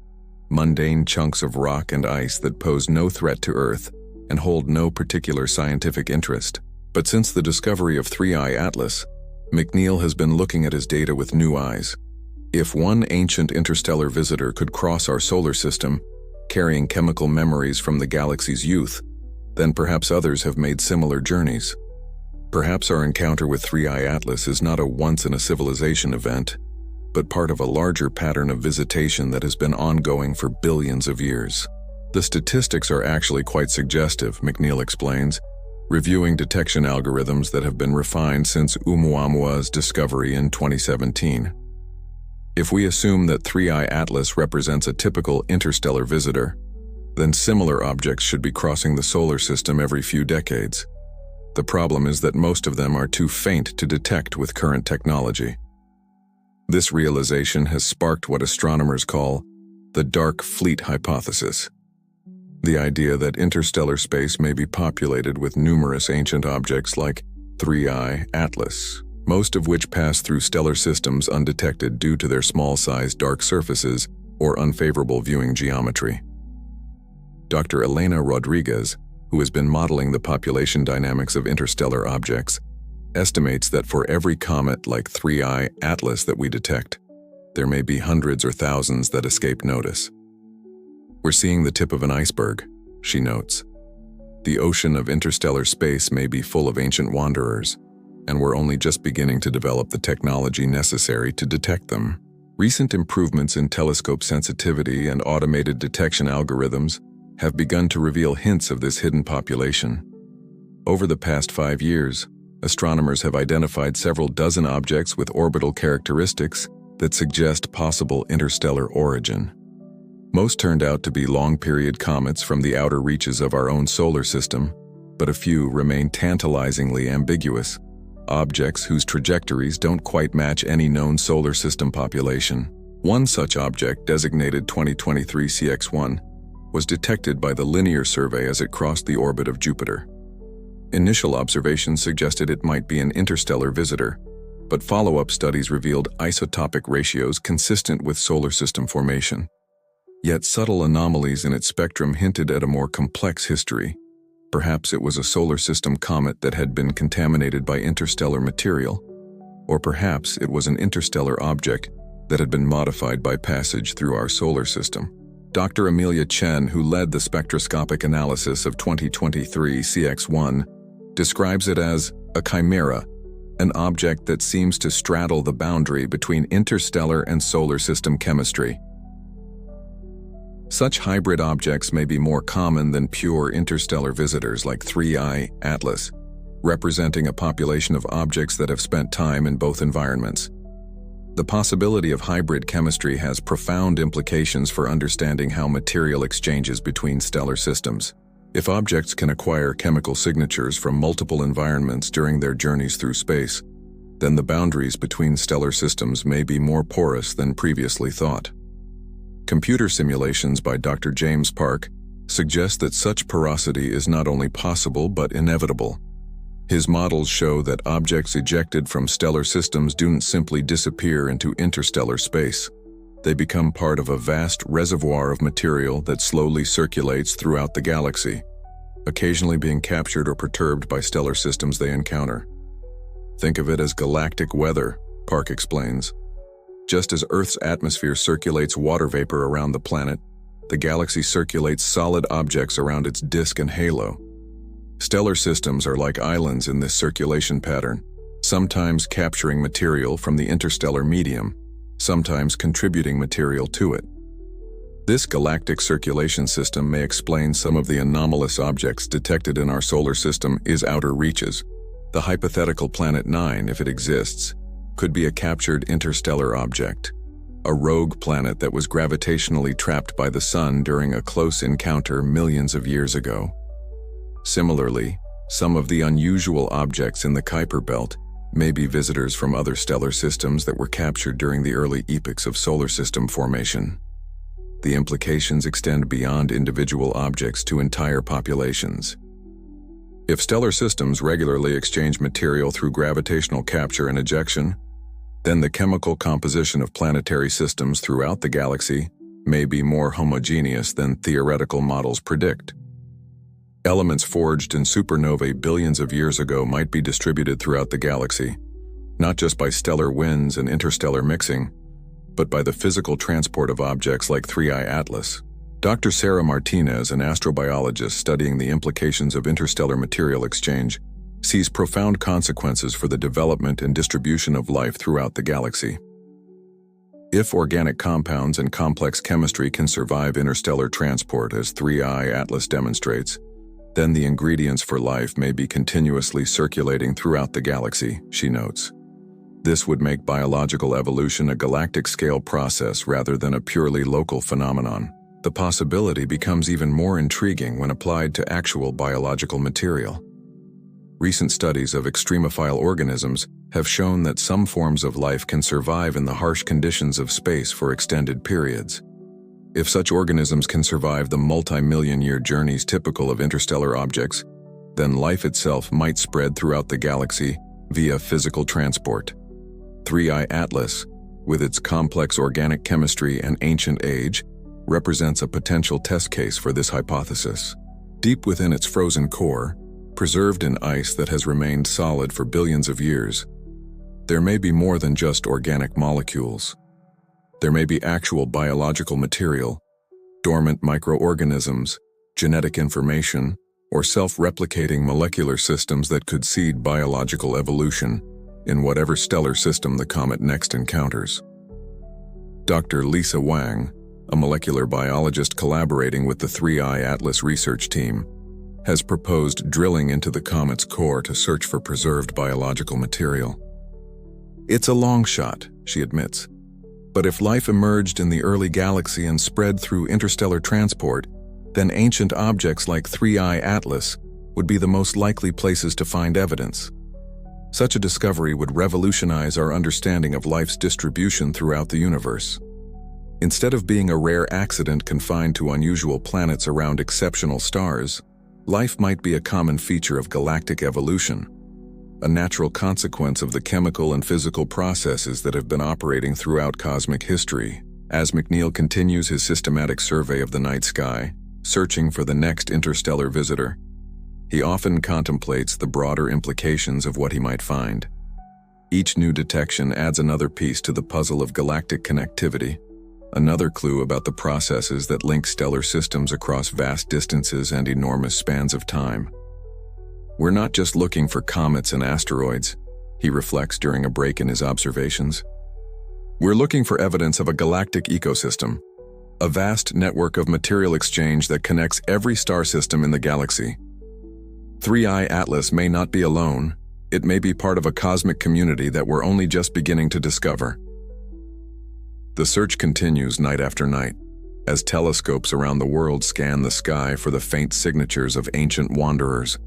mundane chunks of rock and ice that pose no threat to Earth and hold no particular scientific interest. But since the discovery of 3I Atlas, McNeil has been looking at his data with new eyes. If one ancient interstellar visitor could cross our solar system, carrying chemical memories from the galaxy's youth, then perhaps others have made similar journeys. Perhaps our encounter with 3I Atlas is not a once-in-a-civilization event, but part of a larger pattern of visitation that has been ongoing for billions of years. The statistics are actually quite suggestive, McNeil explains, reviewing detection algorithms that have been refined since Oumuamua's discovery in 2017. If we assume that 3I Atlas represents a typical interstellar visitor, then similar objects should be crossing the solar system every few decades. The problem is that most of them are too faint to detect with current technology. This realization has sparked what astronomers call the dark fleet hypothesis, the idea that interstellar space may be populated with numerous ancient objects like 3I Atlas, most of which pass through stellar systems undetected due to their small-sized dark surfaces or unfavorable viewing geometry. Dr. Elena Rodriguez, who has been modeling the population dynamics of interstellar objects, estimates that for every comet like 3I Atlas that we detect, there may be hundreds or thousands that escape notice. We're seeing the tip of an iceberg, she notes. The ocean of interstellar space may be full of ancient wanderers, and we're only just beginning to develop the technology necessary to detect them. Recent improvements in telescope sensitivity and automated detection algorithms have begun to reveal hints of this hidden population. Over the past 5 years, astronomers have identified several dozen objects with orbital characteristics that suggest possible interstellar origin. Most turned out to be long-period comets from the outer reaches of our own solar system, but a few remain tantalizingly ambiguous, objects whose trajectories don't quite match any known solar system population. One such object, designated 2023 CX1, was detected by the Linear Survey as it crossed the orbit of Jupiter. Initial observations suggested it might be an interstellar visitor, but follow-up studies revealed isotopic ratios consistent with solar system formation. Yet subtle anomalies in its spectrum hinted at a more complex history. Perhaps it was a solar system comet that had been contaminated by interstellar material, or perhaps it was an interstellar object that had been modified by passage through our solar system. Dr. Amelia Chen, who led the spectroscopic analysis of 2023 CX1, describes it as a chimera, an object that seems to straddle the boundary between interstellar and solar system chemistry. Such hybrid objects may be more common than pure interstellar visitors like 3I Atlas, representing a population of objects that have spent time in both environments. The possibility of hybrid chemistry has profound implications for understanding how material exchanges between stellar systems. If objects can acquire chemical signatures from multiple environments during their journeys through space, then the boundaries between stellar systems may be more porous than previously thought. Computer simulations by Dr. James Park suggest that such porosity is not only possible but inevitable. His models show that objects ejected from stellar systems don't simply disappear into interstellar space. They become part of a vast reservoir of material that slowly circulates throughout the galaxy, occasionally being captured or perturbed by stellar systems they encounter. Think of it as galactic weather, Park explains. Just as Earth's atmosphere circulates water vapor around the planet, the galaxy circulates solid objects around its disk and halo. Stellar systems are like islands in this circulation pattern, sometimes capturing material from the interstellar medium, sometimes contributing material to it. This galactic circulation system may explain some of the anomalous objects detected in our solar system. Is outer reaches. The hypothetical Planet 9, if it exists, could be a captured interstellar object, a rogue planet that was gravitationally trapped by the Sun during a close encounter millions of years ago. Similarly, some of the unusual objects in the Kuiper Belt may be visitors from other stellar systems that were captured during the early epochs of solar system formation. The implications extend beyond individual objects to entire populations. If stellar systems regularly exchange material through gravitational capture and ejection, then the chemical composition of planetary systems throughout the galaxy may be more homogeneous than theoretical models predict. Elements forged in supernovae billions of years ago might be distributed throughout the galaxy, not just by stellar winds and interstellar mixing, but by the physical transport of objects like 3I Atlas. Dr. Sarah Martinez, an astrobiologist studying the implications of interstellar material exchange, sees profound consequences for the development and distribution of life throughout the galaxy. If organic compounds and complex chemistry can survive interstellar transport, as 3I Atlas demonstrates, then the ingredients for life may be continuously circulating throughout the galaxy, she notes. This would make biological evolution a galactic-scale process rather than a purely local phenomenon. The possibility becomes even more intriguing when applied to actual biological material. Recent studies of extremophile organisms have shown that some forms of life can survive in the harsh conditions of space for extended periods. If such organisms can survive the multi-million-year journeys typical of interstellar objects, then life itself might spread throughout the galaxy via physical transport. 3I Atlas, with its complex organic chemistry and ancient age, represents a potential test case for this hypothesis. Deep within its frozen core, preserved in ice that has remained solid for billions of years, there may be more than just organic molecules. There may be actual biological material, dormant microorganisms, genetic information, or self-replicating molecular systems that could seed biological evolution in whatever stellar system the comet next encounters. Dr. Lisa Wang, a molecular biologist collaborating with the 3I Atlas research team, has proposed drilling into the comet's core to search for preserved biological material. It's a long shot, she admits, but if life emerged in the early galaxy and spread through interstellar transport, then ancient objects like 3I Atlas would be the most likely places to find evidence. Such a discovery would revolutionize our understanding of life's distribution throughout the universe. Instead of being a rare accident confined to unusual planets around exceptional stars, life might be a common feature of galactic evolution, a natural consequence of the chemical and physical processes that have been operating throughout cosmic history. As McNeil continues his systematic survey of the night sky, searching for the next interstellar visitor, he often contemplates the broader implications of what he might find. Each new detection adds another piece to the puzzle of galactic connectivity, another clue about the processes that link stellar systems across vast distances and enormous spans of time. We're not just looking for comets and asteroids, he reflects during a break in his observations. We're looking for evidence of a galactic ecosystem, a vast network of material exchange that connects every star system in the galaxy. 3I Atlas may not be alone, it may be part of a cosmic community that we're only just beginning to discover. The search continues night after night, as telescopes around the world scan the sky for the faint signatures of ancient wanderers.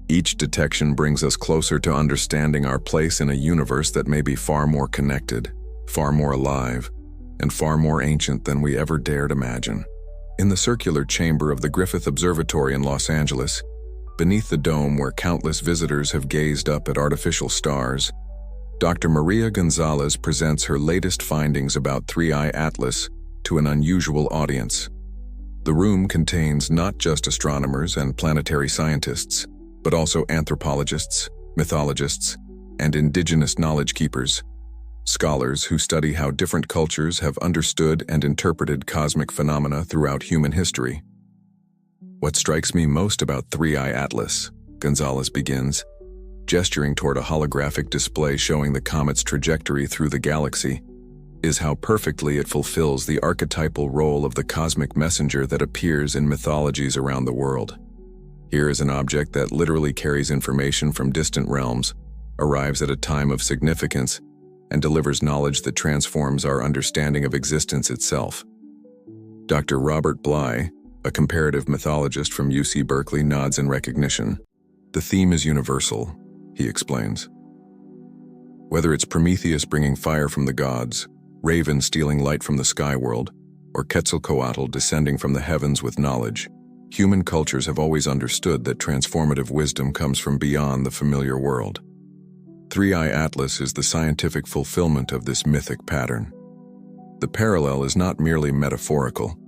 Each detection brings us closer to understanding our place in a universe that may be far more connected, far more alive, and far more ancient than we ever dared imagine. In the circular chamber of the Griffith Observatory in Los Angeles, beneath the dome where countless visitors have gazed up at artificial stars, Dr. Maria Gonzalez presents her latest findings about 3I Atlas to an unusual audience. The room contains not just astronomers and planetary scientists, but also anthropologists, mythologists, and indigenous knowledge keepers, scholars who study how different cultures have understood and interpreted cosmic phenomena throughout human history. What strikes me most about 3I Atlas, Gonzalez begins, gesturing toward a holographic display showing the comet's trajectory through the galaxy, is how perfectly it fulfills the archetypal role of the cosmic messenger that appears in mythologies around the world. Here is an object that literally carries information from distant realms, arrives at a time of significance, and delivers knowledge that transforms our understanding of existence itself. Dr. Robert Bly, a comparative mythologist from UC Berkeley, nods in recognition. The theme is universal, he explains. Whether it's Prometheus bringing fire from the gods, Raven stealing light from the sky world, or Quetzalcoatl descending from the heavens with knowledge, human cultures have always understood that transformative wisdom comes from beyond the familiar world. 3I Atlas is the scientific fulfillment of this mythic pattern. The parallel is not merely metaphorical.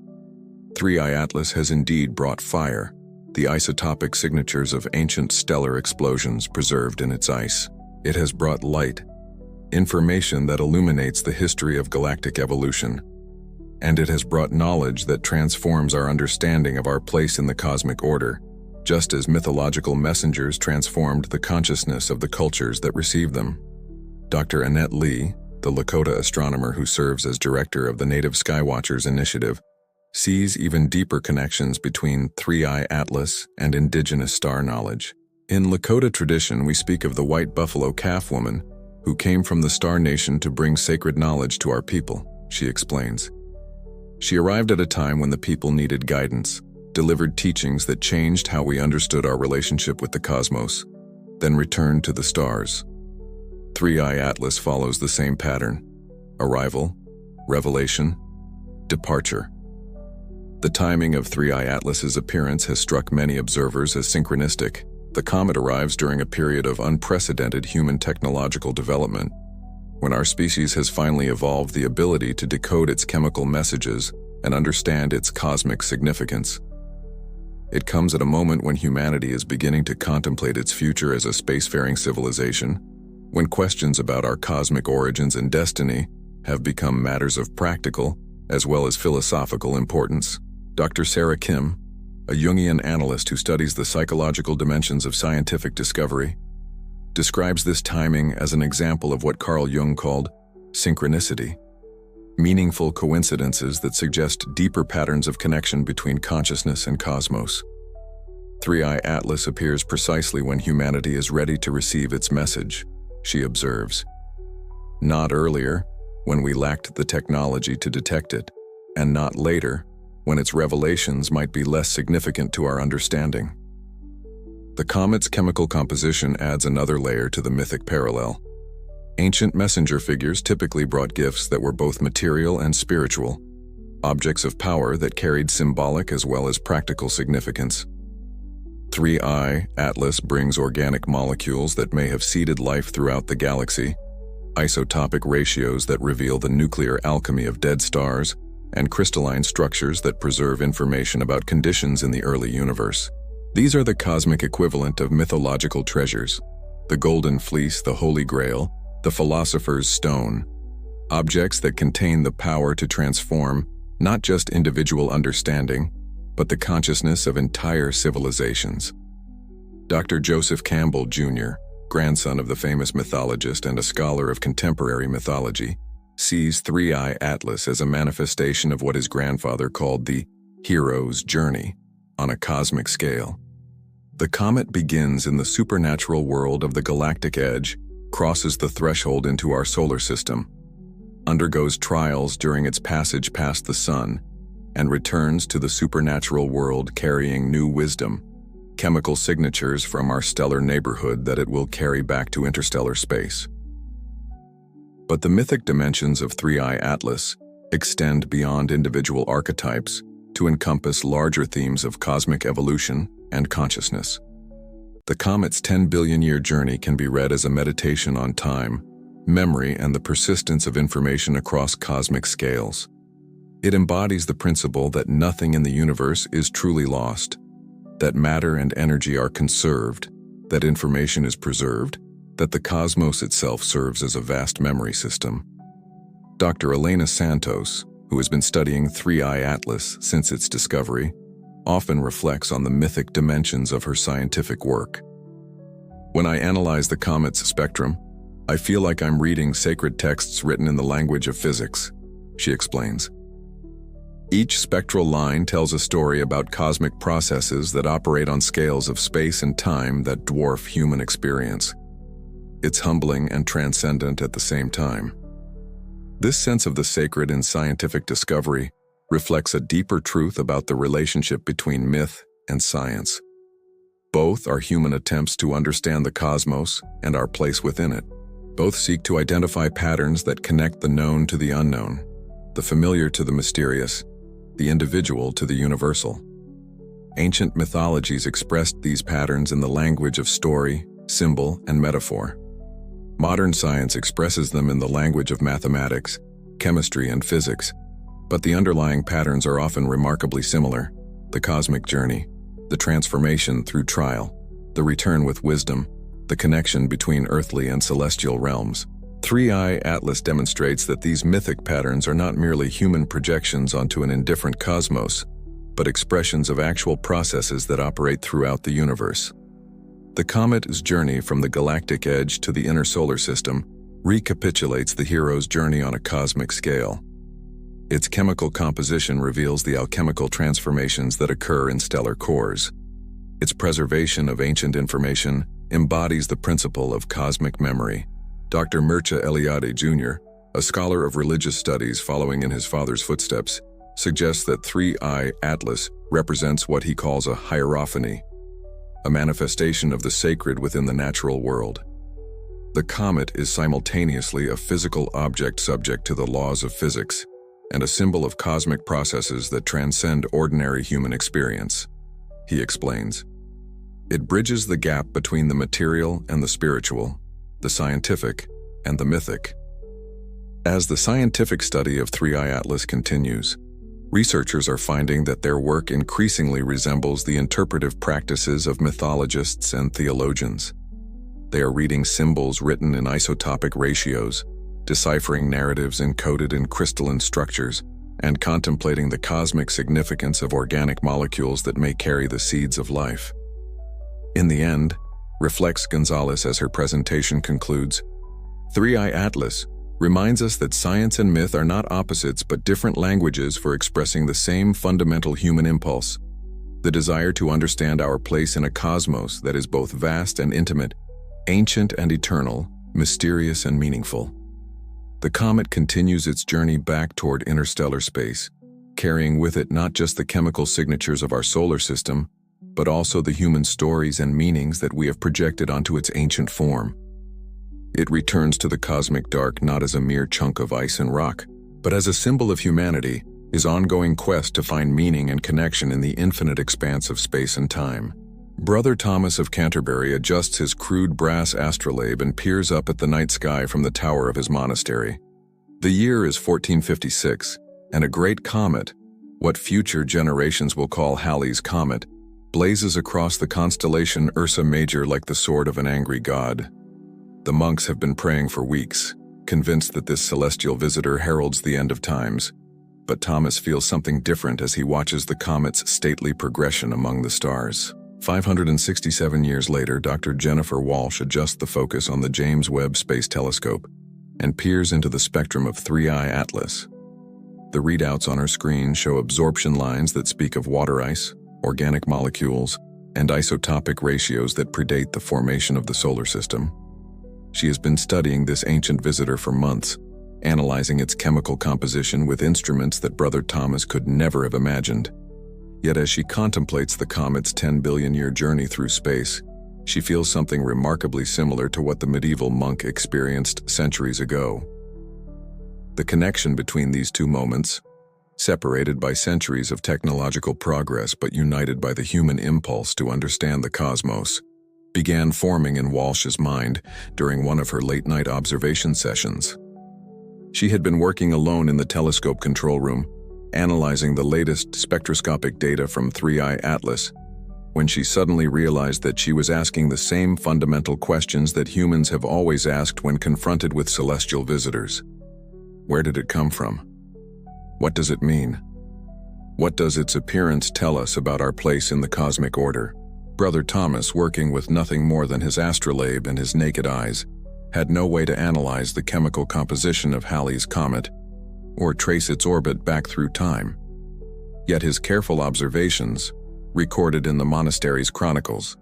3I Atlas has indeed brought fire, the isotopic signatures of ancient stellar explosions preserved in its ice. It has brought light, information that illuminates the history of galactic evolution, and it has brought knowledge that transforms our understanding of our place in the cosmic order, just as mythological messengers transformed the consciousness of the cultures that received them. Dr. Annette Lee, the Lakota astronomer who serves as director of the Native Skywatchers Initiative, sees even deeper connections between 3I Atlas and indigenous star knowledge. In Lakota tradition, we speak of the white buffalo calf woman who came from the Star Nation to bring sacred knowledge to our people, she explains. She arrived at a time when the people needed guidance, delivered teachings that changed how we understood our relationship with the cosmos, then returned to the stars. 3I Atlas follows the same pattern: arrival, revelation, departure. The timing of 3I Atlas's appearance has struck many observers as synchronistic, The comet arrives during a period of unprecedented human technological development, when our species has finally evolved the ability to decode its chemical messages and understand its cosmic significance. It comes at a moment when humanity is beginning to contemplate its future as a spacefaring civilization, when questions about our cosmic origins and destiny have become matters of practical as well as philosophical importance. Dr. Sarah Kim, a Jungian analyst who studies the psychological dimensions of scientific discovery, describes this timing as an example of what Carl Jung called synchronicity, meaningful coincidences that suggest deeper patterns of connection between consciousness and cosmos. 3I Atlas appears precisely when humanity is ready to receive its message, she observes. Not earlier, when we lacked the technology to detect it, and not later, when its revelations might be less significant to our understanding. The comet's chemical composition adds another layer to the mythic parallel. Ancient messenger figures typically brought gifts that were both material and spiritual, objects of power that carried symbolic as well as practical significance. 3I Atlas brings organic molecules that may have seeded life throughout the galaxy, isotopic ratios that reveal the nuclear alchemy of dead stars, and crystalline structures that preserve information about conditions in the early universe. These are the cosmic equivalent of mythological treasures: the golden fleece, the Holy Grail, the philosopher's stone, objects that contain the power to transform not just individual understanding, but the consciousness of entire civilizations. Dr. Joseph Campbell, Jr., grandson of the famous mythologist and a scholar of contemporary mythology, sees 3I Atlas as a manifestation of what his grandfather called the hero's journey on a cosmic scale. The comet begins in the supernatural world of the galactic edge, crosses the threshold into our solar system, undergoes trials during its passage past the sun, and returns to the supernatural world carrying new wisdom, chemical signatures from our stellar neighborhood that it will carry back to interstellar space. But the mythic dimensions of 3I Atlas extend beyond individual archetypes to encompass larger themes of cosmic evolution and consciousness. The comet's 10 billion-year journey can be read as a meditation on time, memory, and the persistence of information across cosmic scales. It embodies the principle that nothing in the universe is truly lost, that matter and energy are conserved, that information is preserved, that the cosmos itself serves as a vast memory system. Dr. Elena Santos, who has been studying 3I Atlas since its discovery, often reflects on the mythic dimensions of her scientific work. When I analyze the comet's spectrum, I feel like I'm reading sacred texts written in the language of physics, she explains. Each spectral line tells a story about cosmic processes that operate on scales of space and time that dwarf human experience. It's humbling and transcendent at the same time. This sense of the sacred in scientific discovery reflects a deeper truth about the relationship between myth and science. Both are human attempts to understand the cosmos and our place within it. Both seek to identify patterns that connect the known to the unknown, the familiar to the mysterious, the individual to the universal. Ancient mythologies expressed these patterns in the language of story, symbol, and metaphor. Modern science expresses them in the language of mathematics, chemistry, and physics, but the underlying patterns are often remarkably similar: the cosmic journey, the transformation through trial, the return with wisdom, the connection between earthly and celestial realms. 3I Atlas demonstrates that these mythic patterns are not merely human projections onto an indifferent cosmos, but expressions of actual processes that operate throughout the universe. The comet's journey from the galactic edge to the inner solar system recapitulates the hero's journey on a cosmic scale. Its chemical composition reveals the alchemical transformations that occur in stellar cores. Its preservation of ancient information embodies the principle of cosmic memory. Dr. Mircea Eliade Jr., a scholar of religious studies following in his father's footsteps, suggests that 3I Atlas represents what he calls a hierophany, a manifestation of the sacred within the natural world. The comet is simultaneously a physical object subject to the laws of physics and a symbol of cosmic processes that transcend ordinary human experience, he explains. It bridges the gap between the material and the spiritual, the scientific and the mythic. As the scientific study of 3I Atlas continues, researchers are finding that their work increasingly resembles the interpretive practices of mythologists and theologians. They are reading symbols written in isotopic ratios, deciphering narratives encoded in crystalline structures, and contemplating the cosmic significance of organic molecules that may carry the seeds of life. In the end, reflects Gonzalez as her presentation concludes, 3I Atlas reminds us that science and myth are not opposites but different languages for expressing the same fundamental human impulse, the desire to understand our place in a cosmos that is both vast and intimate, ancient and eternal, mysterious and meaningful. The comet continues its journey back toward interstellar space, carrying with it not just the chemical signatures of our solar system, but also the human stories and meanings that we have projected onto its ancient form. It returns to the cosmic dark not as a mere chunk of ice and rock, but as a symbol of humanity, his ongoing quest to find meaning and connection in the infinite expanse of space and time. Brother Thomas of Canterbury adjusts his crude brass astrolabe and peers up at the night sky from the tower of his monastery. The year is 1456, and a great comet, what future generations will call Halley's Comet, blazes across the constellation Ursa Major like the sword of an angry god. The monks have been praying for weeks, convinced that this celestial visitor heralds the end of times. But Thomas feels something different as he watches the comet's stately progression among the stars. 567 years later, Dr. Jennifer Walsh adjusts the focus on the James Webb Space Telescope and peers into the spectrum of 3I Atlas. The readouts on her screen show absorption lines that speak of water ice, organic molecules, and isotopic ratios that predate the formation of the solar system. She has been studying this ancient visitor for months, analyzing its chemical composition with instruments that Brother Thomas could never have imagined. Yet as she contemplates the comet's 10 billion-year journey through space, she feels something remarkably similar to what the medieval monk experienced centuries ago. The connection between these two moments, separated by centuries of technological progress but united by the human impulse to understand the cosmos, began forming in Walsh's mind during one of her late-night observation sessions. She had been working alone in the telescope control room, analyzing the latest spectroscopic data from 3I Atlas, when she suddenly realized that she was asking the same fundamental questions that humans have always asked when confronted with celestial visitors. Where did it come from? What does it mean? What does its appearance tell us about our place in the cosmic order? Brother Thomas, working with nothing more than his astrolabe and his naked eyes, had no way to analyze the chemical composition of Halley's Comet or trace its orbit back through time. Yet his careful observations, recorded in the monastery's chronicles,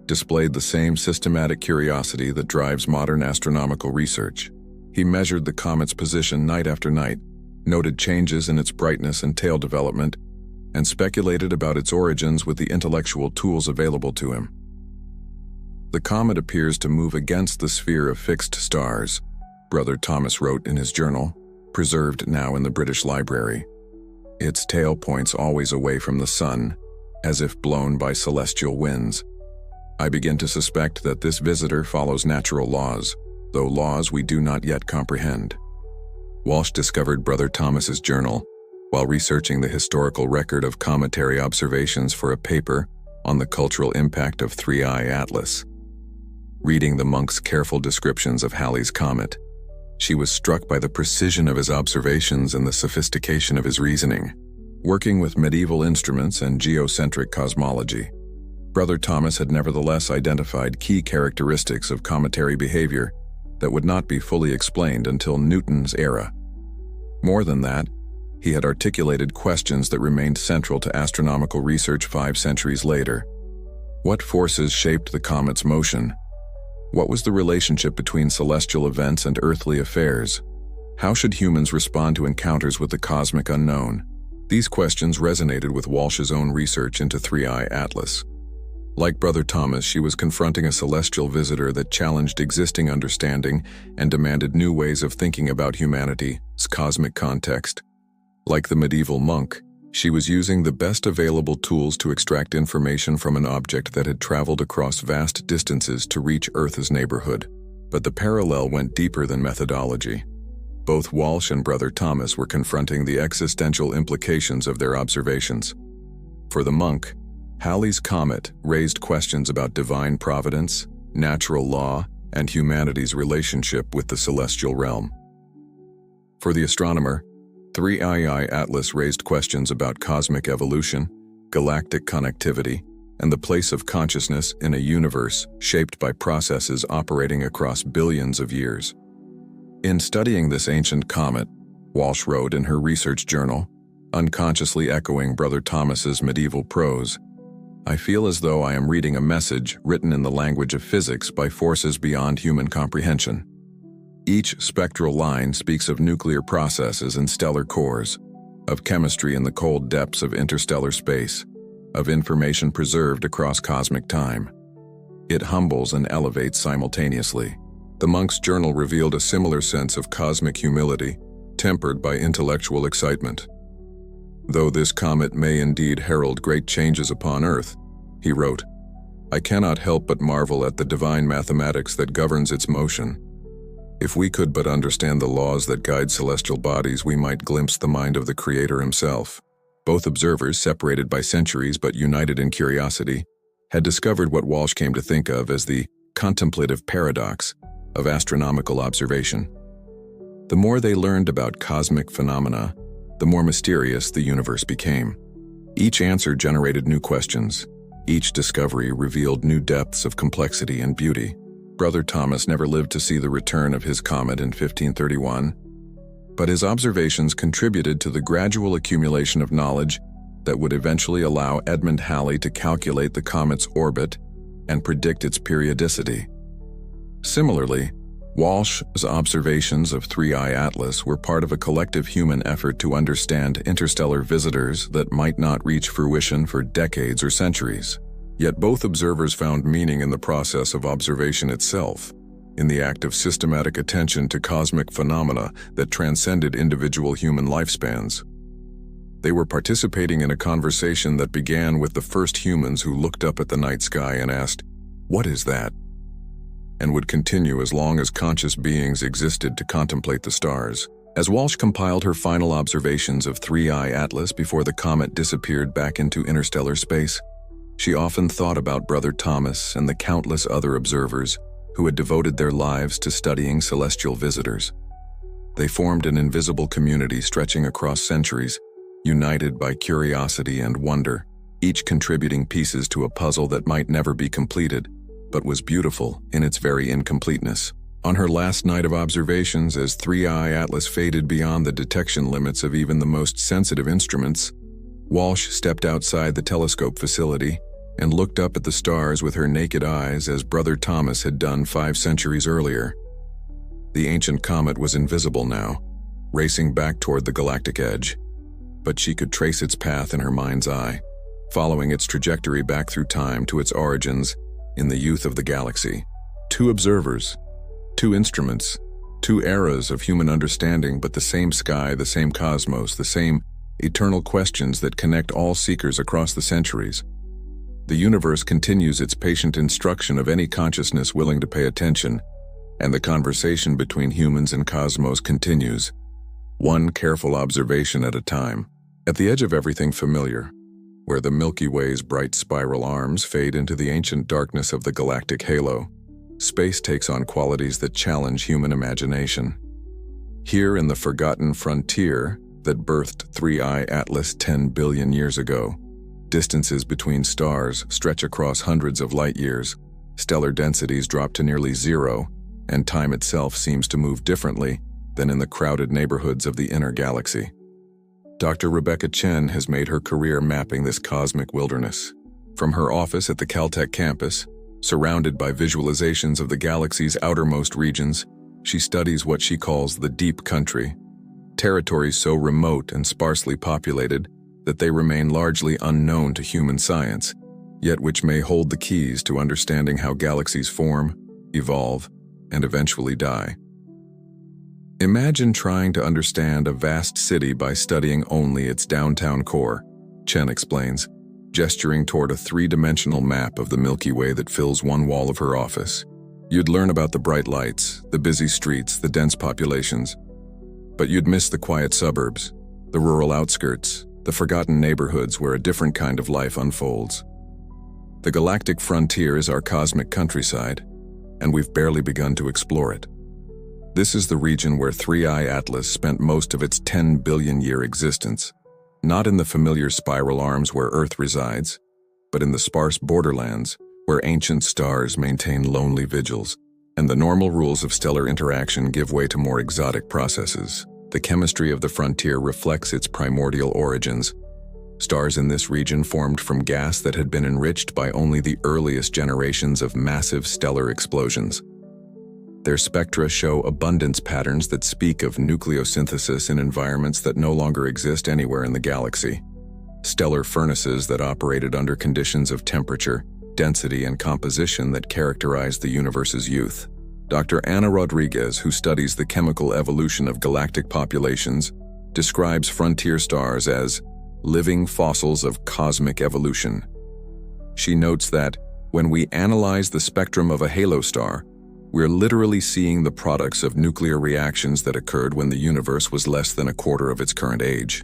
displayed the same systematic curiosity that drives modern astronomical research. He measured the comet's position night after night, noted changes in its brightness and tail development, and speculated about its origins with the intellectual tools available to him. The comet appears to move against the sphere of fixed stars, Brother Thomas wrote in his journal, preserved now in the British Library. Its tail points always away from the sun, as if blown by celestial winds. I begin to suspect that this visitor follows natural laws, though laws we do not yet comprehend. Walsh discovered Brother Thomas's journal while researching the historical record of cometary observations for a paper on the cultural impact of 3I Atlas. Reading the monk's careful descriptions of Halley's Comet, she was struck by the precision of his observations and the sophistication of his reasoning. Working with medieval instruments and geocentric cosmology, Brother Thomas had nevertheless identified key characteristics of cometary behavior that would not be fully explained until Newton's era. More than that, he had articulated questions that remained central to astronomical research 5 centuries later. What forces shaped the comet's motion? What was the relationship between celestial events and earthly affairs? How should humans respond to encounters with the cosmic unknown? These questions resonated with Walsh's own research into 3I Atlas. Like Brother Thomas, she was confronting a celestial visitor that challenged existing understanding and demanded new ways of thinking about humanity's cosmic context. Like the medieval monk, She was using the best available tools to extract information from an object that had traveled across vast distances to reach Earth's neighborhood. But the parallel went deeper than methodology. Both Walsh and Brother Thomas were confronting the existential implications of their observations. For the monk, Halley's Comet raised questions about divine providence, natural law, and humanity's relationship with the celestial realm. For the astronomer, 3II Atlas raised questions about cosmic evolution, galactic connectivity, and the place of consciousness in a universe shaped by processes operating across billions of years. In studying this ancient comet, Walsh wrote in her research journal, unconsciously echoing Brother Thomas's medieval prose, "I feel as though I am reading a message written in the language of physics by forces beyond human comprehension. Each spectral line speaks of nuclear processes in stellar cores, of chemistry in the cold depths of interstellar space, of information preserved across cosmic time. It humbles and elevates simultaneously." The monk's journal revealed a similar sense of cosmic humility, tempered by intellectual excitement. "Though this comet may indeed herald great changes upon Earth," he wrote, "I cannot help but marvel at the divine mathematics that governs its motion. If we could but understand the laws that guide celestial bodies, we might glimpse the mind of the Creator himself." Both observers, separated by centuries but united in curiosity, had discovered what Walsh came to think of as the contemplative paradox of astronomical observation. The more they learned about cosmic phenomena, the more mysterious the universe became. Each answer generated new questions. Each discovery revealed new depths of complexity and beauty. Brother Thomas never lived to see the return of his comet in 1531, but his observations contributed to the gradual accumulation of knowledge that would eventually allow Edmund Halley to calculate the comet's orbit and predict its periodicity. Similarly, Walsh's observations of 3I Atlas were part of a collective human effort to understand interstellar visitors that might not reach fruition for decades or centuries. Yet both observers found meaning in the process of observation itself, in the act of systematic attention to cosmic phenomena that transcended individual human lifespans. They were participating in a conversation that began with the first humans who looked up at the night sky and asked, "What is that?" and would continue as long as conscious beings existed to contemplate the stars. As Walsh compiled her final observations of 3I Atlas before the comet disappeared back into interstellar space, she often thought about Brother Thomas and the countless other observers who had devoted their lives to studying celestial visitors. They formed an invisible community stretching across centuries, united by curiosity and wonder, each contributing pieces to a puzzle that might never be completed, but was beautiful in its very incompleteness. On her last night of observations, as 3I Atlas faded beyond the detection limits of even the most sensitive instruments, Walsh stepped outside the telescope facility and looked up at the stars with her naked eyes as Brother Thomas had done 5 centuries earlier. The ancient comet was invisible now, racing back toward the galactic edge, but she could trace its path in her mind's eye, following its trajectory back through time to its origins in the youth of the galaxy. 2 observers, 2 instruments, 2 eras of human understanding, but the same sky, the same cosmos, the same eternal questions that connect all seekers across the centuries. The universe continues its patient instruction of any consciousness willing to pay attention, and the conversation between humans and cosmos continues, one careful observation at a time. At the edge of everything familiar, where the Milky Way's bright spiral arms fade into the ancient darkness of the galactic halo, space takes on qualities that challenge human imagination. Here in the forgotten frontier that birthed 3I Atlas 10 billion years ago, distances between stars stretch across hundreds of light years, stellar densities drop to nearly zero, and time itself seems to move differently than in the crowded neighborhoods of the inner galaxy. Dr. Rebecca Chen has made her career mapping this cosmic wilderness. From her office at the Caltech campus, surrounded by visualizations of the galaxy's outermost regions, she studies what she calls the deep country, territories so remote and sparsely populated that they remain largely unknown to human science, yet which may hold the keys to understanding how galaxies form, evolve, and eventually die. Imagine trying to understand a vast city by studying only its downtown core, Chen explains, gesturing toward a three-dimensional map of the Milky Way that fills one wall of her office. You'd learn about the bright lights, the busy streets, the dense populations, but you'd miss the quiet suburbs, the rural outskirts, the forgotten neighborhoods where a different kind of life unfolds. The galactic frontier is our cosmic countryside, and we've barely begun to explore it. This is the region where 3I Atlas spent most of its 10 billion-year existence, not in the familiar spiral arms where Earth resides, but in the sparse borderlands where ancient stars maintain lonely vigils, and the normal rules of stellar interaction give way to more exotic processes. The chemistry of the frontier reflects its primordial origins. Stars in this region formed from gas that had been enriched by only the earliest generations of massive stellar explosions. Their spectra show abundance patterns that speak of nucleosynthesis in environments that no longer exist anywhere in the galaxy. Stellar furnaces that operated under conditions of temperature, density, and composition that characterized the universe's youth. Dr. Ana Rodriguez, who studies the chemical evolution of galactic populations, describes frontier stars as living fossils of cosmic evolution. She notes that, when we analyze the spectrum of a halo star, we're literally seeing the products of nuclear reactions that occurred when the universe was less than a quarter of its current age.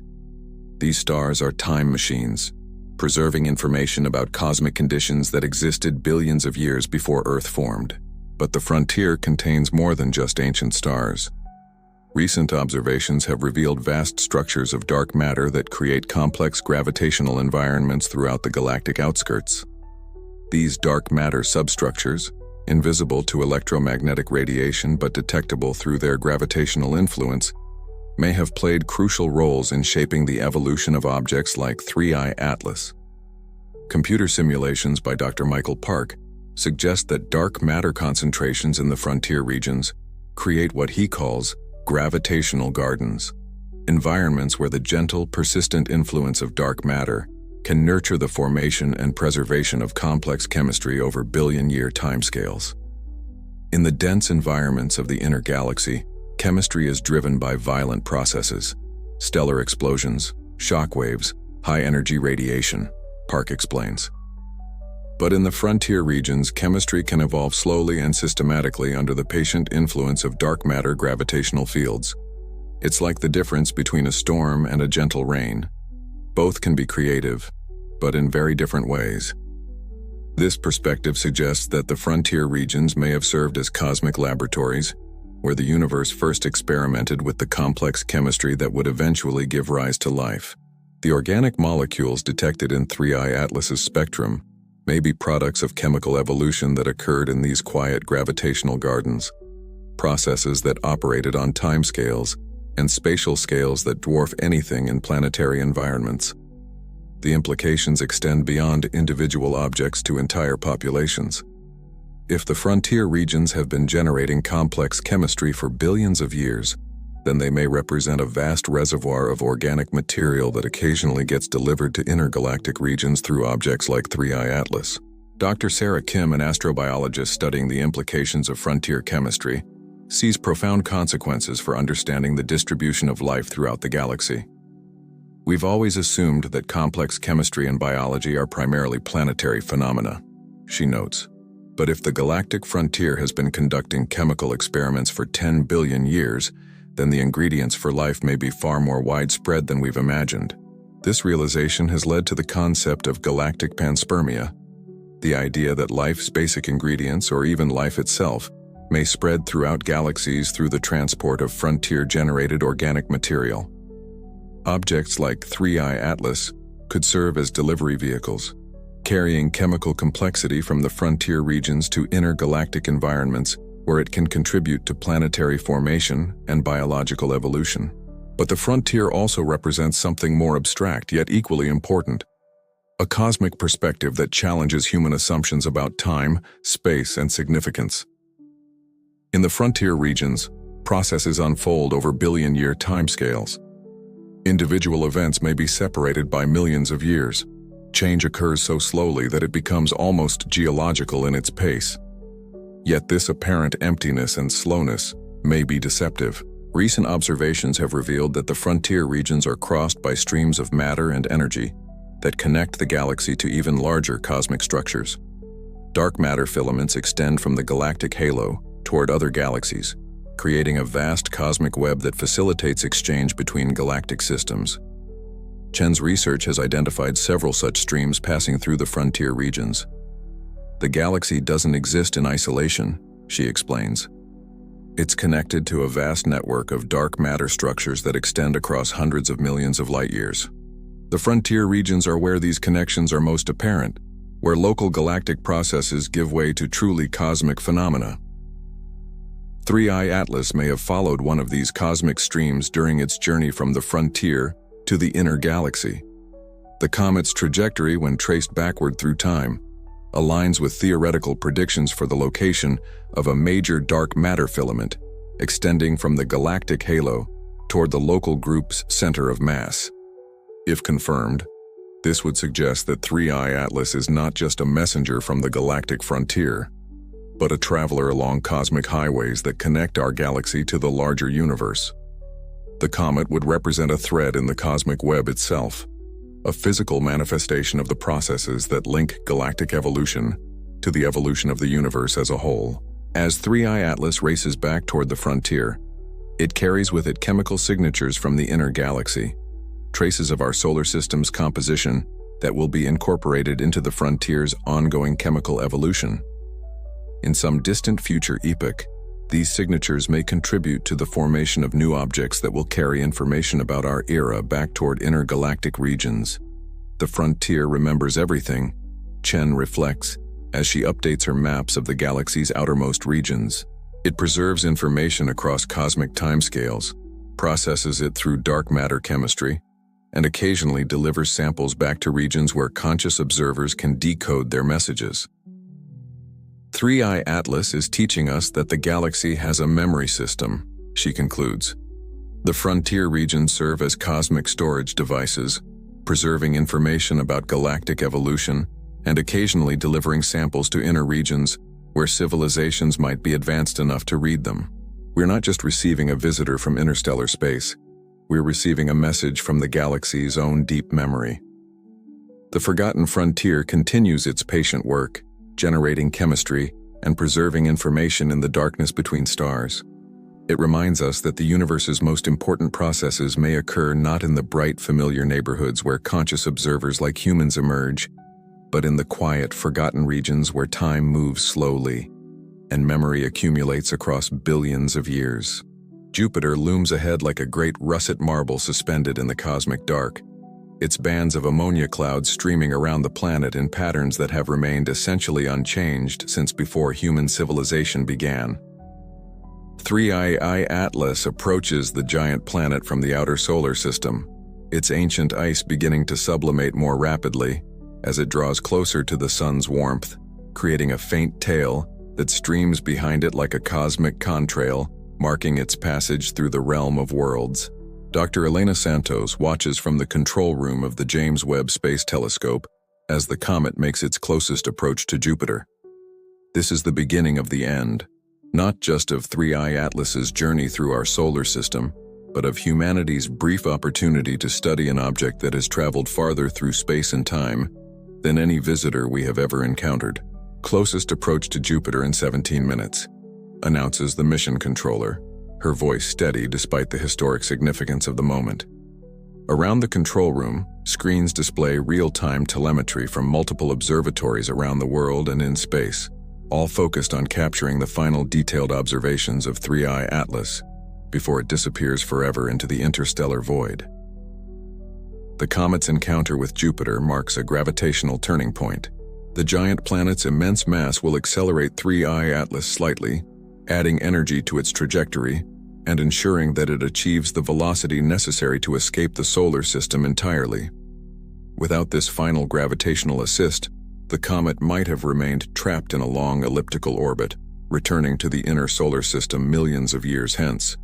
These stars are time machines, preserving information about cosmic conditions that existed billions of years before Earth formed. But the frontier contains more than just ancient stars. Recent observations have revealed vast structures of dark matter that create complex gravitational environments throughout the galactic outskirts. These dark matter substructures, invisible to electromagnetic radiation but detectable through their gravitational influence, may have played crucial roles in shaping the evolution of objects like 3I Atlas. Computer simulations by Dr. Michael Park suggest that dark matter concentrations in the frontier regions create what he calls gravitational gardens, environments where the gentle, persistent influence of dark matter can nurture the formation and preservation of complex chemistry over billion-year timescales. In the dense environments of the inner galaxy, chemistry is driven by violent processes, stellar explosions, shock waves, high-energy radiation, Park explains. But in the frontier regions, chemistry can evolve slowly and systematically under the patient influence of dark matter gravitational fields. It's like the difference between a storm and a gentle rain. Both can be creative, but in very different ways. This perspective suggests that the frontier regions may have served as cosmic laboratories, where the universe first experimented with the complex chemistry that would eventually give rise to life. The organic molecules detected in 3I Atlas's spectrum may be products of chemical evolution that occurred in these quiet gravitational gardens, processes that operated on timescales and spatial scales that dwarf anything in planetary environments. The implications extend beyond individual objects to entire populations. If the frontier regions have been generating complex chemistry for billions of years, then they may represent a vast reservoir of organic material that occasionally gets delivered to intergalactic regions through objects like 3I Atlas. Dr. Sarah Kim, an astrobiologist studying the implications of frontier chemistry, sees profound consequences for understanding the distribution of life throughout the galaxy. We've always assumed that complex chemistry and biology are primarily planetary phenomena, she notes. But if the galactic frontier has been conducting chemical experiments for 10 billion years, then the ingredients for life may be far more widespread than we've imagined. This realization has led to the concept of galactic panspermia, the idea that life's basic ingredients, or even life itself, may spread throughout galaxies through the transport of frontier-generated organic material. Objects like 3I Atlas could serve as delivery vehicles, carrying chemical complexity from the frontier regions to intergalactic environments where it can contribute to planetary formation and biological evolution. But the frontier also represents something more abstract yet equally important, a cosmic perspective that challenges human assumptions about time, space, and significance. In the frontier regions, processes unfold over billion-year timescales. Individual events may be separated by millions of years. Change occurs so slowly that it becomes almost geological in its pace. Yet this apparent emptiness and slowness may be deceptive, Recent observations have revealed that the frontier regions are crossed by streams of matter and energy that connect the galaxy to even larger cosmic structures. Dark matter filaments extend from the galactic halo toward other galaxies, creating a vast cosmic web that facilitates exchange between galactic systems. Chen's research has identified several such streams passing through the frontier regions. The galaxy doesn't exist in isolation, she explains. It's connected to a vast network of dark matter structures that extend across hundreds of millions of light-years. The frontier regions are where these connections are most apparent, where local galactic processes give way to truly cosmic phenomena. 3I Atlas may have followed one of these cosmic streams during its journey from the frontier to the inner galaxy. The comet's trajectory, when traced backward through time, aligns with theoretical predictions for the location of a major dark matter filament extending from the galactic halo toward the local group's center of mass. If confirmed, this would suggest that 3I Atlas is not just a messenger from the galactic frontier, but a traveler along cosmic highways that connect our galaxy to the larger universe. The comet would represent a thread in the cosmic web itself, a physical manifestation of the processes that link galactic evolution to the evolution of the universe as a whole. As 3I Atlas races back toward the frontier, it carries with it chemical signatures from the inner galaxy, traces of our solar system's composition that will be incorporated into the frontier's ongoing chemical evolution. In some distant future epoch, these signatures may contribute to the formation of new objects that will carry information about our era back toward intergalactic regions. The frontier remembers everything, Chen reflects, as she updates her maps of the galaxy's outermost regions. It preserves information across cosmic timescales, processes it through dark matter chemistry, and occasionally delivers samples back to regions where conscious observers can decode their messages. 3I Atlas is teaching us that the galaxy has a memory system, she concludes. The frontier regions serve as cosmic storage devices, preserving information about galactic evolution and occasionally delivering samples to inner regions where civilizations might be advanced enough to read them. We're not just receiving a visitor from interstellar space, we're receiving a message from the galaxy's own deep memory. The Forgotten Frontier continues its patient work, generating chemistry and preserving information in the darkness between stars. It reminds us that the universe's most important processes may occur not in the bright, familiar neighborhoods where conscious observers like humans emerge, but in the quiet, forgotten regions where time moves slowly and memory accumulates across billions of years. Jupiter looms ahead like a great russet marble suspended in the cosmic dark, its bands of ammonia clouds streaming around the planet in patterns that have remained essentially unchanged since before human civilization began. 3I Atlas approaches the giant planet from the outer solar system, its ancient ice beginning to sublimate more rapidly as it draws closer to the sun's warmth, creating a faint tail that streams behind it like a cosmic contrail, marking its passage through the realm of worlds. Dr. Elena Santos watches from the control room of the James Webb Space Telescope as the comet makes its closest approach to Jupiter. This is the beginning of the end, not just of 3I Atlas's journey through our solar system, but of humanity's brief opportunity to study an object that has traveled farther through space and time than any visitor we have ever encountered. Closest approach to Jupiter in 17 minutes, announces the mission controller, her voice steady despite the historic significance of the moment. Around the control room, screens display real-time telemetry from multiple observatories around the world and in space, all focused on capturing the final detailed observations of 3I Atlas before it disappears forever into the interstellar void. The comet's encounter with Jupiter marks a gravitational turning point. The giant planet's immense mass will accelerate 3I Atlas slightly, adding energy to its trajectory and ensuring that it achieves the velocity necessary to escape the solar system entirely. Without this final gravitational assist, the comet might have remained trapped in a long elliptical orbit, returning to the inner solar system millions of years hence.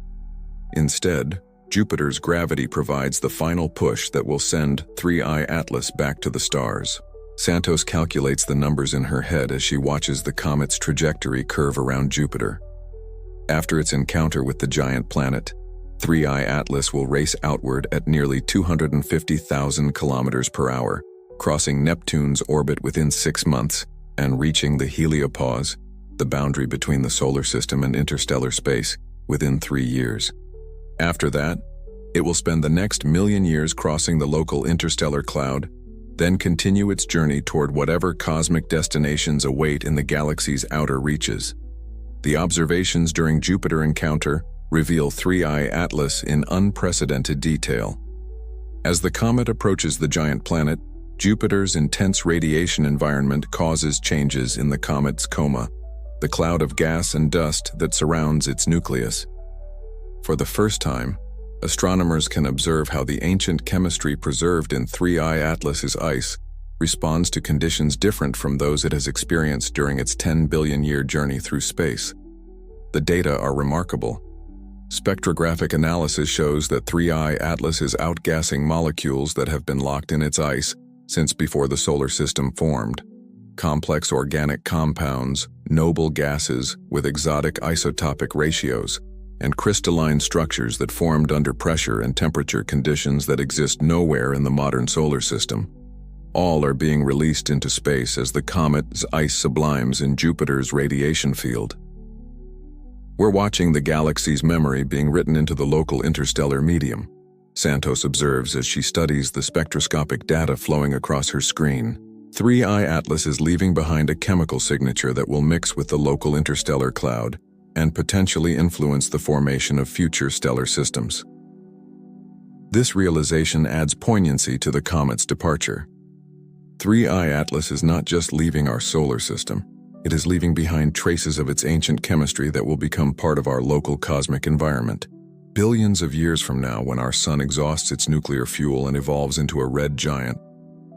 Instead, Jupiter's gravity provides the final push that will send 3I Atlas back to the stars. Santos calculates the numbers in her head as she watches the comet's trajectory curve around Jupiter. After its encounter with the giant planet, 3I Atlas will race outward at nearly 250,000 kilometers per hour, crossing Neptune's orbit within 6 months and reaching the heliopause, the boundary between the solar system and interstellar space, within 3 years. After that, it will spend the next million years crossing the local interstellar cloud, then continue its journey toward whatever cosmic destinations await in the galaxy's outer reaches. The observations during Jupiter encounter reveal 3I Atlas in unprecedented detail. As the comet approaches the giant planet, Jupiter's intense radiation environment causes changes in the comet's coma, the cloud of gas and dust that surrounds its nucleus. For the first time, astronomers can observe how the ancient chemistry preserved in 3I Atlas's ice responds to conditions different from those it has experienced during its 10 billion-year journey through space. The data are remarkable. Spectrographic analysis shows that 3I Atlas is outgassing molecules that have been locked in its ice since before the solar system formed. Complex organic compounds, noble gases with exotic isotopic ratios, and crystalline structures that formed under pressure and temperature conditions that exist nowhere in the modern solar system. All are being released into space as the comet's ice sublimes in Jupiter's radiation field. We're watching the galaxy's memory being written into the local interstellar medium, Santos observes as she studies the spectroscopic data flowing across her screen. 3I Atlas is leaving behind a chemical signature that will mix with the local interstellar cloud and potentially influence the formation of future stellar systems. This realization adds poignancy to the comet's departure. 3I Atlas is not just leaving our solar system, it is leaving behind traces of its ancient chemistry that will become part of our local cosmic environment. Billions of years from now, when our sun exhausts its nuclear fuel and evolves into a red giant,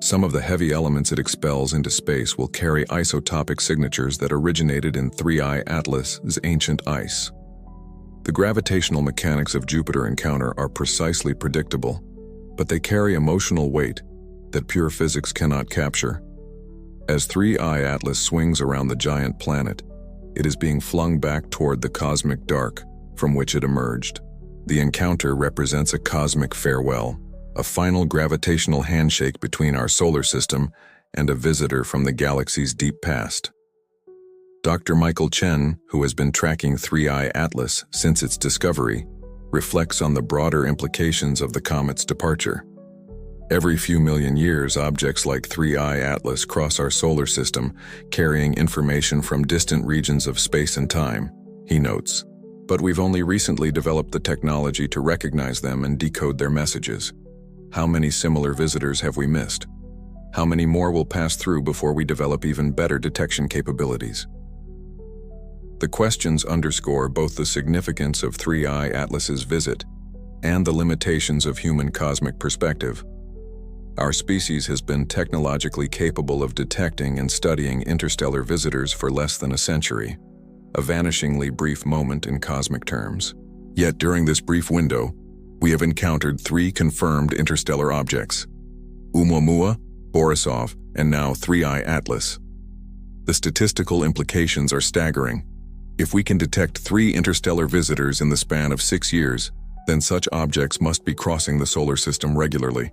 some of the heavy elements it expels into space will carry isotopic signatures that originated in 3I Atlas's ancient ice. The gravitational mechanics of Jupiter encounter are precisely predictable, but they carry emotional weight that pure physics cannot capture. As 3I Atlas swings around the giant planet, it is being flung back toward the cosmic dark from which it emerged. The encounter represents a cosmic farewell, a final gravitational handshake between our solar system and a visitor from the galaxy's deep past. Dr. Michael Chen, who has been tracking 3I Atlas since its discovery, reflects on the broader implications of the comet's departure. Every few million years, objects like 3I Atlas cross our solar system, carrying information from distant regions of space and time, he notes. But we've only recently developed the technology to recognize them and decode their messages. How many similar visitors have we missed? How many more will pass through before we develop even better detection capabilities? The questions underscore both the significance of 3I Atlas's visit and the limitations of human cosmic perspective. Our species has been technologically capable of detecting and studying interstellar visitors for less than a century, a vanishingly brief moment in cosmic terms. Yet during this brief window, we have encountered 3 confirmed interstellar objects: Oumuamua, Borisov, and now 3I Atlas. The statistical implications are staggering. If we can detect 3 interstellar visitors in the span of 6 years, then such objects must be crossing the solar system regularly,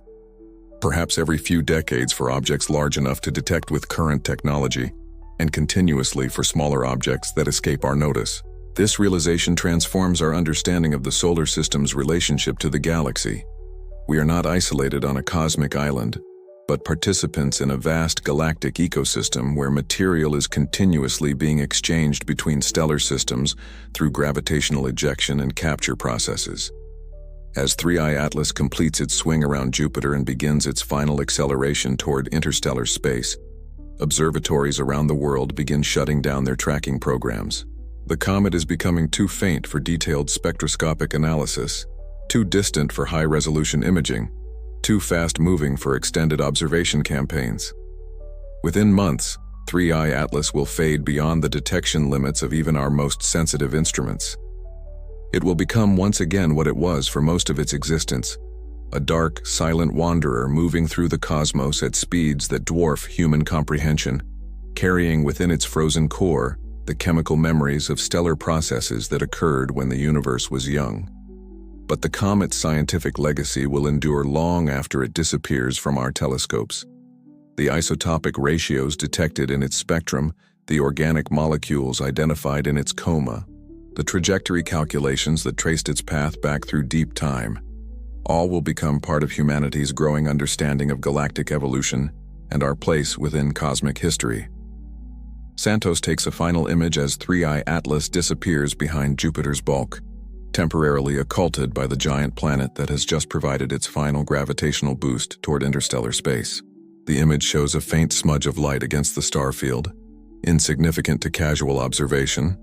perhaps every few decades for objects large enough to detect with current technology, and continuously for smaller objects that escape our notice. This realization transforms our understanding of the solar system's relationship to the galaxy. We are not isolated on a cosmic island, but participants in a vast galactic ecosystem where material is continuously being exchanged between stellar systems through gravitational ejection and capture processes. As 3I Atlas completes its swing around Jupiter and begins its final acceleration toward interstellar space, observatories around the world begin shutting down their tracking programs. The comet is becoming too faint for detailed spectroscopic analysis, too distant for high-resolution imaging, too fast-moving for extended observation campaigns. Within months, 3I Atlas will fade beyond the detection limits of even our most sensitive instruments. It will become once again what it was for most of its existence, a dark, silent wanderer moving through the cosmos at speeds that dwarf human comprehension, carrying within its frozen core the chemical memories of stellar processes that occurred when the universe was young. But the comet's scientific legacy will endure long after it disappears from our telescopes. The isotopic ratios detected in its spectrum, the organic molecules identified in its coma, the trajectory calculations that traced its path back through deep time, all will become part of humanity's growing understanding of galactic evolution and our place within cosmic history. Santos takes a final image as 3I Atlas disappears behind Jupiter's bulk, temporarily occulted by the giant planet that has just provided its final gravitational boost toward interstellar space. The image shows a faint smudge of light against the star field, insignificant to casual observation,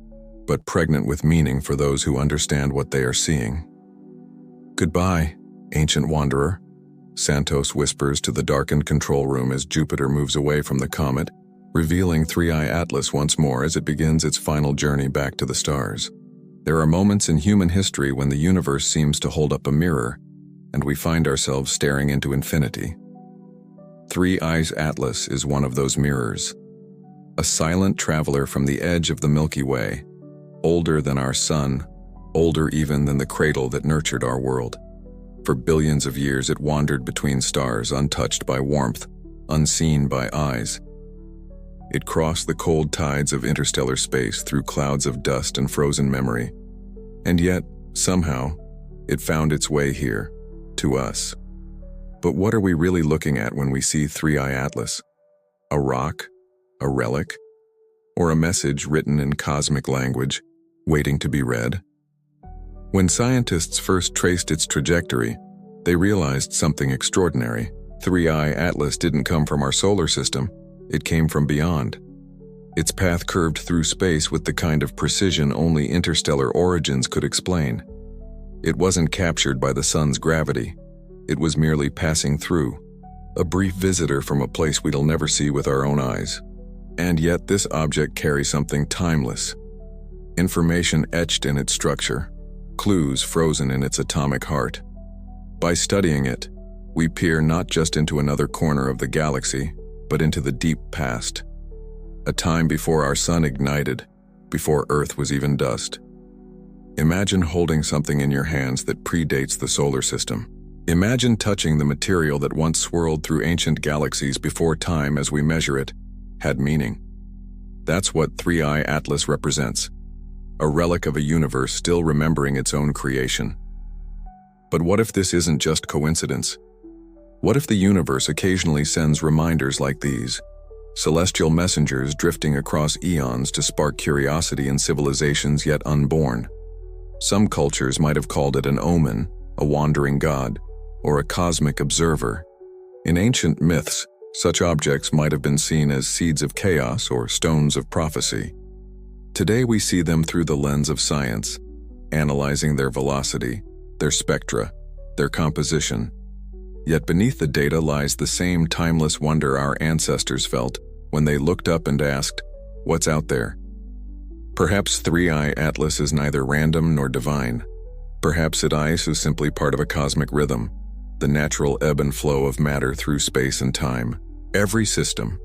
but pregnant with meaning for those who understand what they are seeing. "Goodbye, ancient wanderer," Santos whispers to the darkened control room as Jupiter moves away from the comet, revealing 3I Atlas once more as it begins its final journey back to the stars. There are moments in human history when the universe seems to hold up a mirror, and we find ourselves staring into infinity. 3I Atlas is one of those mirrors. A silent traveler from the edge of the Milky Way, older than our sun, older even than the cradle that nurtured our world. For billions of years it wandered between stars, untouched by warmth, unseen by eyes. It crossed the cold tides of interstellar space through clouds of dust and frozen memory. And yet, somehow, it found its way here, to us. But what are we really looking at when we see 3I Atlas? A rock? A relic? Or a message written in cosmic language, waiting to be read? When scientists first traced its trajectory, they realized something extraordinary. 3I Atlas didn't come from our solar system, it came from beyond. Its path curved through space with the kind of precision only interstellar origins could explain. It wasn't captured by the sun's gravity, it was merely passing through, a brief visitor from a place we'll never see with our own eyes. And yet this object carries something timeless. Information etched in its structure, clues frozen in its atomic heart. By studying it, we peer not just into another corner of the galaxy, but into the deep past. A time before our sun ignited, before Earth was even dust. Imagine holding something in your hands that predates the solar system. Imagine touching the material that once swirled through ancient galaxies before time as we measure it had meaning. That's what 3I Atlas represents. A relic of a universe still remembering its own creation. But what if this isn't just coincidence? What if the universe occasionally sends reminders like these, celestial messengers drifting across eons to spark curiosity in civilizations yet unborn? Some cultures might have called it an omen, a wandering god, or a cosmic observer. In ancient myths, such objects might have been seen as seeds of chaos or stones of prophecy. Today we see them through the lens of science, analyzing their velocity, their spectra, their composition. Yet beneath the data lies the same timeless wonder our ancestors felt when they looked up and asked, "What's out there?" Perhaps 3I Atlas is neither random nor divine. Perhaps it is simply part of a cosmic rhythm, the natural ebb and flow of matter through space and time. Every system,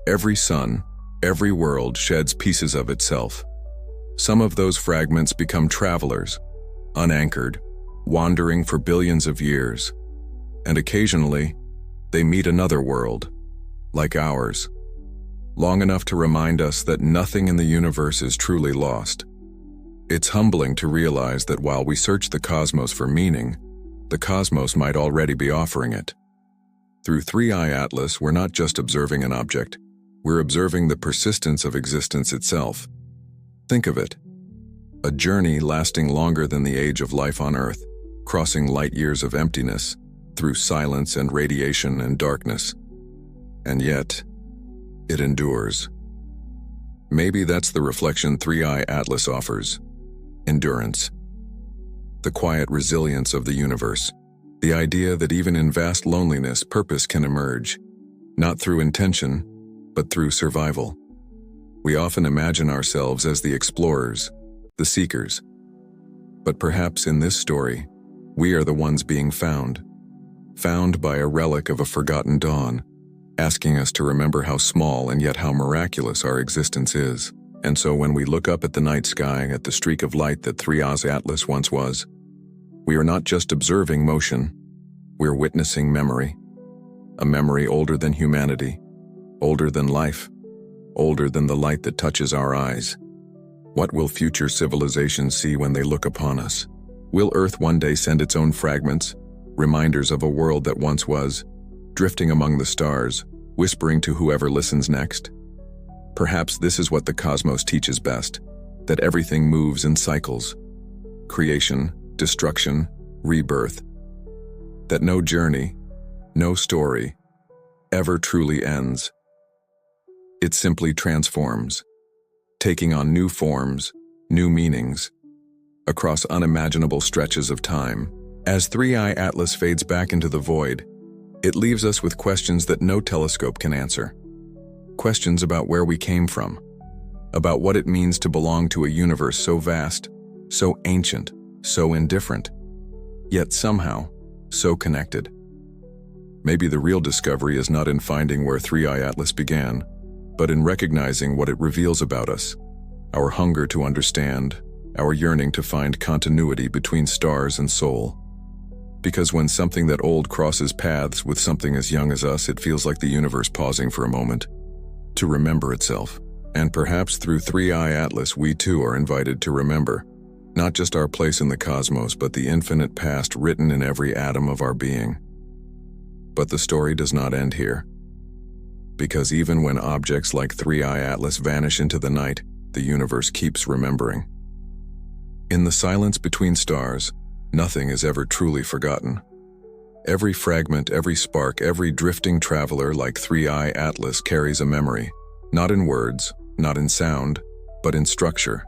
every sun, every world sheds pieces of itself. Some of those fragments become travelers, unanchored, wandering for billions of years. And occasionally, they meet another world, like ours, long enough to remind us that nothing in the universe is truly lost. It's humbling to realize that while we search the cosmos for meaning, the cosmos might already be offering it. Through 3I Atlas, we're not just observing an object, we're observing the persistence of existence itself. Think of it. A journey lasting longer than the age of life on Earth, crossing light years of emptiness, through silence and radiation and darkness. And yet, it endures. Maybe that's the reflection 3I Atlas offers. Endurance. The quiet resilience of the universe. The idea that even in vast loneliness, purpose can emerge, not through intention, but through survival. We often imagine ourselves as the explorers, the seekers. But perhaps in this story, we are the ones being found by a relic of a forgotten dawn, asking us to remember how small and yet how miraculous our existence is. And so when we look up at the night sky, at the streak of light that 3I Atlas once was, We are not just observing motion, we're witnessing memory. A memory older than humanity, older than life, older than the light that touches our eyes. What will future civilizations see when they look upon us? Will Earth one day send its own fragments, reminders of a world that once was, drifting among the stars, whispering to whoever listens next? Perhaps this is what the cosmos teaches best, that everything moves in cycles. Creation, destruction, rebirth. That no journey, no story, ever truly ends. It simply transforms, taking on new forms, new meanings, across unimaginable stretches of time. As 3i Atlas fades back into the void, it leaves us with questions that no telescope can answer. Questions about where we came from, about what it means to belong to a universe so vast, so ancient, so indifferent, yet somehow so connected. Maybe the real discovery is not in finding where 3i Atlas began, but in recognizing what it reveals about us, our hunger to understand, our yearning to find continuity between stars and soul. Because when something that old crosses paths with something as young as us, it feels like the universe pausing for a moment to remember itself. And perhaps through 3i Atlas, we too are invited to remember, not just our place in the cosmos, but the infinite past written in every atom of our being. But the story does not end here. Because even when objects like 3i Atlas vanish into the night, the universe keeps remembering. In the silence between stars, nothing is ever truly forgotten. Every fragment, every spark, every drifting traveler like 3i Atlas carries a memory, not in words, not in sound, but in structure.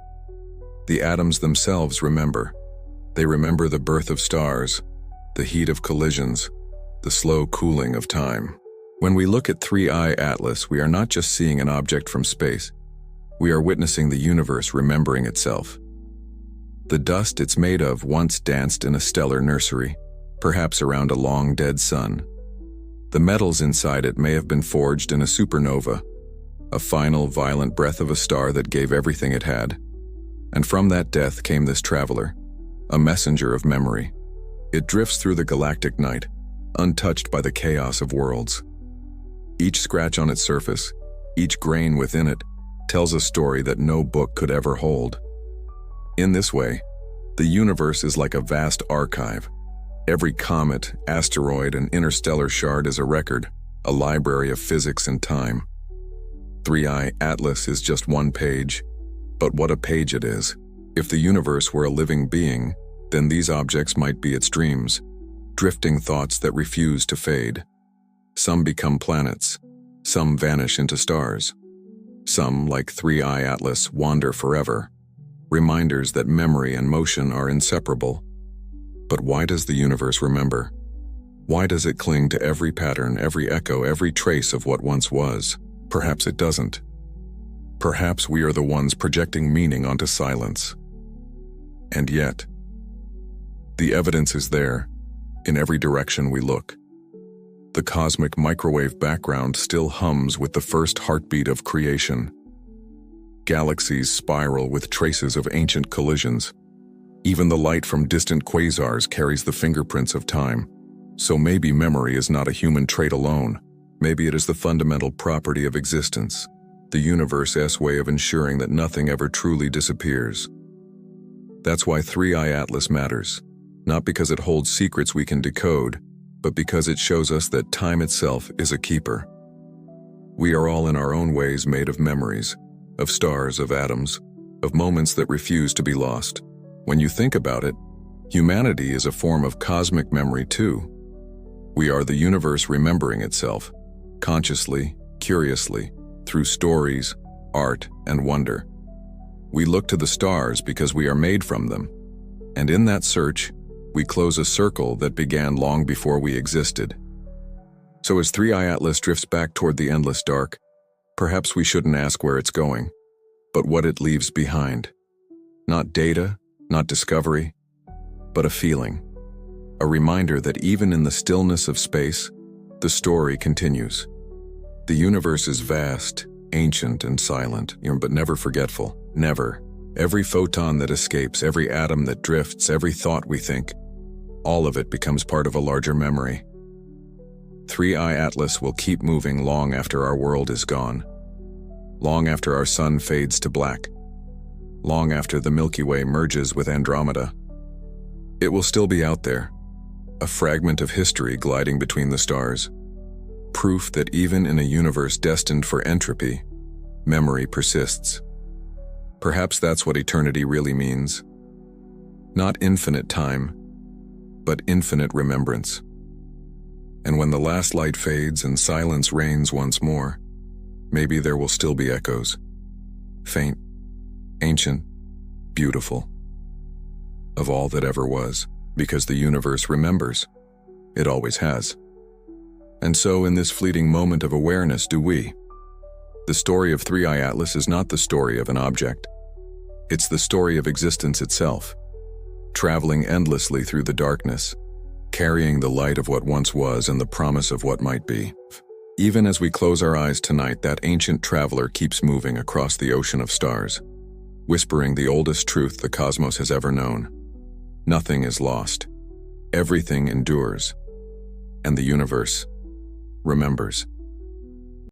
The atoms themselves remember. They remember the birth of stars, the heat of collisions, the slow cooling of time. When we look at 3i Atlas, we are not just seeing an object from space. We are witnessing the universe remembering itself. The dust it's made of once danced in a stellar nursery, perhaps around a long dead sun. The metals inside it may have been forged in a supernova, a final violent breath of a star that gave everything it had. And from that death came this traveler, a messenger of memory. It drifts through the galactic night, untouched by the chaos of worlds. Each scratch on its surface, each grain within it, tells a story that no book could ever hold. In this way, the universe is like a vast archive. Every comet, asteroid, and interstellar shard is a record, a library of physics and time. 3i Atlas is just one page, but what a page it is. If the universe were a living being, then these objects might be its dreams, drifting thoughts that refuse to fade. Some become planets, some vanish into stars. Some, like 3i Atlas, wander forever, reminders that memory and motion are inseparable. But why does the universe remember? Why does it cling to every pattern, every echo, every trace of what once was? Perhaps it doesn't. Perhaps we are the ones projecting meaning onto silence. And yet, the evidence is there, in every direction we look. The cosmic microwave background still hums with the first heartbeat of creation. Galaxies spiral with traces of ancient collisions. Even the light from distant quasars carries the fingerprints of time. So maybe memory is not a human trait alone. Maybe it is the fundamental property of existence, the universe's way of ensuring that nothing ever truly disappears. That's why 3i Atlas matters, not because it holds secrets we can decode, but because it shows us that time itself is a keeper. We are all in our own ways made of memories, of stars, of atoms, of moments that refuse to be lost. When you think about it, humanity is a form of cosmic memory too. We are the universe remembering itself, consciously, curiously, through stories, art, and wonder. We look to the stars because we are made from them, and in that search, we close a circle that began long before we existed. So as 3i Atlas drifts back toward the endless dark, perhaps we shouldn't ask where it's going, but what it leaves behind. Not data, not discovery, but a feeling. A reminder that even in the stillness of space, the story continues. The universe is vast, ancient, and silent, but never forgetful. Never. Every photon that escapes, every atom that drifts, every thought we think, all of it becomes part of a larger memory. 3i Atlas will keep moving long after our world is gone, long after our sun fades to black, long after the Milky Way merges with Andromeda. It will still be out there, a fragment of history gliding between the stars, proof that even in a universe destined for entropy, memory persists. Perhaps that's what eternity really means. Not infinite time, but infinite remembrance. And when the last light fades and silence reigns once more, maybe there will still be echoes. Faint, ancient, beautiful. Of all that ever was, because the universe remembers. It always has. And so in this fleeting moment of awareness do we. The story of 3i Atlas is not the story of an object. It's the story of existence itself, traveling endlessly through the darkness, carrying the light of what once was and the promise of what might be. Even as we close our eyes tonight, that ancient traveler keeps moving across the ocean of stars, whispering the oldest truth the cosmos has ever known. Nothing is lost. Everything endures. And the universe remembers.